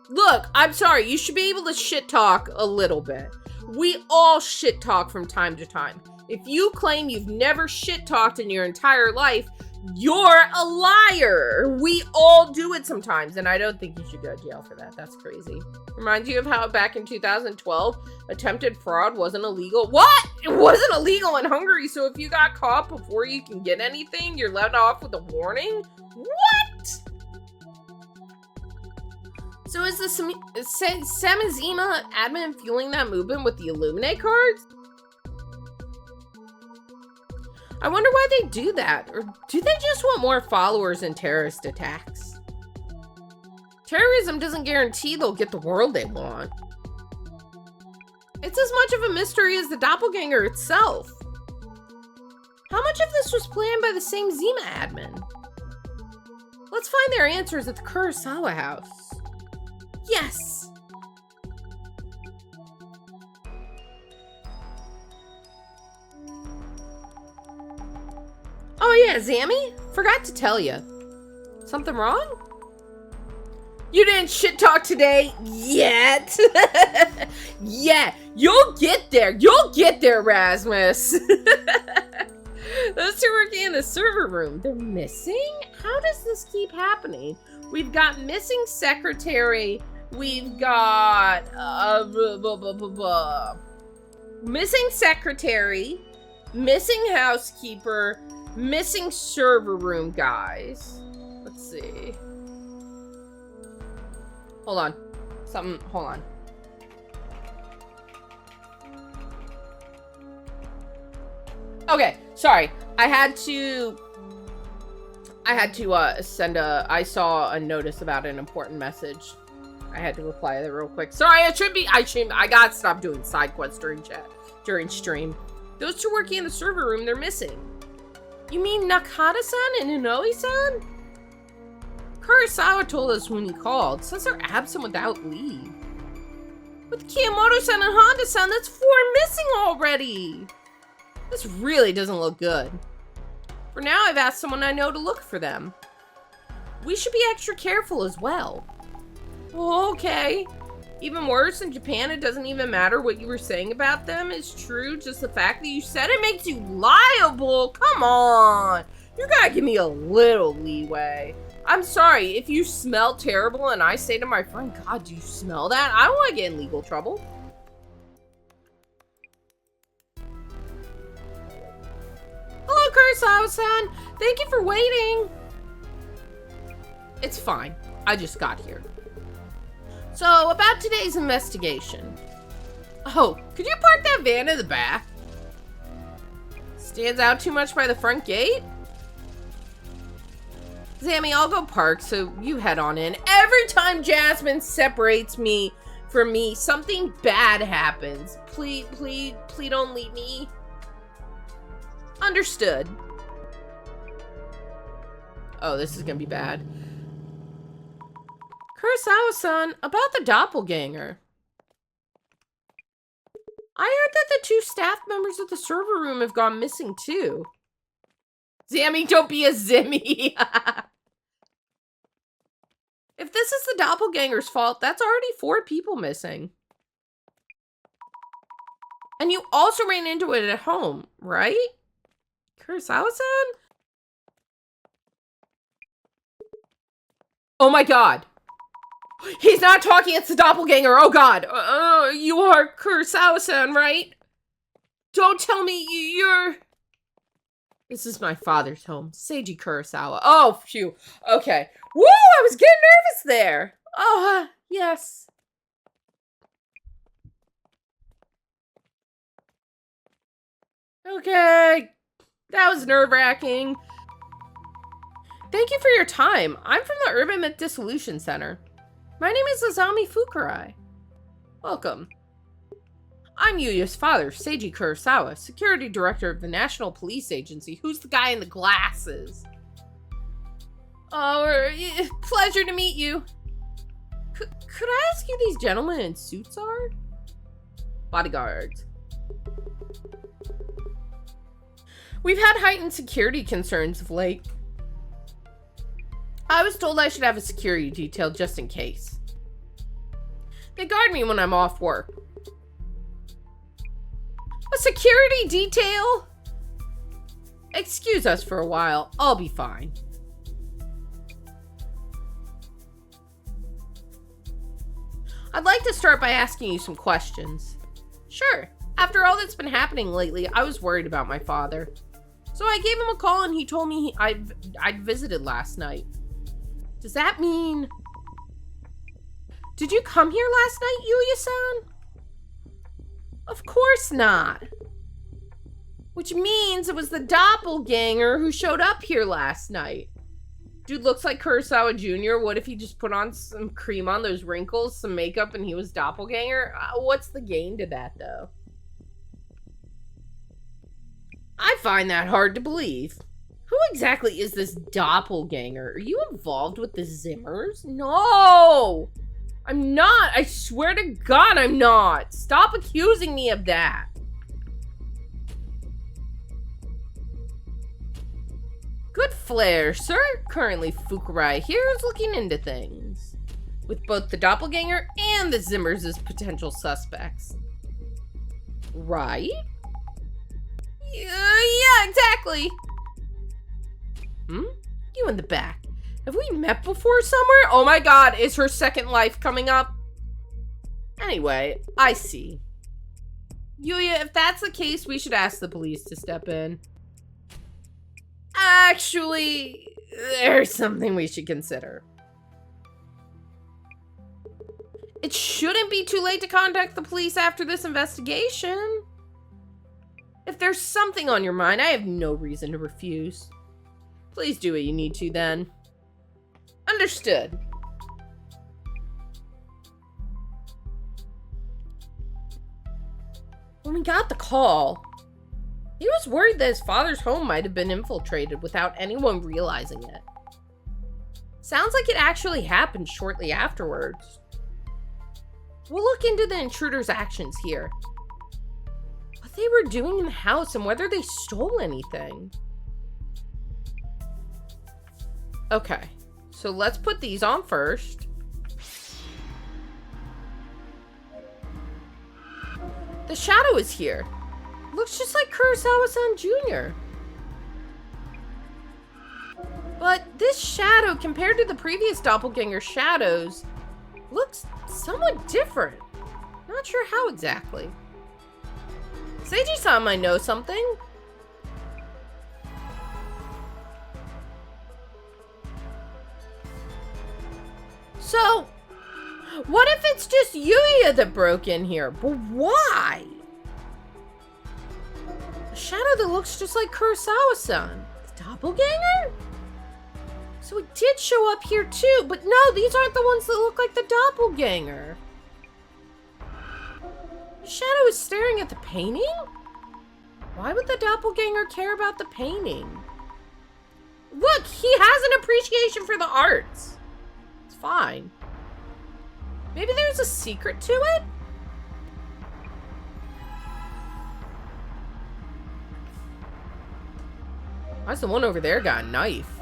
Look, I'm sorry. You should be able to shit talk a little bit. We all shit talk from time to time. If you claim you've never shit talked in your entire life, you're a liar. We all do it sometimes, and I don't think you should go to jail for that. That's crazy. Reminds you of how back in 2012, attempted fraud wasn't illegal. What? It wasn't illegal in Hungary, so if you got caught before you can get anything, you're let off with a warning? What? So is the Samizima admin fueling that movement with the Illuminate cards? I wonder why they do that, or do they just want more followers in terrorist attacks? Terrorism doesn't guarantee they'll get the world they want. It's as much of a mystery as the doppelganger itself. How much of this was planned by the same Zima admin? Let's find their answers at the Kurosawa house. Yes! Oh yeah, Zammy? Forgot to tell you. Something wrong? You didn't shit talk today yet. Yeah, you'll get there. You'll get there, Rasmus. Those two working in the server room, they're missing? How does this keep happening? We've got missing secretary. We've got missing secretary, missing housekeeper, missing server room guys. Let's see. Hold on. Hold on. Okay, sorry. I had to send I saw a notice about an important message. I had to reply to that real quick. Sorry, I gotta stop doing side quests during stream. Those two working in the server room, they're missing. You mean Nakata-san and Inoue-san? Kurosawa told us when he called, since they're absent without leave. With Kiyomoto-san and Honda-san, that's 4 missing already. This really doesn't look good. For now, I've asked someone I know to look for them. We should be extra careful as well. Okay. Even worse, in Japan, it doesn't even matter what you were saying about them is true. Just the fact that you said it makes you liable. Come on. You gotta give me a little leeway. I'm sorry, if you smell terrible and I say to my friend, God, do you smell that? I don't want to get in legal trouble. Hello, Kurosawa-san. Thank you for waiting. It's fine. I just got here. So, about today's investigation. Oh, could you park that van in the back? Stands out too much by the front gate? Zammy, I'll go park, so you head on in. Every time Jasmine separates me from me, something bad happens. Please don't leave me. Understood. Oh, this is gonna be bad. Kurosawa-san, about the doppelganger. I heard that the 2 staff members of the server room have gone missing too. Zammy, don't be a Zimmy. If this is the doppelganger's fault, that's already 4 people missing. And you also ran into it at home, right? Kurosawa-san? Oh my God. He's not talking, it's the doppelganger. Oh god. You are Kurosawa-san, right? Don't tell me you're... This is my father's home, Seiji Kurosawa. Oh, phew. Okay. Woo, I was getting nervous there. Oh, yes. Okay. That was nerve-wracking. Thank you for your time. I'm from the Urban Myth Dissolution Center. My name is Azami Fukurai. Welcome. I'm Yuya's father, Seiji Kurosawa, security director of the National Police Agency. Who's the guy in the glasses? Oh, pleasure to meet you. Could I ask you these gentlemen in suits are? Bodyguards. We've had heightened security concerns of late. I was told I should have a security detail just in case. They guard me when I'm off work. A security detail? Excuse us for a while. I'll be fine. I'd like to start by asking you some questions. Sure. After all that's been happening lately, I was worried about my father. So I gave him a call and he told me I'd visited last night. Does that mean... Did you come here last night, Yuya-san? Of course not. Which means it was the doppelganger who showed up here last night. Dude looks like Kurosawa Jr. What if he just put on some cream on those wrinkles, some makeup, and he was doppelganger? What's the gain to that, though? I find that hard to believe. Who exactly is this doppelganger? Are you involved with the Zimmers? No! I'm not. I swear to God I'm not. Stop accusing me of that. Good flair, sir. Currently, Fukurai here is looking into things. With both the doppelganger and the Zimmers as potential suspects. Right? Yeah, exactly. You in the back. Have we met before somewhere? Oh my god, is her second life coming up? Anyway, I see. Yuya, if that's the case, we should ask the police to step in. Actually, there's something we should consider. It shouldn't be too late to contact the police after this investigation. If there's something on your mind, I have no reason to refuse. Please do what you need to then. Understood. When we got the call, he was worried that his father's home might have been infiltrated without anyone realizing it. Sounds like it actually happened shortly afterwards. We'll look into the intruder's actions here. What they were doing in the house and whether they stole anything. Okay. So let's put these on first. The shadow is here. Looks just like Kurosawa-san Jr. But this shadow, compared to the previous doppelganger shadows, looks somewhat different. Not sure how exactly. Seiji-san might know something. So, what if it's just Yuya that broke in here? But why? A shadow that looks just like Kurosawa-san. The doppelganger? So it did show up here too, but no, these aren't the ones that look like the doppelganger. Shadow is staring at the painting? Why would the doppelganger care about the painting? Look, he has an appreciation for the arts. It's fine. Maybe there's a secret to it? Why's the one over there got a knife?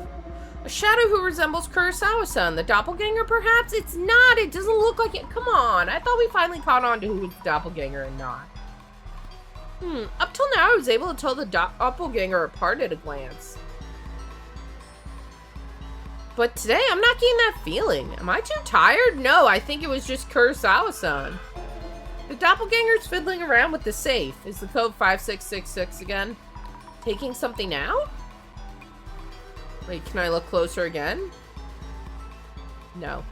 A shadow who resembles Kurosawa-san, the doppelganger perhaps? It's not, it doesn't look like it. Come on, I thought we finally caught on to who was the doppelganger and not. Up till now I was able to tell the doppelganger apart at a glance. But today, I'm not getting that feeling. Am I too tired? No, I think it was just Kurosawa-san. The doppelganger's fiddling around with the safe. Is the code 5666 again? Taking something out? Wait, can I look closer again? No.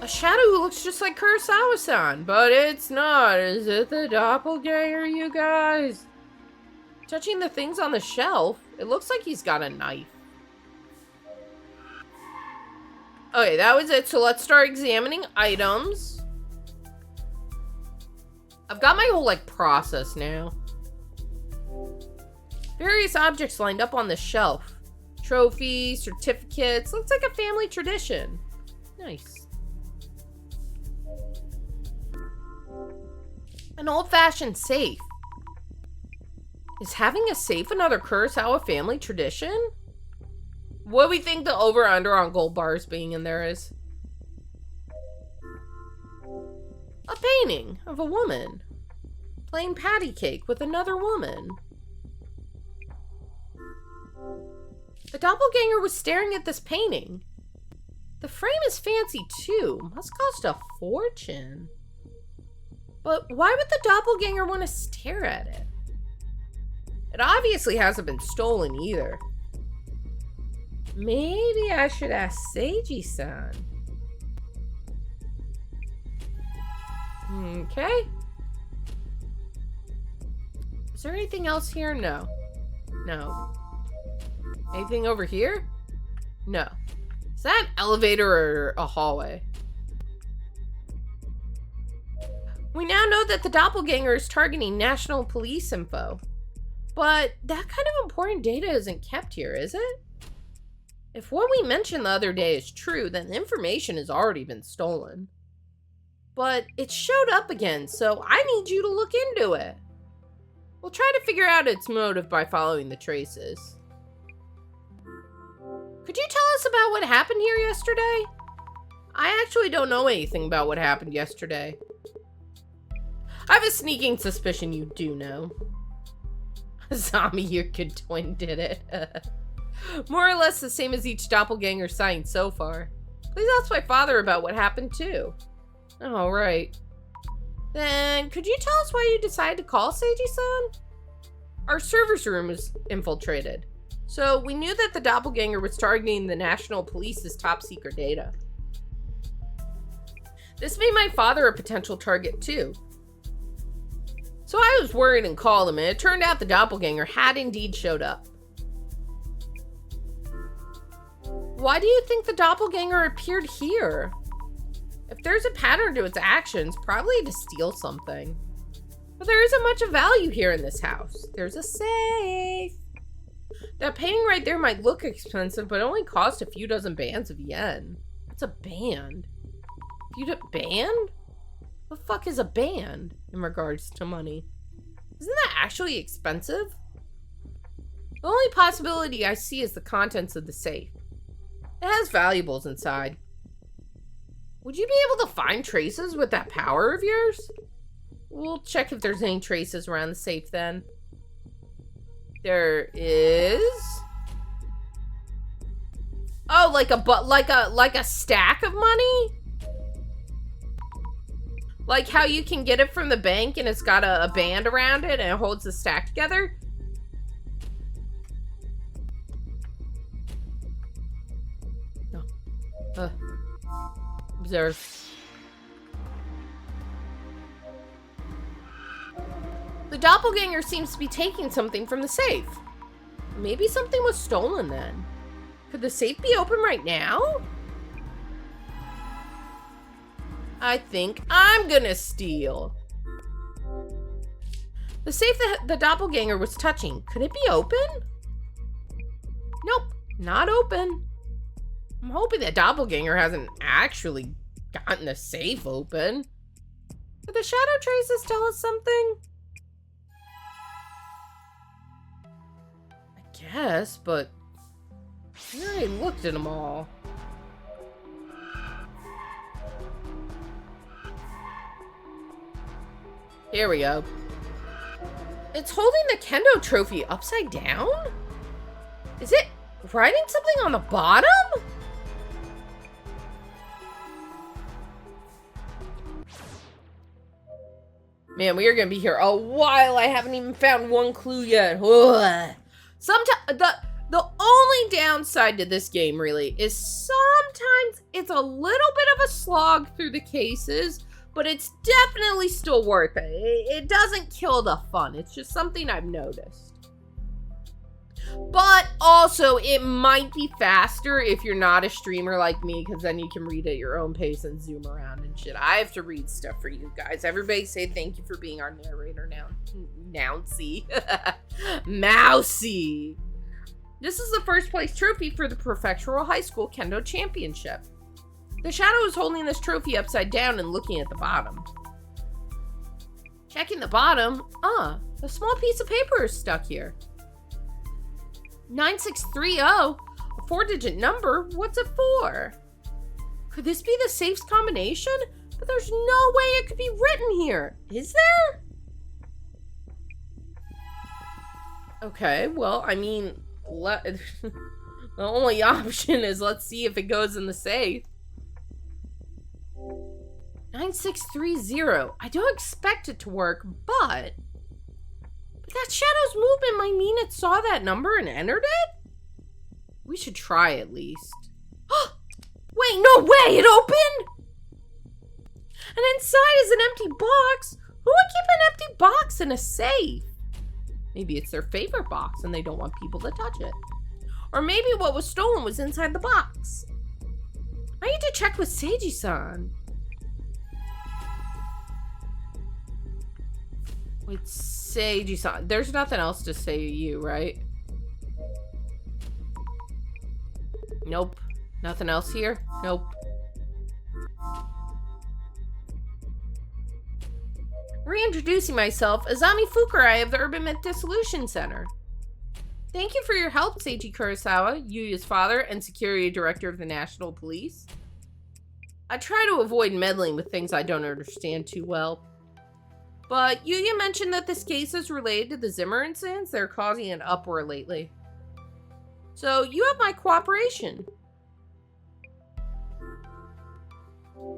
A shadow who looks just like Kurosawa-san, but it's not. Is it the doppelganger, you guys? Touching the things on the shelf, it looks like he's got a knife. Okay, that was it. So let's start examining items. I've got my whole, like, process now. Various objects lined up on the shelf. Trophies, certificates. Looks like a family tradition. Nice. An old-fashioned safe. Is having a safe another Kurosawa family tradition? What do we think the over-under on gold bars being in there is? A painting of a woman playing patty cake with another woman. The doppelganger was staring at this painting. The frame is fancy too. Must cost a fortune. But why would the doppelganger want to stare at it? It obviously hasn't been stolen either. Maybe I should ask Seiji-san. Okay. Is there anything else here? No. No. Anything over here? No. Is that an elevator or a hallway? We now know that the doppelganger is targeting national police info. But that kind of important data isn't kept here, is it? If what we mentioned the other day is true, then the information has already been stolen. But it showed up again, so I need you to look into it. We'll try to figure out its motive by following the traces. Could you tell us about what happened here yesterday? I actually don't know anything about what happened yesterday. I have a sneaking suspicion you do know. Zombie, your good twin did it. More or less the same as each doppelganger sighting so far. Please ask my father about what happened too. Oh, right. Then, could you tell us why you decided to call Seiji-san? Our server's room was infiltrated, so we knew that the doppelganger was targeting the National Police's top-secret data. This made my father a potential target too. So I was worried and called him, and it turned out the doppelganger had indeed showed up. Why do you think the doppelganger appeared here? If there's a pattern to its actions, probably to steal something. But there isn't much of value here in this house. There's a safe. That painting right there might look expensive, but only cost a few dozen bands of yen. What's a band? Band? What the fuck is a band in regards to money? Isn't that actually expensive? The only possibility I see is the contents of the safe. It has valuables inside. Would you be able to find traces with that power of yours? We'll check if there's any traces around the safe then. There is. Oh, like a stack of money? Like how you can get it from the bank and it's got a band around it and it holds the stack together? No. Observe. The doppelganger seems to be taking something from the safe. Maybe something was stolen then. Could the safe be open right now? I think I'm gonna steal. The safe that the doppelganger was touching, could it be open? Nope, not open. I'm hoping that doppelganger hasn't actually gotten the safe open. Could the shadow traces tell us something? I guess, but I already looked at them all. Here we go. It's holding the kendo trophy upside down? Is it writing something on the bottom? Man, we are gonna be here a while. I haven't even found one clue yet. Sometimes the only downside to this game really is sometimes it's a little bit of a slog through the cases, but it's definitely still worth it. It doesn't kill the fun. It's just something I've noticed. But also, it might be faster if you're not a streamer like me, because then you can read at your own pace and zoom around and shit. I have to read stuff for you guys. Everybody say thank you for being our narrator now. Mousy. Mousy. This is the first place trophy for the Prefectural High School Kendo Championship. The Shadow is holding this trophy upside down and looking at the bottom. Checking the bottom. A small piece of paper is stuck here. 9630, a 4-digit number. What's it for? Could this be the safe's combination? But there's no way it could be written here. Is there? Okay, well, I mean, the only option is let's see if it goes in the safe. 9630. I don't expect it to work, but that Shadow's movement might mean it saw that number and entered it? We should try at least. Wait, no way! It opened? And inside is an empty box? Who would keep an empty box in a safe? Maybe it's their favorite box and they don't want people to touch it. Or maybe what was stolen was inside the box. I need to check with Seiji-san. Wait, Seiji-san. There's nothing else to say to you, right? Nope. Nothing else here? Nope. Reintroducing myself, Azami Fukurai of the Urban Myth Dissolution Center. Thank you for your help, Seiji Kurosawa, Yuya's father and security director of the National Police. I try to avoid meddling with things I don't understand too well. But Yuya mentioned that this case is related to the Zimmer incidents that are causing an uproar lately. So you have my cooperation.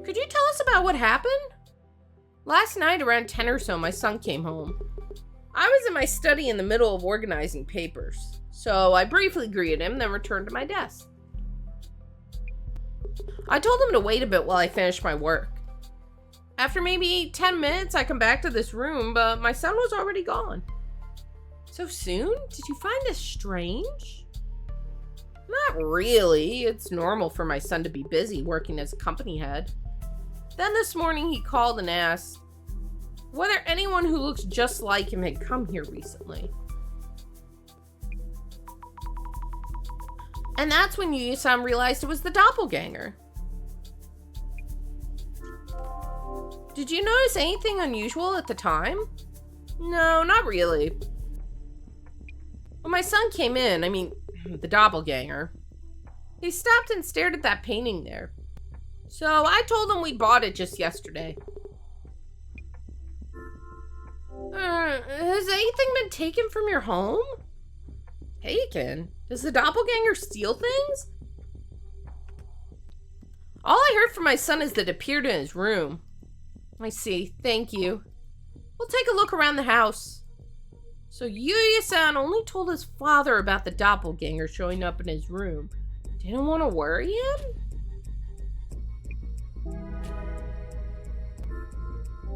Could you tell us about what happened? Last night around 10 or so, my son came home. I was in my study in the middle of organizing papers, so I briefly greeted him, then returned to my desk. I told him to wait a bit while I finished my work. After maybe 10 minutes, I come back to this room, but my son was already gone. So soon? Did you find this strange? Not really. It's normal for my son to be busy working as a company head. Then this morning he called and asked whether anyone who looks just like him had come here recently. And that's when Yuya-san realized it was the doppelganger. Did you notice anything unusual at the time? No, not really. When my son came in, I mean, the doppelganger, he stopped and stared at that painting there. So I told him we bought it just yesterday. Has anything been taken from your home? Taken? Does the doppelganger steal things? All I heard from my son is that it appeared in his room. I see. Thank you. We'll take a look around the house. So Yuya-san only told his father about the doppelganger showing up in his room. Didn't want to worry him?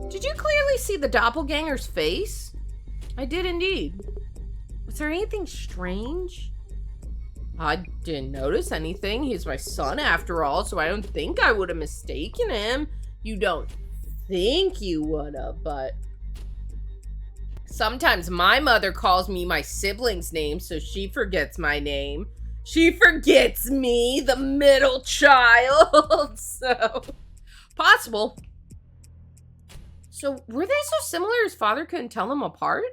Did you clearly see the doppelganger's face? I did indeed. Was there anything strange? I didn't notice anything. He's my son after all, so I don't think I would have mistaken him. You don't think you would have, but sometimes my mother calls me my sibling's name, so she forgets my name. She forgets me, the middle child. So, possible. So, were they so similar his father couldn't tell them apart?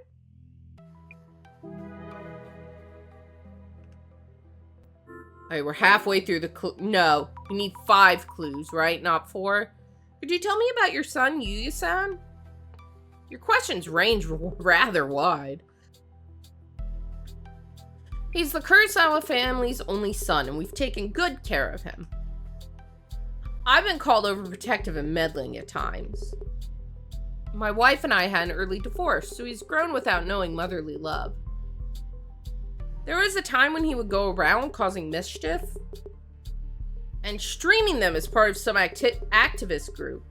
Alright, we're halfway through the no, you need 5 clues, right? Not 4? Could you tell me about your son, Yuya-san? Your questions range rather wide. He's the Kurosawa family's only son, and we've taken good care of him. I've been called overprotective and meddling at times. My wife and I had an early divorce, so he's grown without knowing motherly love. There was a time when he would go around causing mischief and streaming them as part of some activist group.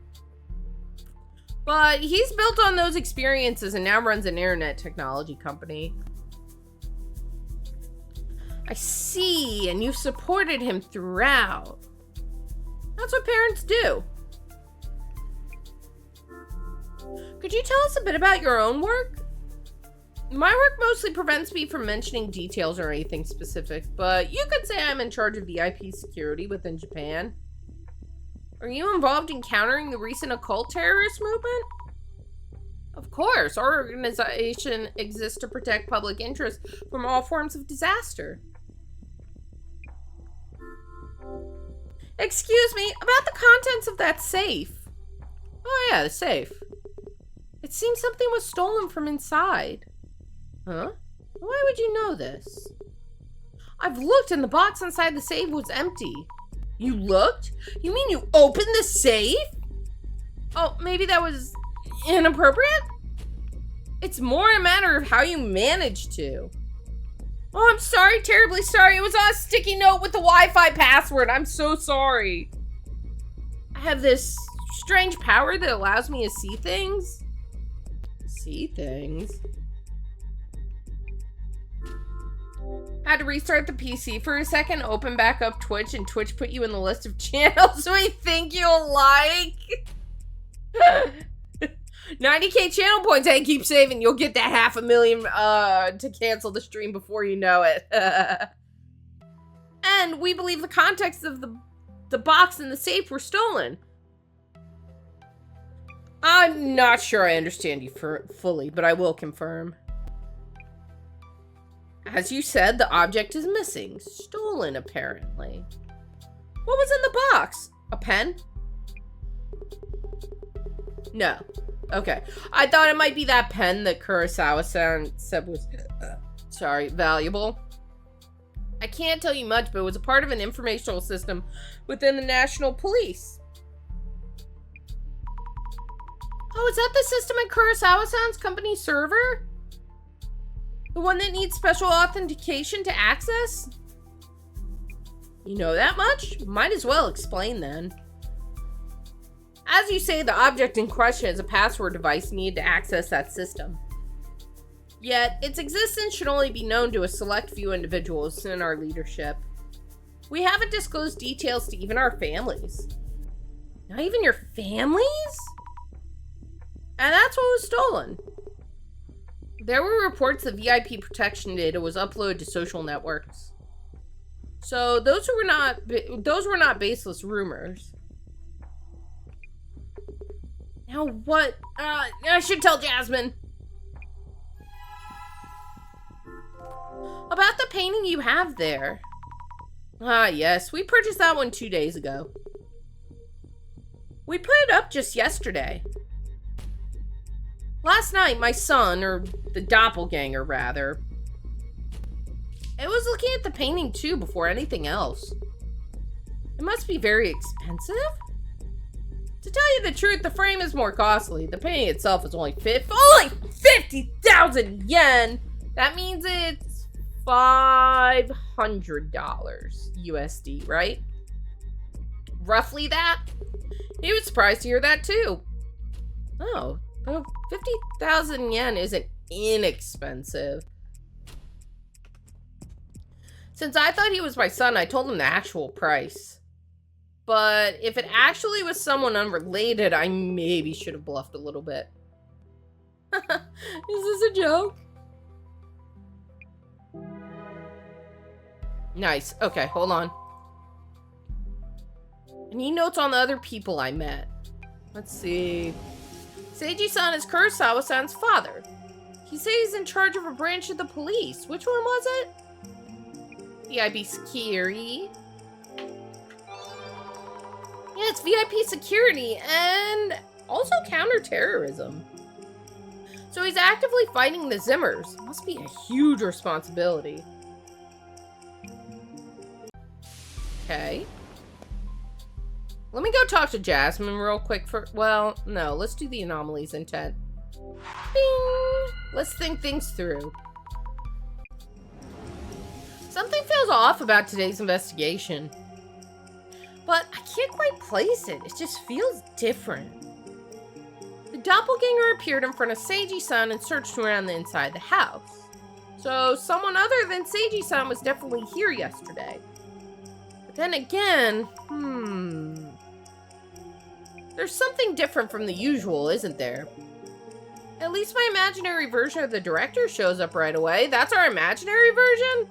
But he's built on those experiences and now runs an internet technology company. I see, and you've supported him throughout. That's what parents do. Could you tell us a bit about your own work? My work mostly prevents me from mentioning details or anything specific, but you could say I'm in charge of VIP security within Japan. Are you involved in countering the recent occult terrorist movement? Of course, our organization exists to protect public interest from all forms of disaster. Excuse me, about the contents of that safe. Oh yeah, the safe. It seems something was stolen from inside. Huh? Why would you know this? I've looked and the box inside the safe was empty. You looked? You mean you opened the safe? Oh, maybe that was inappropriate? It's more a matter of how you managed to. Oh, I'm sorry, terribly sorry. It was on a sticky note with the Wi-Fi password. I'm so sorry. I have this strange power that allows me to see things. See things? Had to restart the PC for a second, open back up Twitch, and Twitch put you in the list of channels we think you'll like. 90k channel points, hey, keep saving. You'll get that 500,000 to cancel the stream before you know it. And we believe the contents of the box and the safe were stolen. I'm not sure I understand you fully, but I will confirm. As you said, the object is missing. Stolen, apparently. What was in the box? A pen? No. Okay. I thought it might be that pen that Kurosawa said was, valuable. I can't tell you much, but it was a part of an informational system within the National Police. Oh, is that the system in Kurosawa-san's company server? The one that needs special authentication to access? You know that much? Might as well explain then. As you say, the object in question is a password device needed to access that system. Yet, its existence should only be known to a select few individuals in our leadership. We haven't disclosed details to even our families. Not even your families? And that's what was stolen. There were reports that VIP protection data was uploaded to social networks. So those were not baseless rumors. Now what? I should tell Jasmine. About the painting you have there. Ah, yes. We purchased that one 2 days ago. We put it up just yesterday. Last night, my son, or the doppelganger rather, it was looking at the painting too before anything else. It must be very expensive? To tell you the truth, the frame is more costly. The painting itself is only 50,000 yen! That means it's $500 USD, right? Roughly that? He was surprised to hear that too. Oh, well, 50,000 yen isn't inexpensive. Since I thought he was my son, I told him the actual price. But if it actually was someone unrelated, I maybe should have bluffed a little bit. Is this a joke? Nice. Okay, hold on. Any notes on the other people I met? Let's see. Seiji-san is Kurosawa-san's father. He says he's in charge of a branch of the police. Which one was it? VIP security. Yeah, it's VIP security and also counterterrorism. So he's actively fighting the Zimmers. Must be a huge responsibility. Okay. Let me go talk to Jasmine real quick well, no, let's do the anomalies intent. Bing! Let's think things through. Something feels off about today's investigation. But I can't quite place it. It just feels different. The doppelganger appeared in front of Seiji-san and searched around the inside of the house. So someone other than Seiji-san was definitely here yesterday. But then again, there's something different from the usual, isn't there? At least my imaginary version of the director shows up right away. That's our imaginary version?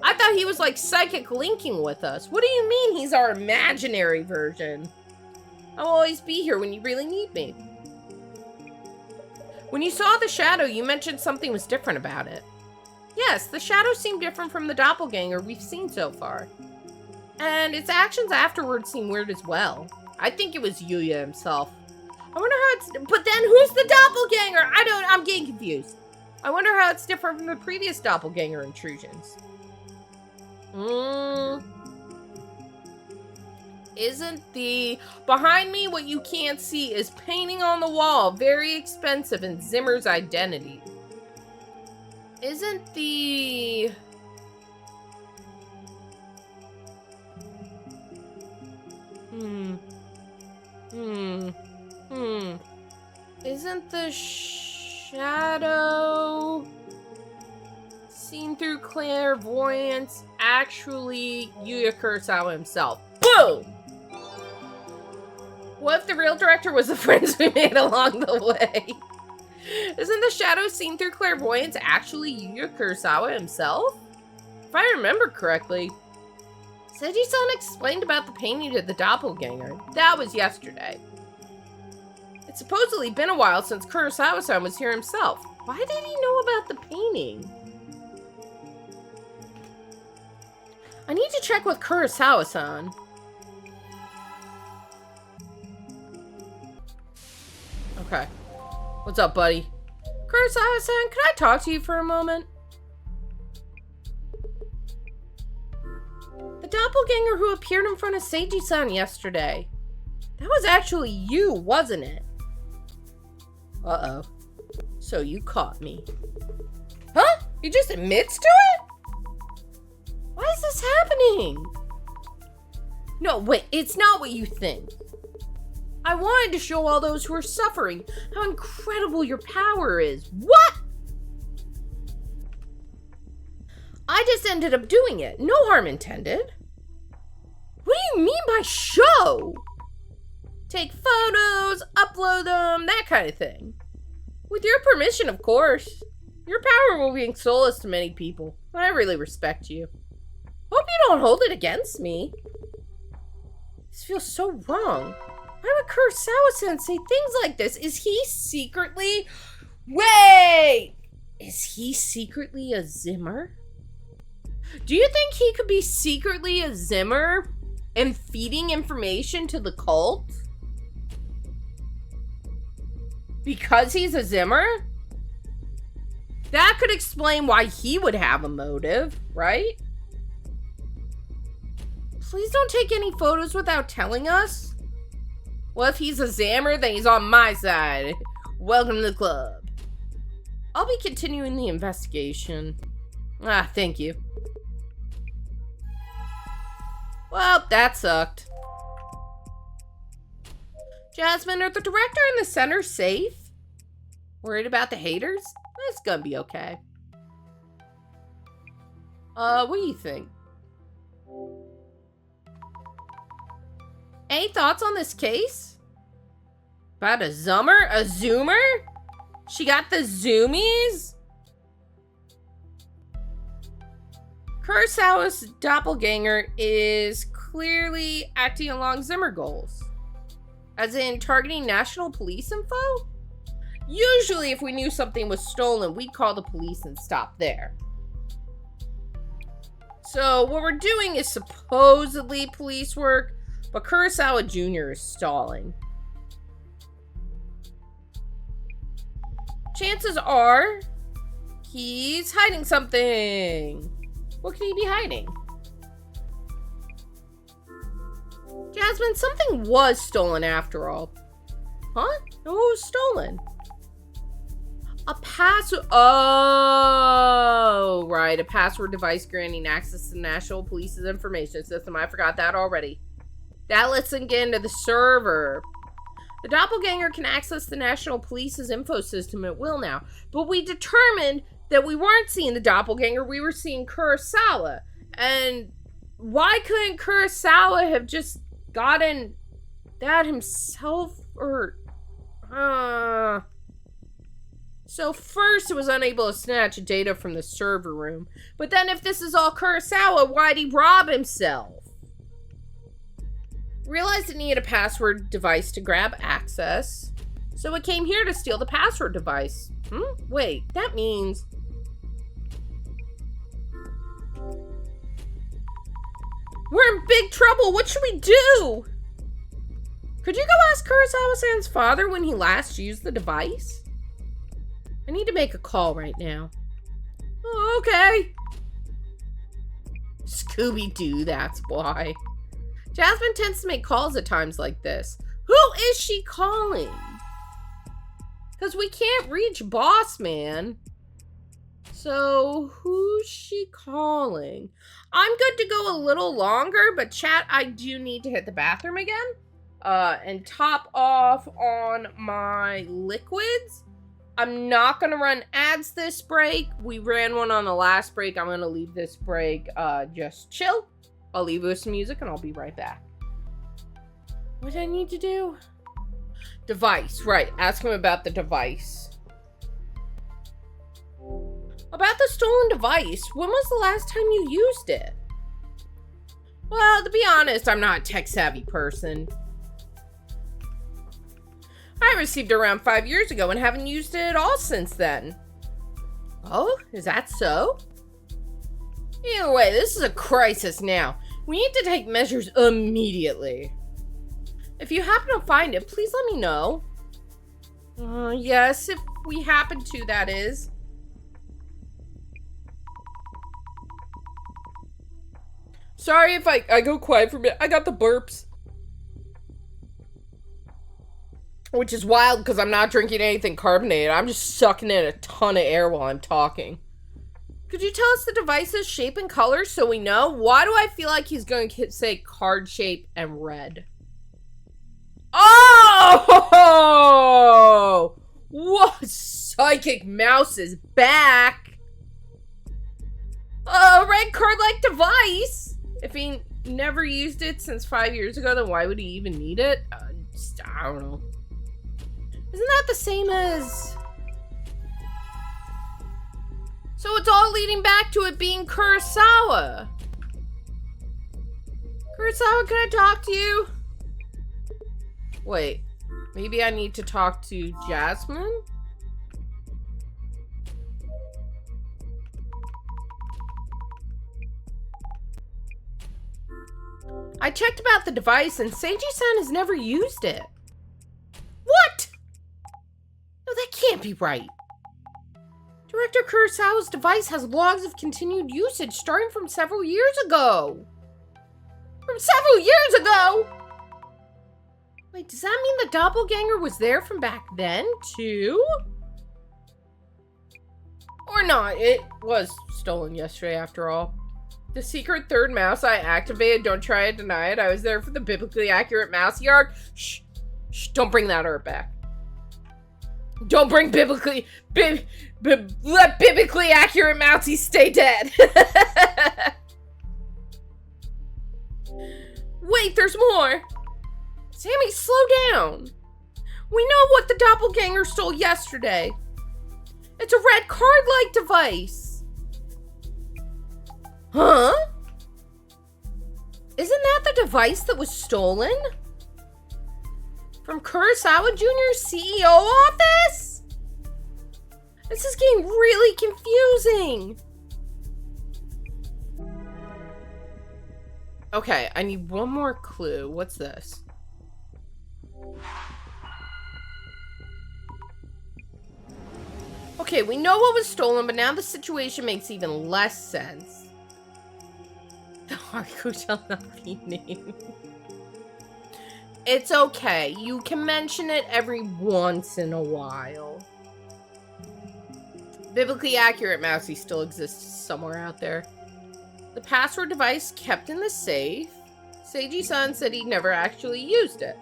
I thought he was like psychic linking with us. What do you mean he's our imaginary version? I'll always be here when you really need me. When you saw the shadow, you mentioned something was different about it. Yes, the shadow seemed different from the doppelganger we've seen so far. And its actions afterwards seem weird as well. I think it was Yuya himself. I wonder how it's... But then who's the doppelganger? I'm getting confused. I wonder how it's different from the previous doppelganger intrusions. Isn't the... Behind me, what you can't see is painting on the wall. Very expensive in Zimmer's identity. Isn't the... Isn't the shadow seen through clairvoyance actually Yuya Kurosawa himself? Boom! What if the real director was the friends we made along the way? Isn't the shadow seen through clairvoyance actually Yuya Kurosawa himself? If I remember correctly, Seiji-san explained about the painting to the doppelganger. That was yesterday. It's supposedly been a while since Kurosawa-san was here himself. Why did he know about the painting? I need to check with Kurosawa-san. Okay. What's up, buddy? Kurosawa-san, can I talk to you for a moment? The doppelganger who appeared in front of Seiji-san yesterday. That was actually you, wasn't it? Uh-oh. So you caught me. Huh? He just admits to it? Why is this happening? No, wait, it's not what you think. I wanted to show all those who are suffering how incredible your power is. What? I just ended up doing it. No harm intended. What do you mean by show? Take photos, upload them, that kind of thing. With your permission, of course. Your power will be a solace to many people. I really respect you. Hope you don't hold it against me. This feels so wrong. Why would Kurosawa-san say things like this? Is he secretly... Wait! Is he secretly a Zimmer? Do you think he could be secretly a Zimmer and feeding information to the cult? Because he's a Zimmer? That could explain why he would have a motive, right? Please don't take any photos without telling us. Well, if he's a Zimmer, then he's on my side. Welcome to the club. I'll be continuing the investigation. Ah, thank you. Well, that sucked. Jasmine, are the director and the center safe? Worried about the haters? It's gonna be okay. What do you think? Any thoughts on this case? About a Zummer? A Zoomer? She got the zoomies? Kurosawa's doppelganger is clearly acting along Zimmer goals. As in targeting national police info? Usually if we knew something was stolen, we'd call the police and stop there. So what we're doing is supposedly police work, but Kurosawa Jr. is stalling. Chances are he's hiding something. What could he be hiding? Jasmine, something was stolen after all. Huh? And what was stolen? A password. Oh, right. A password device granting access to the National Police's information system. I forgot that already. That lets them get into the server. The doppelganger can access the National Police's info system at will now. But we determined that we weren't seeing the doppelganger. We were seeing Kurosawa. And why couldn't Kurosawa have just gotten that himself? Or... So first it was unable to snatch data from the server room. But then if this is all Kurosawa, why'd he rob himself? Realized it needed a password device to grab access. So it came here to steal the password device. Wait, that means... We're in big trouble. What should we do? Could you go ask Kurosawa-san's father when he last used the device? I need to make a call right now. Oh, okay. Scooby-Doo, that's why. Jasmine tends to make calls at times like this. Who is she calling? Because we can't reach Boss Man. So, who's she calling? I'm good to go a little longer, but chat, I do need to hit the bathroom again. And top off on my liquids. I'm not going to run ads this break. We ran one on the last break. I'm going to leave this break just chill. I'll leave with some music and I'll be right back. What do I need to do? Device, right. Ask him about the device. About the stolen device. When was the last time you used it? Well, to be honest, I'm not a tech-savvy person. I received it around 5 years ago and haven't used it at all since then. Oh, is that so? Either way, this is a crisis now. We need to take measures immediately. If you happen to find it, please let me know. Yes, if we happen to, that is. Sorry if I go quiet for a minute. I got the burps. Which is wild because I'm not drinking anything carbonated. I'm just sucking in a ton of air while I'm talking. Could you tell us the device's shape and color so we know? Why do I feel like he's going to say card shape and red? Oh! What? Psychic Mouse is back! A red card-like device? If he never used it since 5 years ago, then why would he even need it? I don't know. Isn't that the same as... So it's all leading back to it being Kurosawa. Kurosawa, can I talk to you? Wait, maybe I need to talk to Jasmine? I checked about the device and Seiji-san has never used it. What? No, that can't be right. Director Kurosawa's device has logs of continued usage starting from several years ago. From several years ago? Wait, does that mean the doppelganger was there from back then, too? Or not, it was stolen yesterday after all. The secret third mouse I activated, don't try to deny it. I was there for the biblically accurate mouse yard. Shh, shh, don't bring that art back. Don't bring let biblically accurate mousey stay dead. Wait, there's more. Sammy, slow down. We know what the doppelganger stole yesterday. It's a red card-like device. Huh? Isn't that the device that was stolen? From Kurosawa Jr.'s CEO office? This is getting really confusing. Okay, I need one more clue. What's this? Okay, we know what was stolen, but now the situation makes even less sense. The Haku shall not be named. It's okay. You can mention it every once in a while. Biblically accurate Mousy still exists somewhere out there. The password device kept in the safe. Seiji-san said he never actually used it.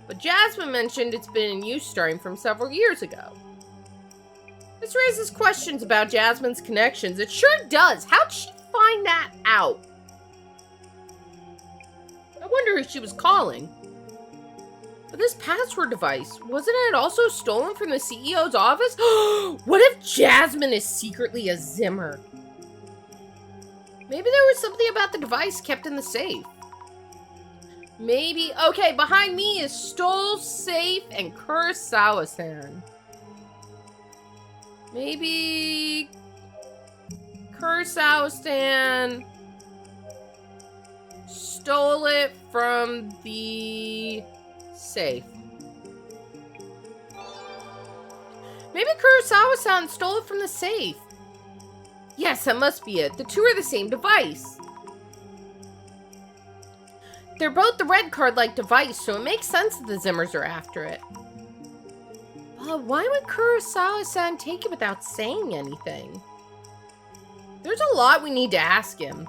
But Jasmine mentioned it's been in use starting from several years ago. This raises questions about Jasmine's connections. It sure does. How'd she find that out? I wonder who she was calling. But this password device, wasn't it also stolen from the CEO's office? What if Jasmine is secretly a Zimmer? Maybe there was something about the device kept in the safe. Maybe. Okay, behind me is Stole, Safe, and Kurosawa-san. Maybe Kurosawa-san stole it from the safe. Maybe Kurosawa-san stole it from the safe. Yes, that must be it. The two are the same device. They're both the red card-like device, so it makes sense that the Zimmers are after it. Why would Kurosawa-san take it without saying anything? There's a lot we need to ask him.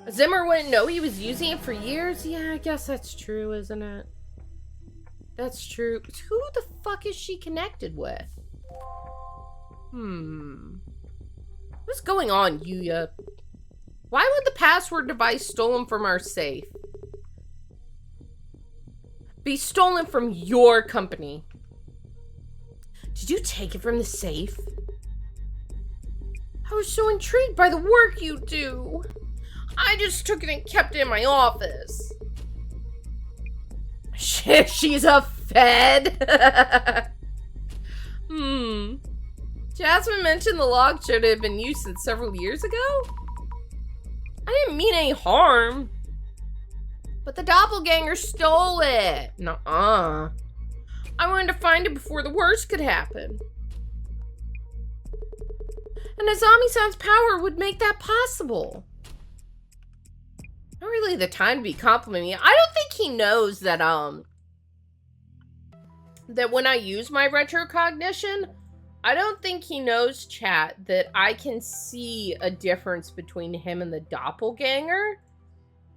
A Zimmer wouldn't know he was using it for years? Yeah, I guess that's true, isn't it? That's true. Who the fuck is she connected with? What's going on, Yuya? Why would the password device stolen from our safe be stolen from your company? Did you take it from the safe? I was so intrigued by the work you do. I just took it and kept it in my office. She's a Fed? Jasmine mentioned the log should have been used since several years ago? I didn't mean any harm. But the doppelganger stole it. Nuh-uh. I wanted to find it before the worst could happen. And Azami-san's power would make that possible. Not really the time to be complimenting me. I don't think he knows that, that when I use my retrocognition, I don't think he knows, chat, that I can see a difference between him and the doppelganger.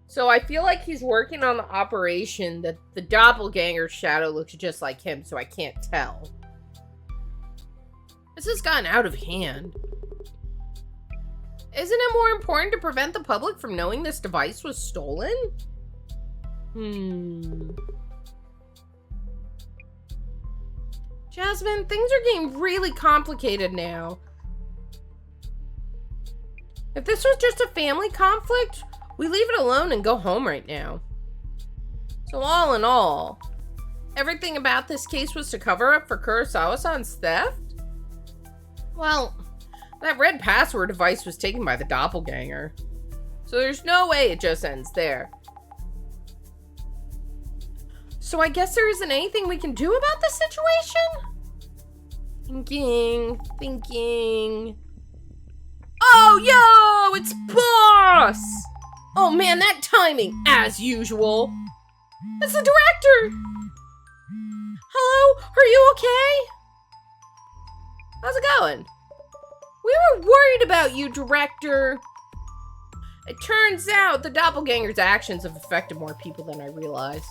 So I feel like he's working on the operation that the doppelganger's shadow looks just like him, so I can't tell. This has gotten out of hand. Isn't it more important to prevent the public from knowing this device was stolen? Jasmine, things are getting really complicated now. If this was just a family conflict, we leave it alone and go home right now. So all in all, everything about this case was to cover up for Kurosawa-san's theft? Well, that red password device was taken by the doppelganger. So there's no way it just ends there. So I guess there isn't anything we can do about this situation? Thinking. Oh, yo, it's Boss! Oh man, that timing, as usual. It's the director! Hello, are you okay? How's it going? We were worried about you, director. It turns out the doppelganger's actions have affected more people than I realized.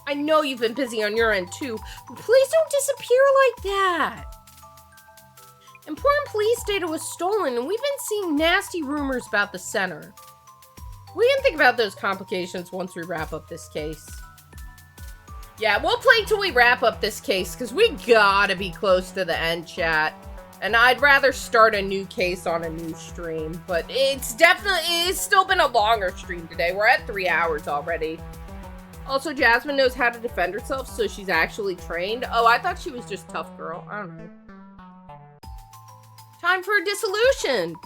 I know you've been busy on your end too, but please don't disappear like that. Important police data was stolen, and we've been seeing nasty rumors about the center. We can think about those complications once we wrap up this case. Yeah, we'll play till we wrap up this case, because we gotta be close to the end, chat. And I'd rather start a new case on a new stream, but it's still been a longer stream today. We're at 3 hours already. Also, Jasmine knows how to defend herself, so she's actually trained. Oh, I thought she was just tough girl. I don't know. Time for a dissolution.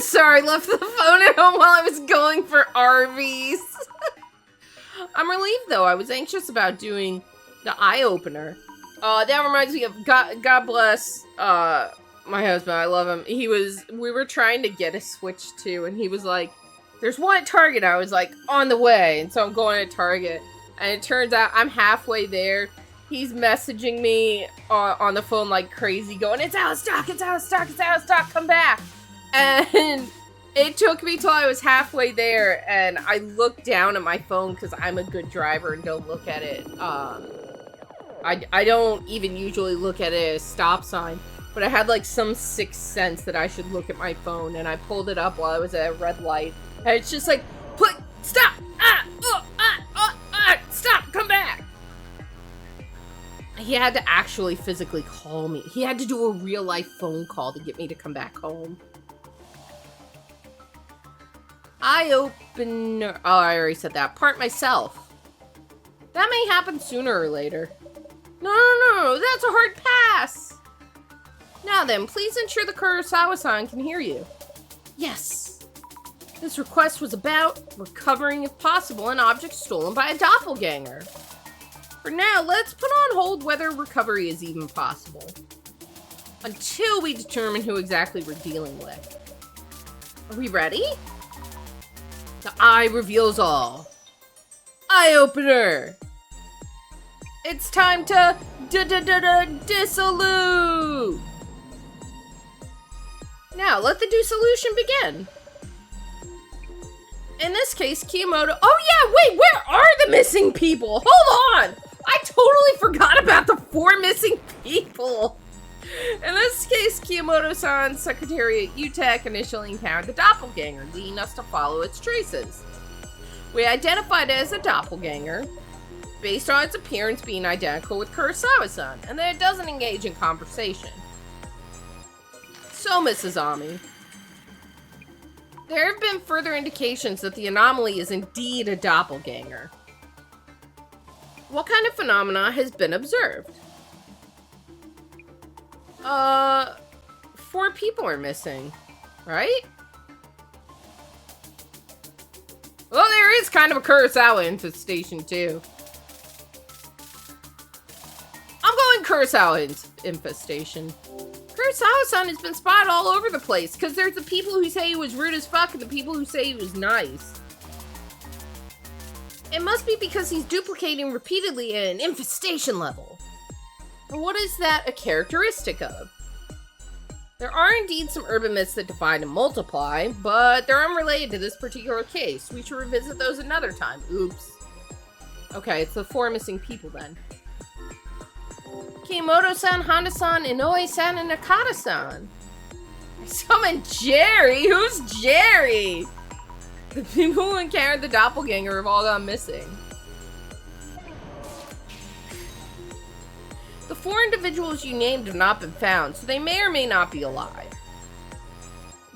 Sorry, left the phone at home while I was going for Arby's. I'm relieved, though. I was anxious about doing the eye-opener. That reminds me of God bless My husband, I love him. We were trying to get a Switch 2, and he was like, there's one at Target. I was like, on the way. And so I'm going to Target. And it turns out I'm halfway there. He's messaging me on the phone like crazy, going, it's out of stock, it's out of stock, it's out of stock, come back. And it took me till I was halfway there, and I looked down at my phone because I'm a good driver and don't look at it. I don't even usually look at it as stop sign. But I had like some sixth sense that I should look at my phone, and I pulled it up while I was at a red light. And it's just like, stop! Stop! Come back! He had to actually physically call me. He had to do a real life phone call to get me to come back home. Eye opener. Oh, I already said that. Part myself. That may happen sooner or later. No, that's a hard pass! Now then, please ensure the Kurosawa-san can hear you. Yes. This request was about recovering, if possible, an object stolen by a doppelganger. For now, let's put on hold whether recovery is even possible, until we determine who exactly we're dealing with. Are we ready? The eye reveals all. Eye opener! It's time to dissolute! Now, let the dissolution begin. In this case, Kiyomoto... Oh yeah, wait, where are the missing people? Hold on! I totally forgot about the 4 missing people! In this case, Kiyomoto-san's secretary at UTEC initially encountered the doppelganger, leading us to follow its traces. We identified it as a doppelganger, based on its appearance being identical with Kurosawa-san, and that it doesn't engage in conversation. So, Mrs. Ami, there have been further indications that the anomaly is indeed a doppelganger. What kind of phenomena has been observed? 4 people are missing, right? Well, there is kind of a Kurosawa infestation, too. I'm going Kurosawa infestation. Kurosawa-san has been spotted all over the place, because there's the people who say he was rude as fuck and the people who say he was nice. It must be because he's duplicating repeatedly at an infestation level. And what is that a characteristic of? There are indeed some urban myths that divide and multiply, but they're unrelated to this particular case. We should revisit those another time. Oops. Okay, it's the 4 missing people then. Kiyomoto-san, Honda-san, Inoue-san, and Nakata-san. I summoned Jerry? Who's Jerry? The people who encountered the doppelganger have all gone missing. The 4 individuals you named have not been found, so they may or may not be alive.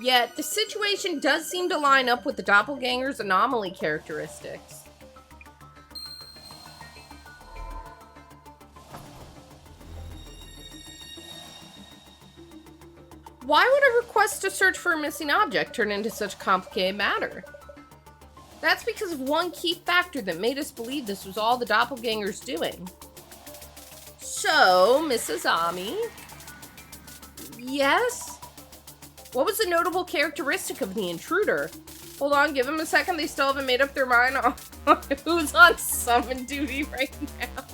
Yet, the situation does seem to line up with the doppelganger's anomaly characteristics. Why would a request to search for a missing object turn into such a complicated matter? That's because of one key factor that made us believe this was all the doppelganger's doing. So, Mrs. Ami? Yes? What was the notable characteristic of the intruder? Hold on, give them a second, they still haven't made up their mind on who's on summon duty right now.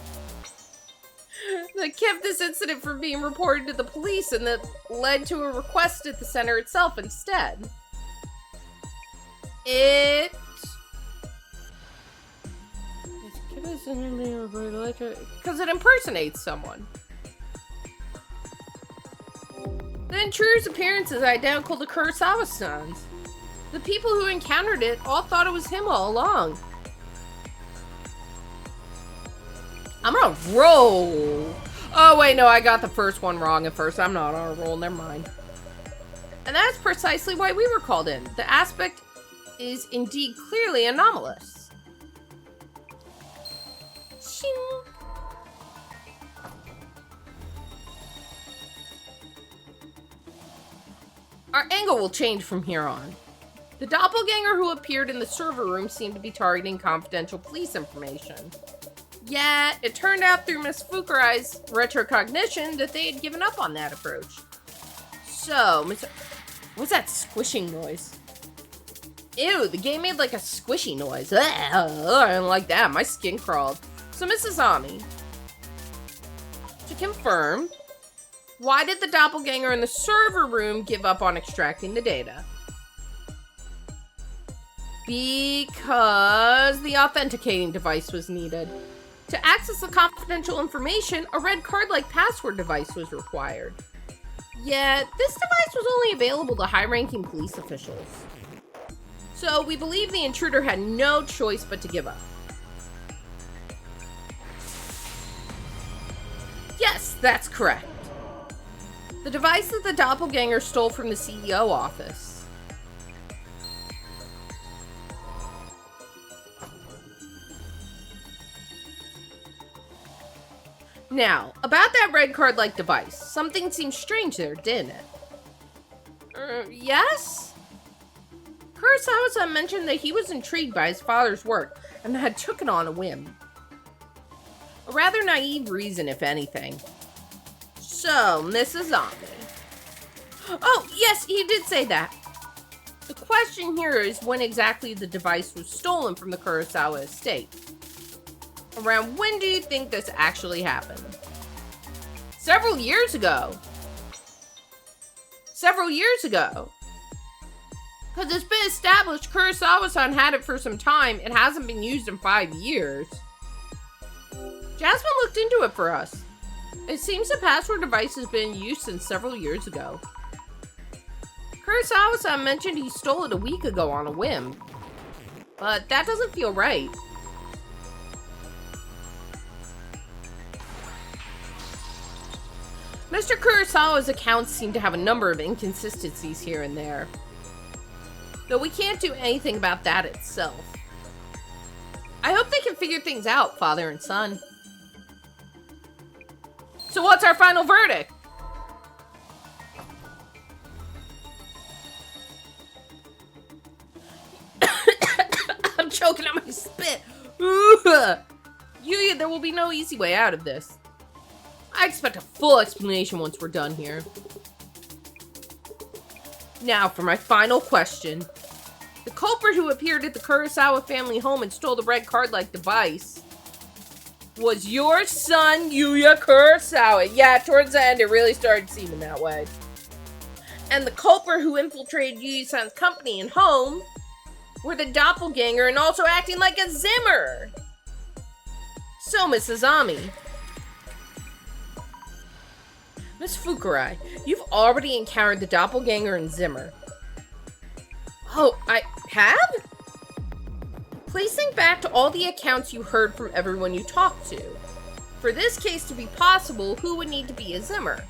That kept this incident from being reported to the police and that led to a request at the center itself instead. Because it impersonates someone. The intruder's appearance is identical to Kurosawa-san's. The people who encountered it all thought it was him all along. I'm on a roll. Oh, wait, no, I got the first one wrong at first. I'm not on a roll, never mind. And that's precisely why we were called in. The aspect is indeed clearly anomalous. Shing. Our angle will change from here on. The doppelganger who appeared in the server room seemed to be targeting confidential police information. Yet, it turned out through Miss Fukurai's retrocognition that they had given up on that approach. So, what's that squishing noise? Ew, the game made like a squishy noise. Ugh, I don't like that. My skin crawled. So, Mrs. Ami, to confirm, why did the doppelganger in the server room give up on extracting the data? Because the authenticating device was needed. To access the confidential information, a red card-like password device was required. Yet, this device was only available to high-ranking police officials. So, we believe the intruder had no choice but to give up. Yes, that's correct. The device that the doppelganger stole from the CEO office. Now, about that red card-like device, something seemed strange there, didn't it? Yes? Kurosawa-san mentioned that he was intrigued by his father's work and had took it on a whim. A rather naive reason, if anything. So, Mrs. Ami. Oh, yes, he did say that. The question here is when exactly the device was stolen from the Kurosawa estate. Around when do you think this actually happened? Several years ago. Several years ago. Because it's been established Kurosawa-san had it for some time. It hasn't been used in 5 years. Jasmine looked into it for us. It seems the password device has been in use since several years ago. Kurosawa-san mentioned he stole it a week ago on a whim. But that doesn't feel right. Mr. Kurosawa's accounts seem to have a number of inconsistencies here and there. Though we can't do anything about that itself. I hope they can figure things out, father and son. So what's our final verdict? I'm choking on my spit. Yuya, there will be no easy way out of this. I expect a full explanation once we're done here. Now for my final question. The culprit who appeared at the Kurosawa family home and stole the red card-like device was your son, Yuya Kurosawa. Yeah, towards the end, it really started seeming that way. And the culprit who infiltrated Yuya-san's company and home were the doppelganger and also acting like a Zimmer. So, Mrs. Ami. Miss Fukurai, you've already encountered the doppelganger and Zimmer. Oh, I have? Please think back to all the accounts you heard from everyone you talked to. For this case to be possible, who would need to be a Zimmer?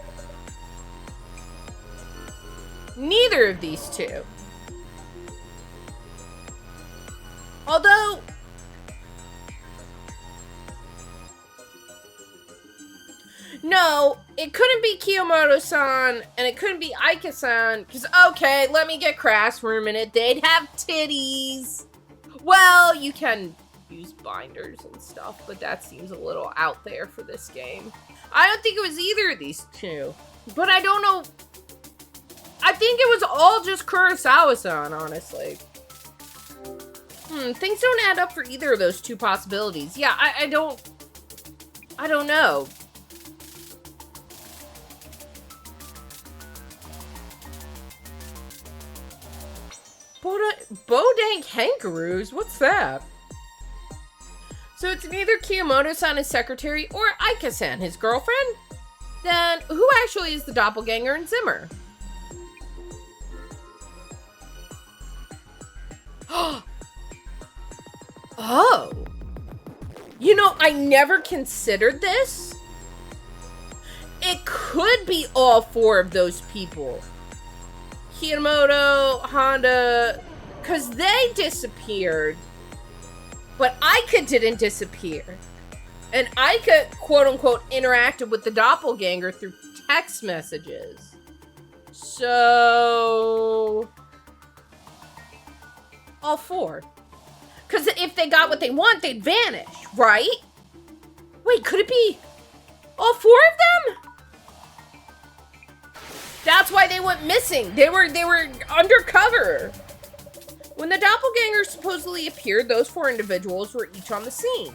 Neither of these two. Although... No, it couldn't be Kiyomoto-san, and it couldn't be Aika-san, because, okay, let me get crass for a minute, they'd have titties. Well, you can use binders and stuff, but that seems a little out there for this game. I don't think it was either of these two, but I don't know. I think it was all just Kurosawa-san, honestly. Things don't add up for either of those two possibilities. Yeah, I don't know. Bodank Hankaroos? What's that? So it's neither Kiyomoto-san, his secretary, or Aika-san, his girlfriend? Then who actually is the doppelganger and Zimmer? Oh. You know, I never considered this. It could be all four of those people. Kiyomoto, Honda, because they disappeared, but Aika didn't disappear. And Aika, quote-unquote, interacted with the doppelganger through text messages. So... all four. Because if they got what they want, they'd vanish, right? Wait, could it be all four of them? That's why they went missing. They were undercover. When the doppelgangers supposedly appeared, those 4 individuals were each on the scene.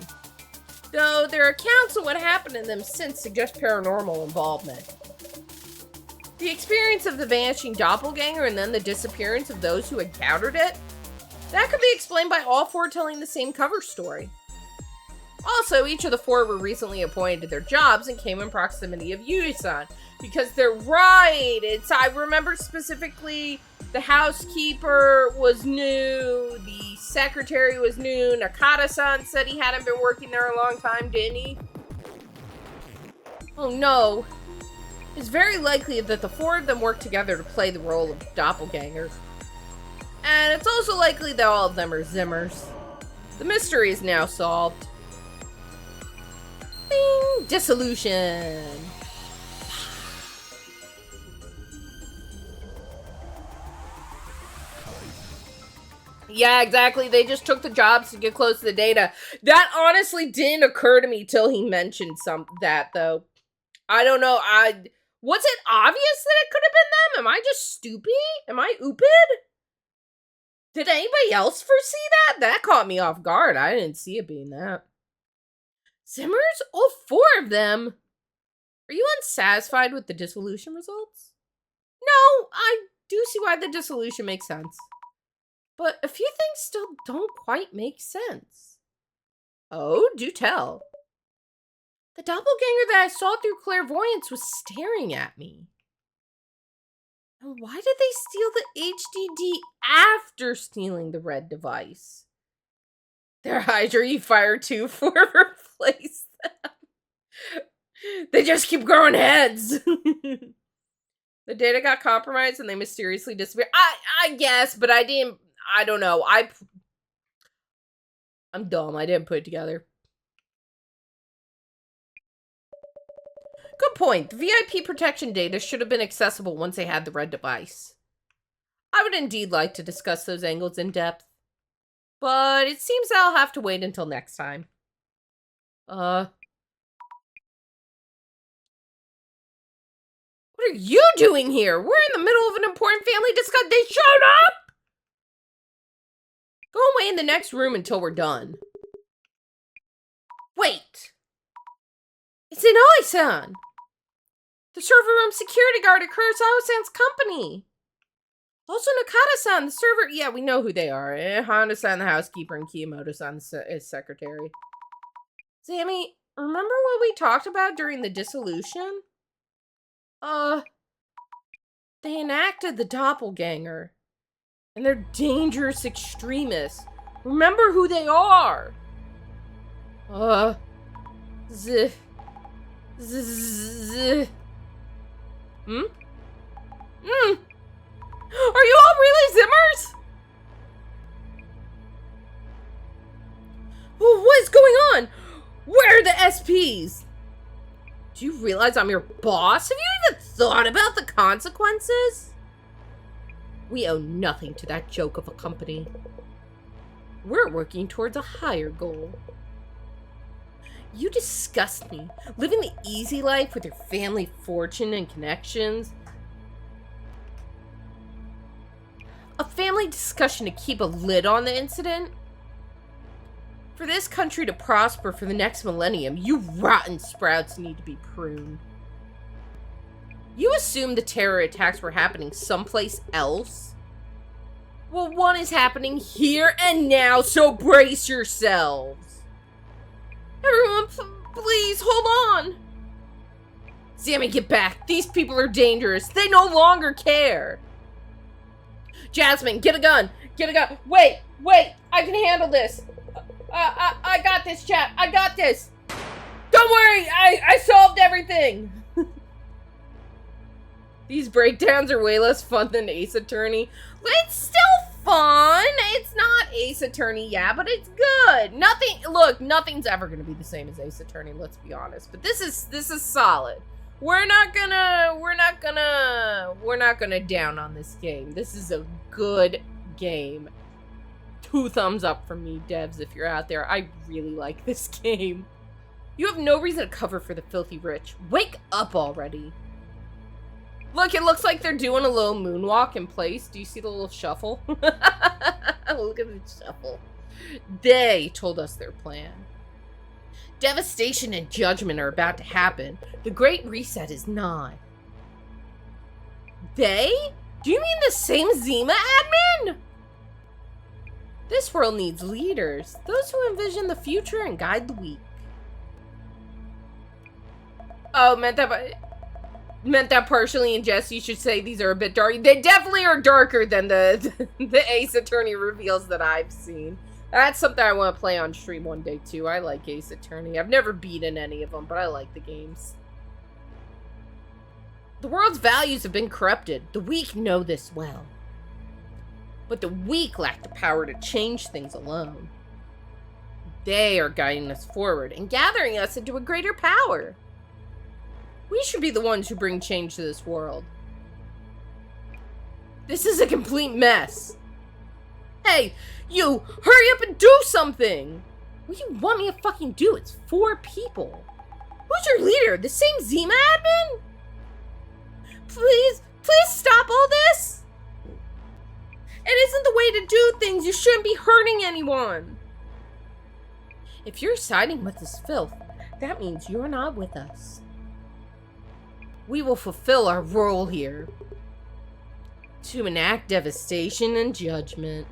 Though their accounts of what happened to them since suggest paranormal involvement. The experience of the vanishing doppelganger and then the disappearance of those who encountered it, that could be explained by all 4 telling the same cover story. Also, each of the 4 were recently appointed to their jobs and came in proximity of Yui-san. Because they're right. I remember specifically the housekeeper was new, the secretary was new, Nakata-san said he hadn't been working there a long time, didn't he? Oh no. It's very likely that the 4 of them worked together to play the role of doppelgangers. And it's also likely that all of them are Zimmers. The mystery is now solved. Bing! Dissolution. Yeah, exactly. They just took the jobs to get close to the data. That honestly didn't occur to me till he mentioned that, though. I don't know. Was it obvious that it could have been them? Am I just stupid? Am I oopid? Did anybody else foresee that? That caught me off guard. I didn't see it being that. Zimmers? All 4 of them? Are you unsatisfied with the dissolution results? No, I do see why the dissolution makes sense. But a few things still don't quite make sense. Oh, do tell. The doppelganger that I saw through clairvoyance was staring at me. And why did they steal the HDD after stealing the red device? Their Hydra E-Fire 2 for replace them. They just keep growing heads. The data got compromised and they mysteriously disappeared. I guess, but I don't know. I'm dumb. I didn't put it together. Good point. The VIP protection data should have been accessible once they had the red device. I would indeed like to discuss those angles in depth. But it seems I'll have to wait until next time. What are you doing here? We're in the middle of an important family discussion. They showed up! Go away in the next room until we're done. Wait! It's Inoi-san! The server room security guard at Kurosawa-san's company! Also Nakata-san, the server... Yeah, we know who they are. Honda-san, the housekeeper, and Kiyomoto-san, his secretary. Sammy, remember what we talked about during the dissolution? They enacted the doppelganger. And they're dangerous extremists. Remember who they are! Are you all really Zimmers? Well, what is going on? Where are the SPs? Do you realize I'm your boss? Have you even thought about the consequences? We owe nothing to that joke of a company. We're working towards a higher goal. You disgust me. Living the easy life with your family fortune and connections. A family discussion to keep a lid on the incident? For this country to prosper for the next millennium, you rotten sprouts need to be pruned. You assume the terror attacks were happening someplace else? Well, one is happening here and now, so brace yourselves. Everyone, please, hold on. Sammy, get back. These people are dangerous. They no longer care. Jasmine, get a gun. Get a gun. Wait. I can handle this. I got this, chat. I got this. Don't worry. I solved everything. These breakdowns are way less fun than Ace Attorney. It's still fun. It's not Ace Attorney, yeah, but it's good. Nothing's ever gonna be the same as Ace Attorney, let's be honest. But this is solid. We're not gonna down on this game. This is a good game. 2 thumbs up from me, devs, if you're out there. I really like this game. You have no reason to cover for the filthy rich. Wake up already. Look, it looks like they're doing a little moonwalk in place. Do you see the little shuffle? Look at the shuffle. They told us their plan. Devastation and judgment are about to happen. The Great Reset is nigh. They? Do you mean the same Zima admin? This world needs leaders. Those who envision the future and guide the weak. Oh, meant that partially in jest. You should say these are a bit dark. They definitely are darker than the Ace Attorney reveals that I've seen. That's something I want to play on stream one day too. I like Ace Attorney. I've never beaten any of them, but I like the games. The world's values have been corrupted. The weak know this well. But the weak lack the power to change things alone. They are guiding us forward and gathering us into a greater power. We should be the ones who bring change to this world. This is a complete mess. Hey, you, hurry up and do something! What do you want me to fucking do? It's 4 people. Who's your leader? The same Zima admin? Please stop all this! It isn't the way to do things. You shouldn't be hurting anyone. If you're siding with this filth, that means you're not with us. We will fulfill our role here. To enact devastation and judgment.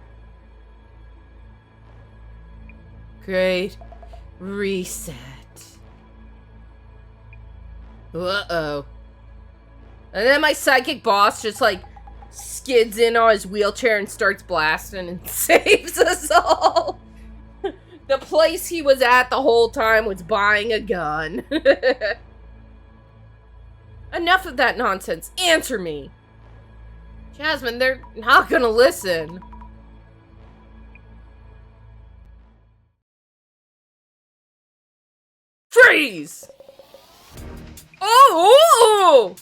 Great Reset. Uh-oh. And then my psychic boss just, like, skids in on his wheelchair and starts blasting and saves us all. The place he was at the whole time was buying a gun. Enough of that nonsense. Answer me. Jasmine, they're not gonna listen. Freeze! Oh!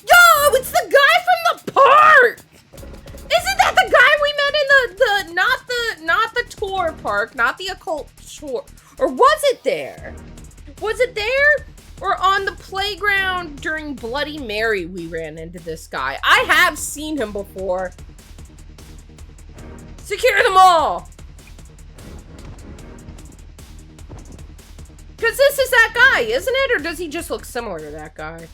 Yo, it's the guy from the park! Isn't that the guy we met in not the tour park, not the occult tour? Or was it there? Was it there? Or on the playground during Bloody Mary we ran into this guy? I have seen him before. Secure them all! Because this is that guy, isn't it? Or does he just look similar to that guy?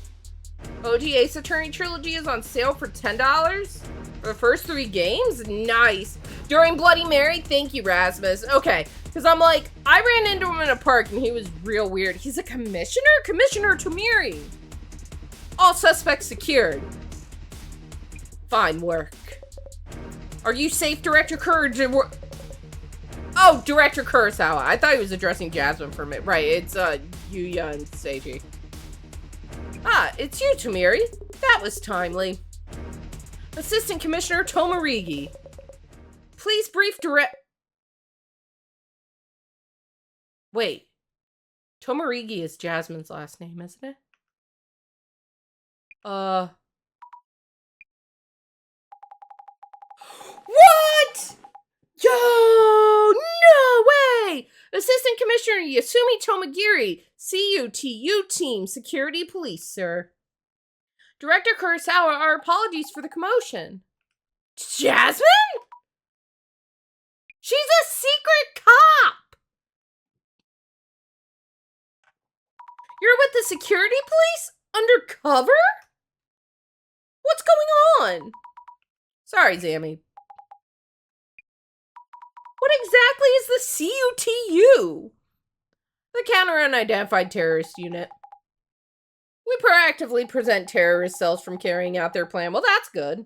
OG Ace Attorney Trilogy is on sale for $10 for the first 3 games? Nice. During Bloody Mary? Thank you, Rasmus. Okay, because I'm like, I ran into him in a park and he was real weird. He's a commissioner? Commissioner Tomiri. All suspects secured. Fine work. Are you safe, Director Courage? Oh, Director Kurosawa. I thought he was addressing Jasmine for a minute. Right, it's Yuya and Seiji. Ah, it's you, Tomiri. That was timely. Assistant Commissioner Tomarigi. Please brief Wait. Tomarigi is Jasmine's last name, isn't it? What? Yo, no way! Assistant Commissioner Yasumi Tomagiri, CUTU Team, Security Police, sir. Director Kurosawa, our apologies for the commotion. Jasmine? She's a secret cop! You're with the security police? Undercover? What's going on? Sorry, Zammy. What exactly is the CUTU? The Counter Unidentified Terrorist Unit. We proactively prevent terrorist cells from carrying out their plan. Well, that's good.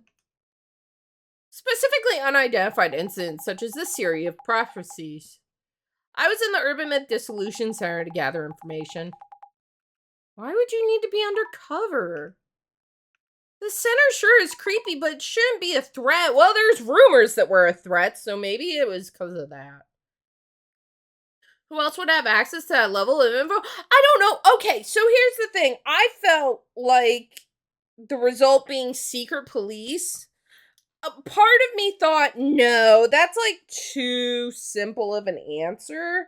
Specifically unidentified incidents such as this series of prophecies. I was in the Urban Myth Dissolution Center to gather information. Why would you need to be undercover? The center sure is creepy, but it shouldn't be a threat. Well, there's rumors that we're a threat, so maybe it was because of that. Who else would have access to that level of info? I don't know. Okay, so here's the thing. I felt like the result being secret police, a part of me thought, no, that's like too simple of an answer,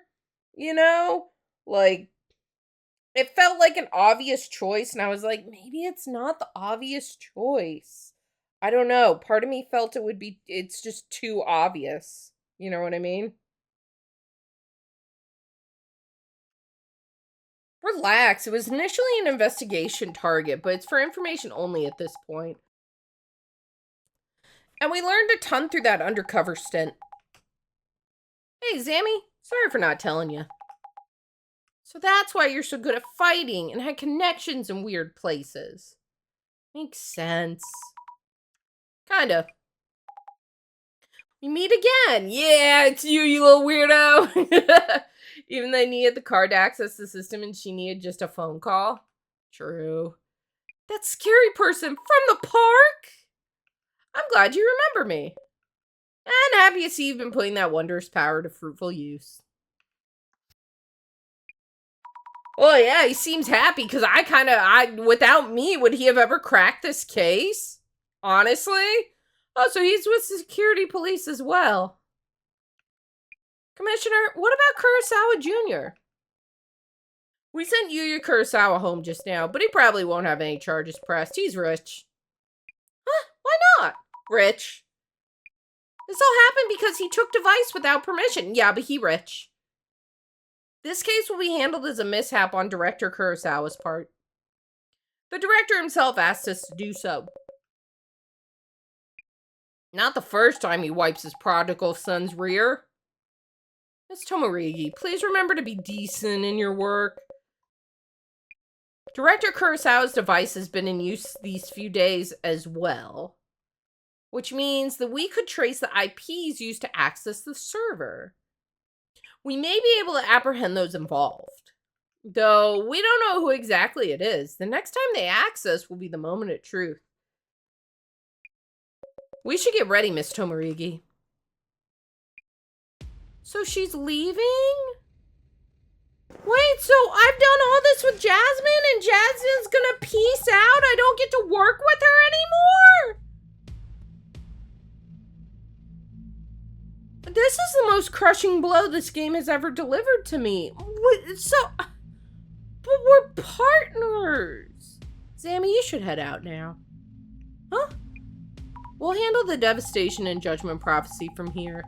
you know? Like, It felt like an obvious choice, and I was like, maybe it's not the obvious choice. I don't know. Part of me felt it's just too obvious. You know what I mean? Relax. It was initially an investigation target, but it's for information only at this point. And we learned a ton through that undercover stint. Hey, Zammy. Sorry for not telling you. So that's why you're so good at fighting and had connections in weird places. Makes sense. Kinda. We meet again. Yeah, it's you little weirdo. Even though I needed the card to access the system and she needed just a phone call. True. That scary person from the park? I'm glad you remember me. And happy to see you've been putting that wondrous power to fruitful use. Well, yeah, he seems happy because without me, would he have ever cracked this case? Honestly? Oh, so he's with security police as well. Commissioner, what about Kurosawa Jr.? We sent Yuya Kurosawa home just now, but he probably won't have any charges pressed. He's rich. Huh? Why not? Rich. This all happened because he took device without permission. Yeah, but he rich. This case will be handled as a mishap on Director Kurosawa's part. The director himself asked us to do so. Not the first time he wipes his prodigal son's rear. Miss Tomorigi, please remember to be decent in your work. Director Kurosawa's device has been in use these few days as well, which means that we could trace the IPs used to access the server. We may be able to apprehend those involved, though we don't know who exactly it is. The next time they access will be the moment of truth. We should get ready, Miss Tomorigi. So she's leaving? Wait, so I've done all this with Jasmine and Jasmine's gonna peace out? I don't get to work with her anymore? This is the most crushing blow this game has ever delivered to me. But we're partners. Zammy, you should head out now. Huh? We'll handle the devastation and judgment prophecy from here.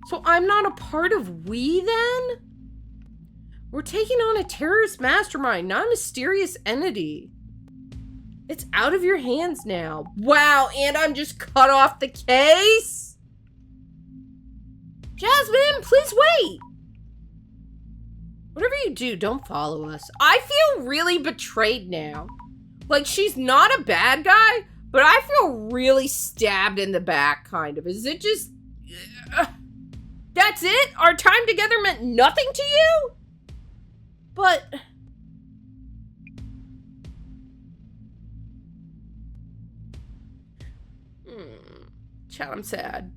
So I'm not a part of we then? We're taking on a terrorist mastermind, not a mysterious entity. It's out of your hands now. Wow, and I'm just cut off the case? Jasmine, please wait. Whatever you do, don't follow us. I feel really betrayed now. Like, she's not a bad guy, but I feel really stabbed in the back, kind of. Is it just... That's it? Our time together meant nothing to you? But... Chat, I'm sad.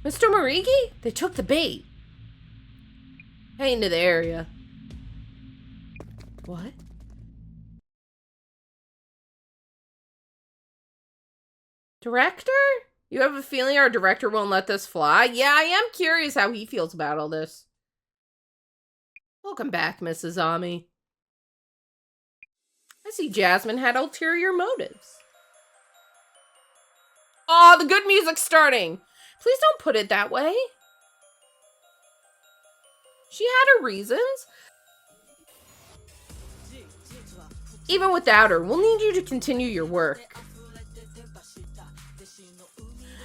Miss Tomorigi? They took the bait. Head into the area. What? Director? You have a feeling our director won't let this fly? Yeah, I am curious how he feels about all this. Welcome back, Mrs. Ami. I see Jasmine had ulterior motives. Oh, the good music's starting. Please don't put it that way. She had her reasons. Even without her, we'll need you to continue your work.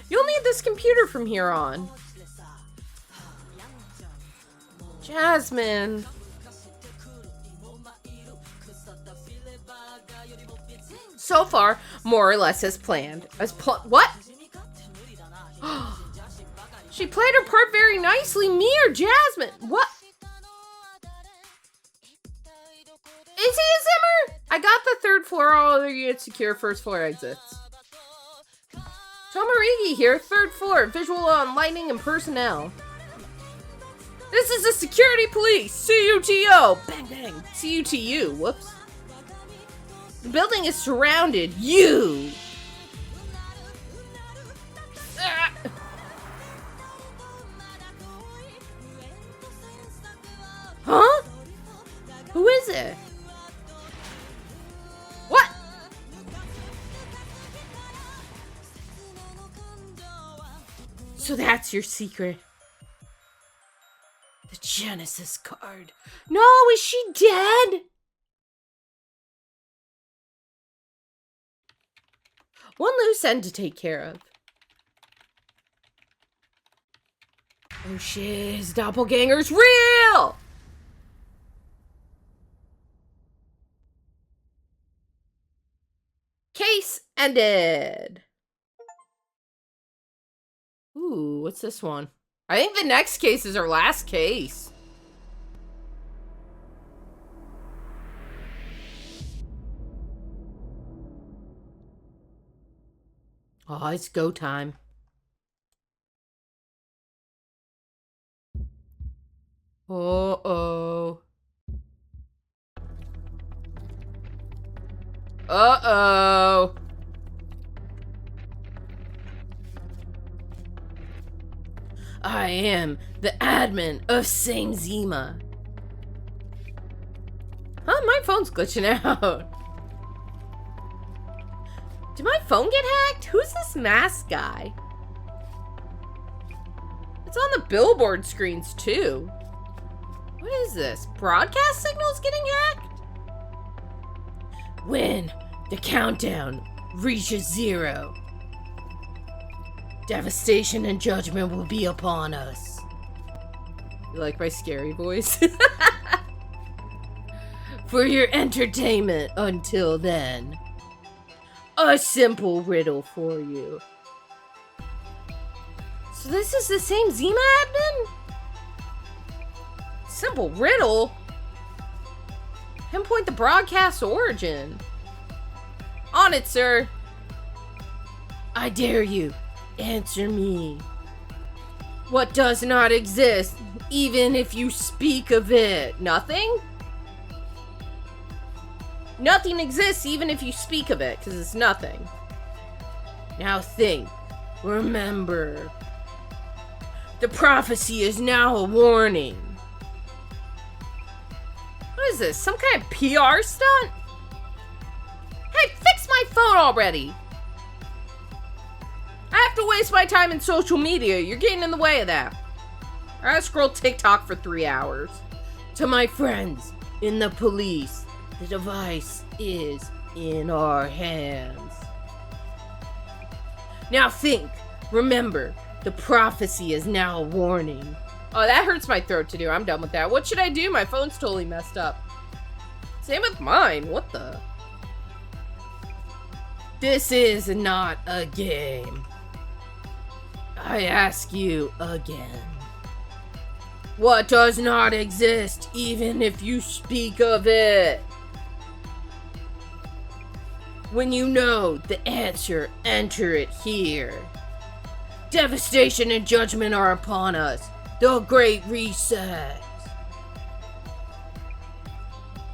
You'll need this computer from here on. Jasmine. So far, more or less as planned. What? She played her part very nicely. Me or Jasmine? What? Is he a Zimmer? I got the third floor, all other units secure, first floor exits. Tomorigi here, third floor, visual on lighting and personnel. This is the security police, CUTO. Bang, bang, CUTU, whoops. The building is surrounded. You! there? What? So that's your secret. The Genesis card. No, is she dead? One loose end to take care of. Oh shit, his doppelganger's real! Case ended. Ooh, what's this one? I think the next case is our last case. Oh, it's go time. Uh-oh. Uh-oh. I am the admin of Same Zima. Huh, my phone's glitching out. Did my phone get hacked? Who's this masked guy? It's on the billboard screens too. What is this? Broadcast signals getting hacked? When the countdown reaches 0, devastation and judgment will be upon us. You like my scary voice? For your entertainment until then, a simple riddle for you. So this is the same Zima admin? Simple riddle? Pinpoint the broadcast origin. On it, sir. I dare you. Answer me. What does not exist, even if you speak of it? Nothing? Nothing exists even if you speak of it, because it's nothing. Now think. Remember. The prophecy is now a warning. What is this? Some kind of PR stunt? Hey, fix my phone already! I have to waste my time in social media. You're getting in the way of that. I scroll TikTok for 3 hours. To my friends in the police, the device is in our hands. Now think. Remember, the prophecy is now a warning. Oh, that hurts my throat to do. I'm done with that. What should I do? My phone's totally messed up. Same with mine. What the? This is not a game. I ask you again. What does not exist, even if you speak of it? When you know the answer, enter it here. Devastation and judgment are upon us. The Great Reset.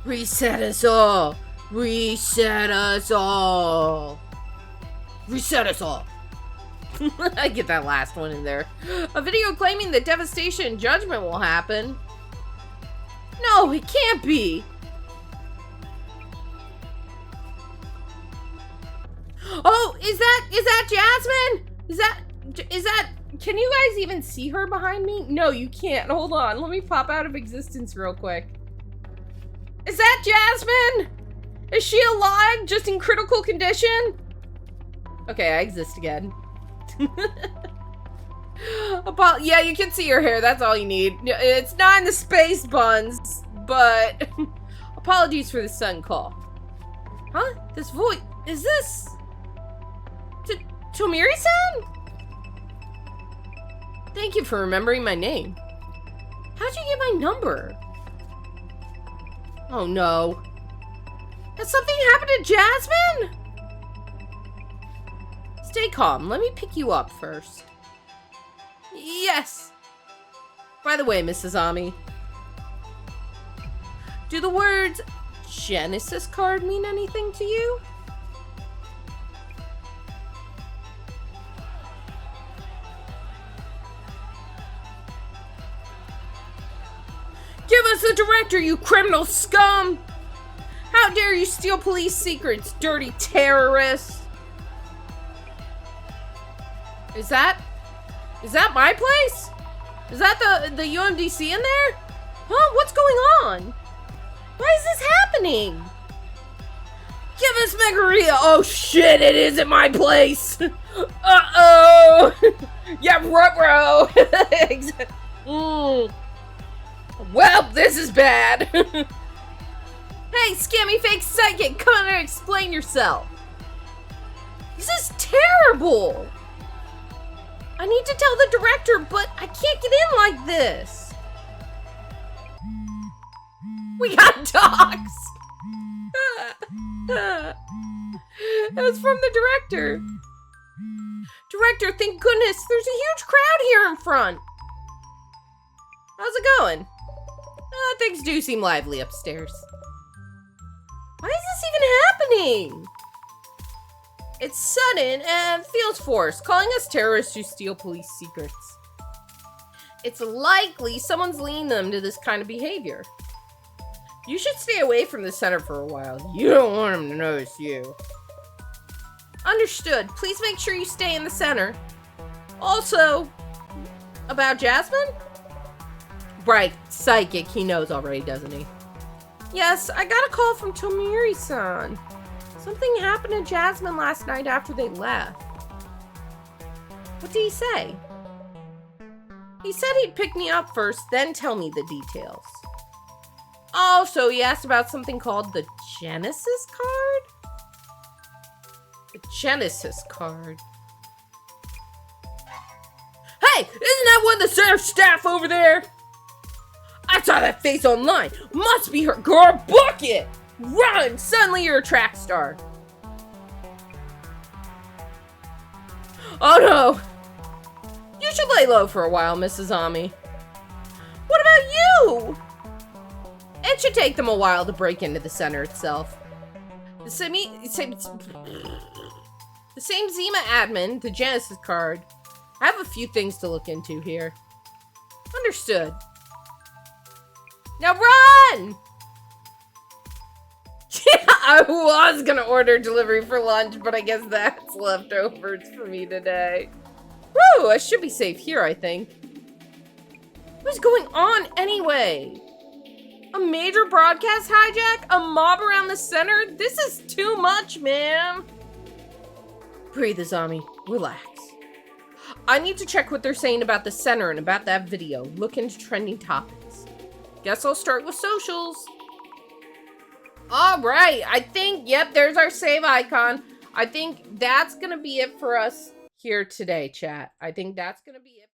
Reset us all. Reset us all. Reset us all. I get that last one in there. A video claiming that devastation and judgment will happen. No, it can't be. Oh, is that Jasmine? Is that, can you guys even see her behind me? No, you can't. Hold on. Let me pop out of existence real quick. Is that Jasmine? Is she alive? Just in critical condition? Okay, I exist again. Yeah, you can see her hair. That's all you need. It's not in the space buns, but apologies for the sudden call. Huh? This voice, is this Tomiri-san? Thank you for remembering my name. How'd you get my number? Oh no. Has something happened to Jasmine? Stay calm. Let me pick you up first. Yes. By the way, Mrs. Ami, do the words Genesis card mean anything to you? Give us the director, you criminal scum! How dare you steal police secrets, dirty terrorist? Is that my place? Is that the UMDC in there? Huh? What's going on? Why is this happening? Give us Megaria! Oh shit, it isn't my place! Uh-oh! Yeah, ruh-roh! Well, this is bad! Hey, scammy fake psychic, come on and explain yourself! This is terrible! I need to tell the director, but I can't get in like this! We got dogs! That's from the director. Director, thank goodness, there's a huge crowd here in front. How's it going? Things do seem lively upstairs. Why is this even happening? It's sudden and feels forced, calling us terrorists who steal police secrets. It's likely someone's leading them to this kind of behavior. You should stay away from the center for a while. You don't want them to notice you. Understood. Please make sure you stay in the center. Also, about Jasmine? Right, psychic. He knows already, doesn't he? Yes, I got a call from Tomiri-san. Something happened to Jasmine last night after they left. What did he say? He said he'd pick me up first, then tell me the details. Oh, so he asked about something called the Genesis card? The Genesis card. Hey, isn't that one of the center staff over there? I saw that face online. Must be her. Girl, book it! Run! Suddenly you're a track star. Oh no! You should lay low for a while, Mrs. Ami. What about you? It should take them a while to break into the center itself. The same Zima admin, the Genesis card. I have a few things to look into here. Understood. Now run! Yeah, I was gonna order delivery for lunch, but I guess that's leftovers for me today. Woo! I should be safe here, I think. What's going on anyway? A major broadcast hijack? A mob around the center? This is too much, man. Breathe, Azami. Relax. I need to check what they're saying about the center and about that video. Look into trending topics. Guess I'll start with socials. Alright, I think, yep, there's our save icon. I think that's gonna be it for us here today, chat. I think that's gonna be it.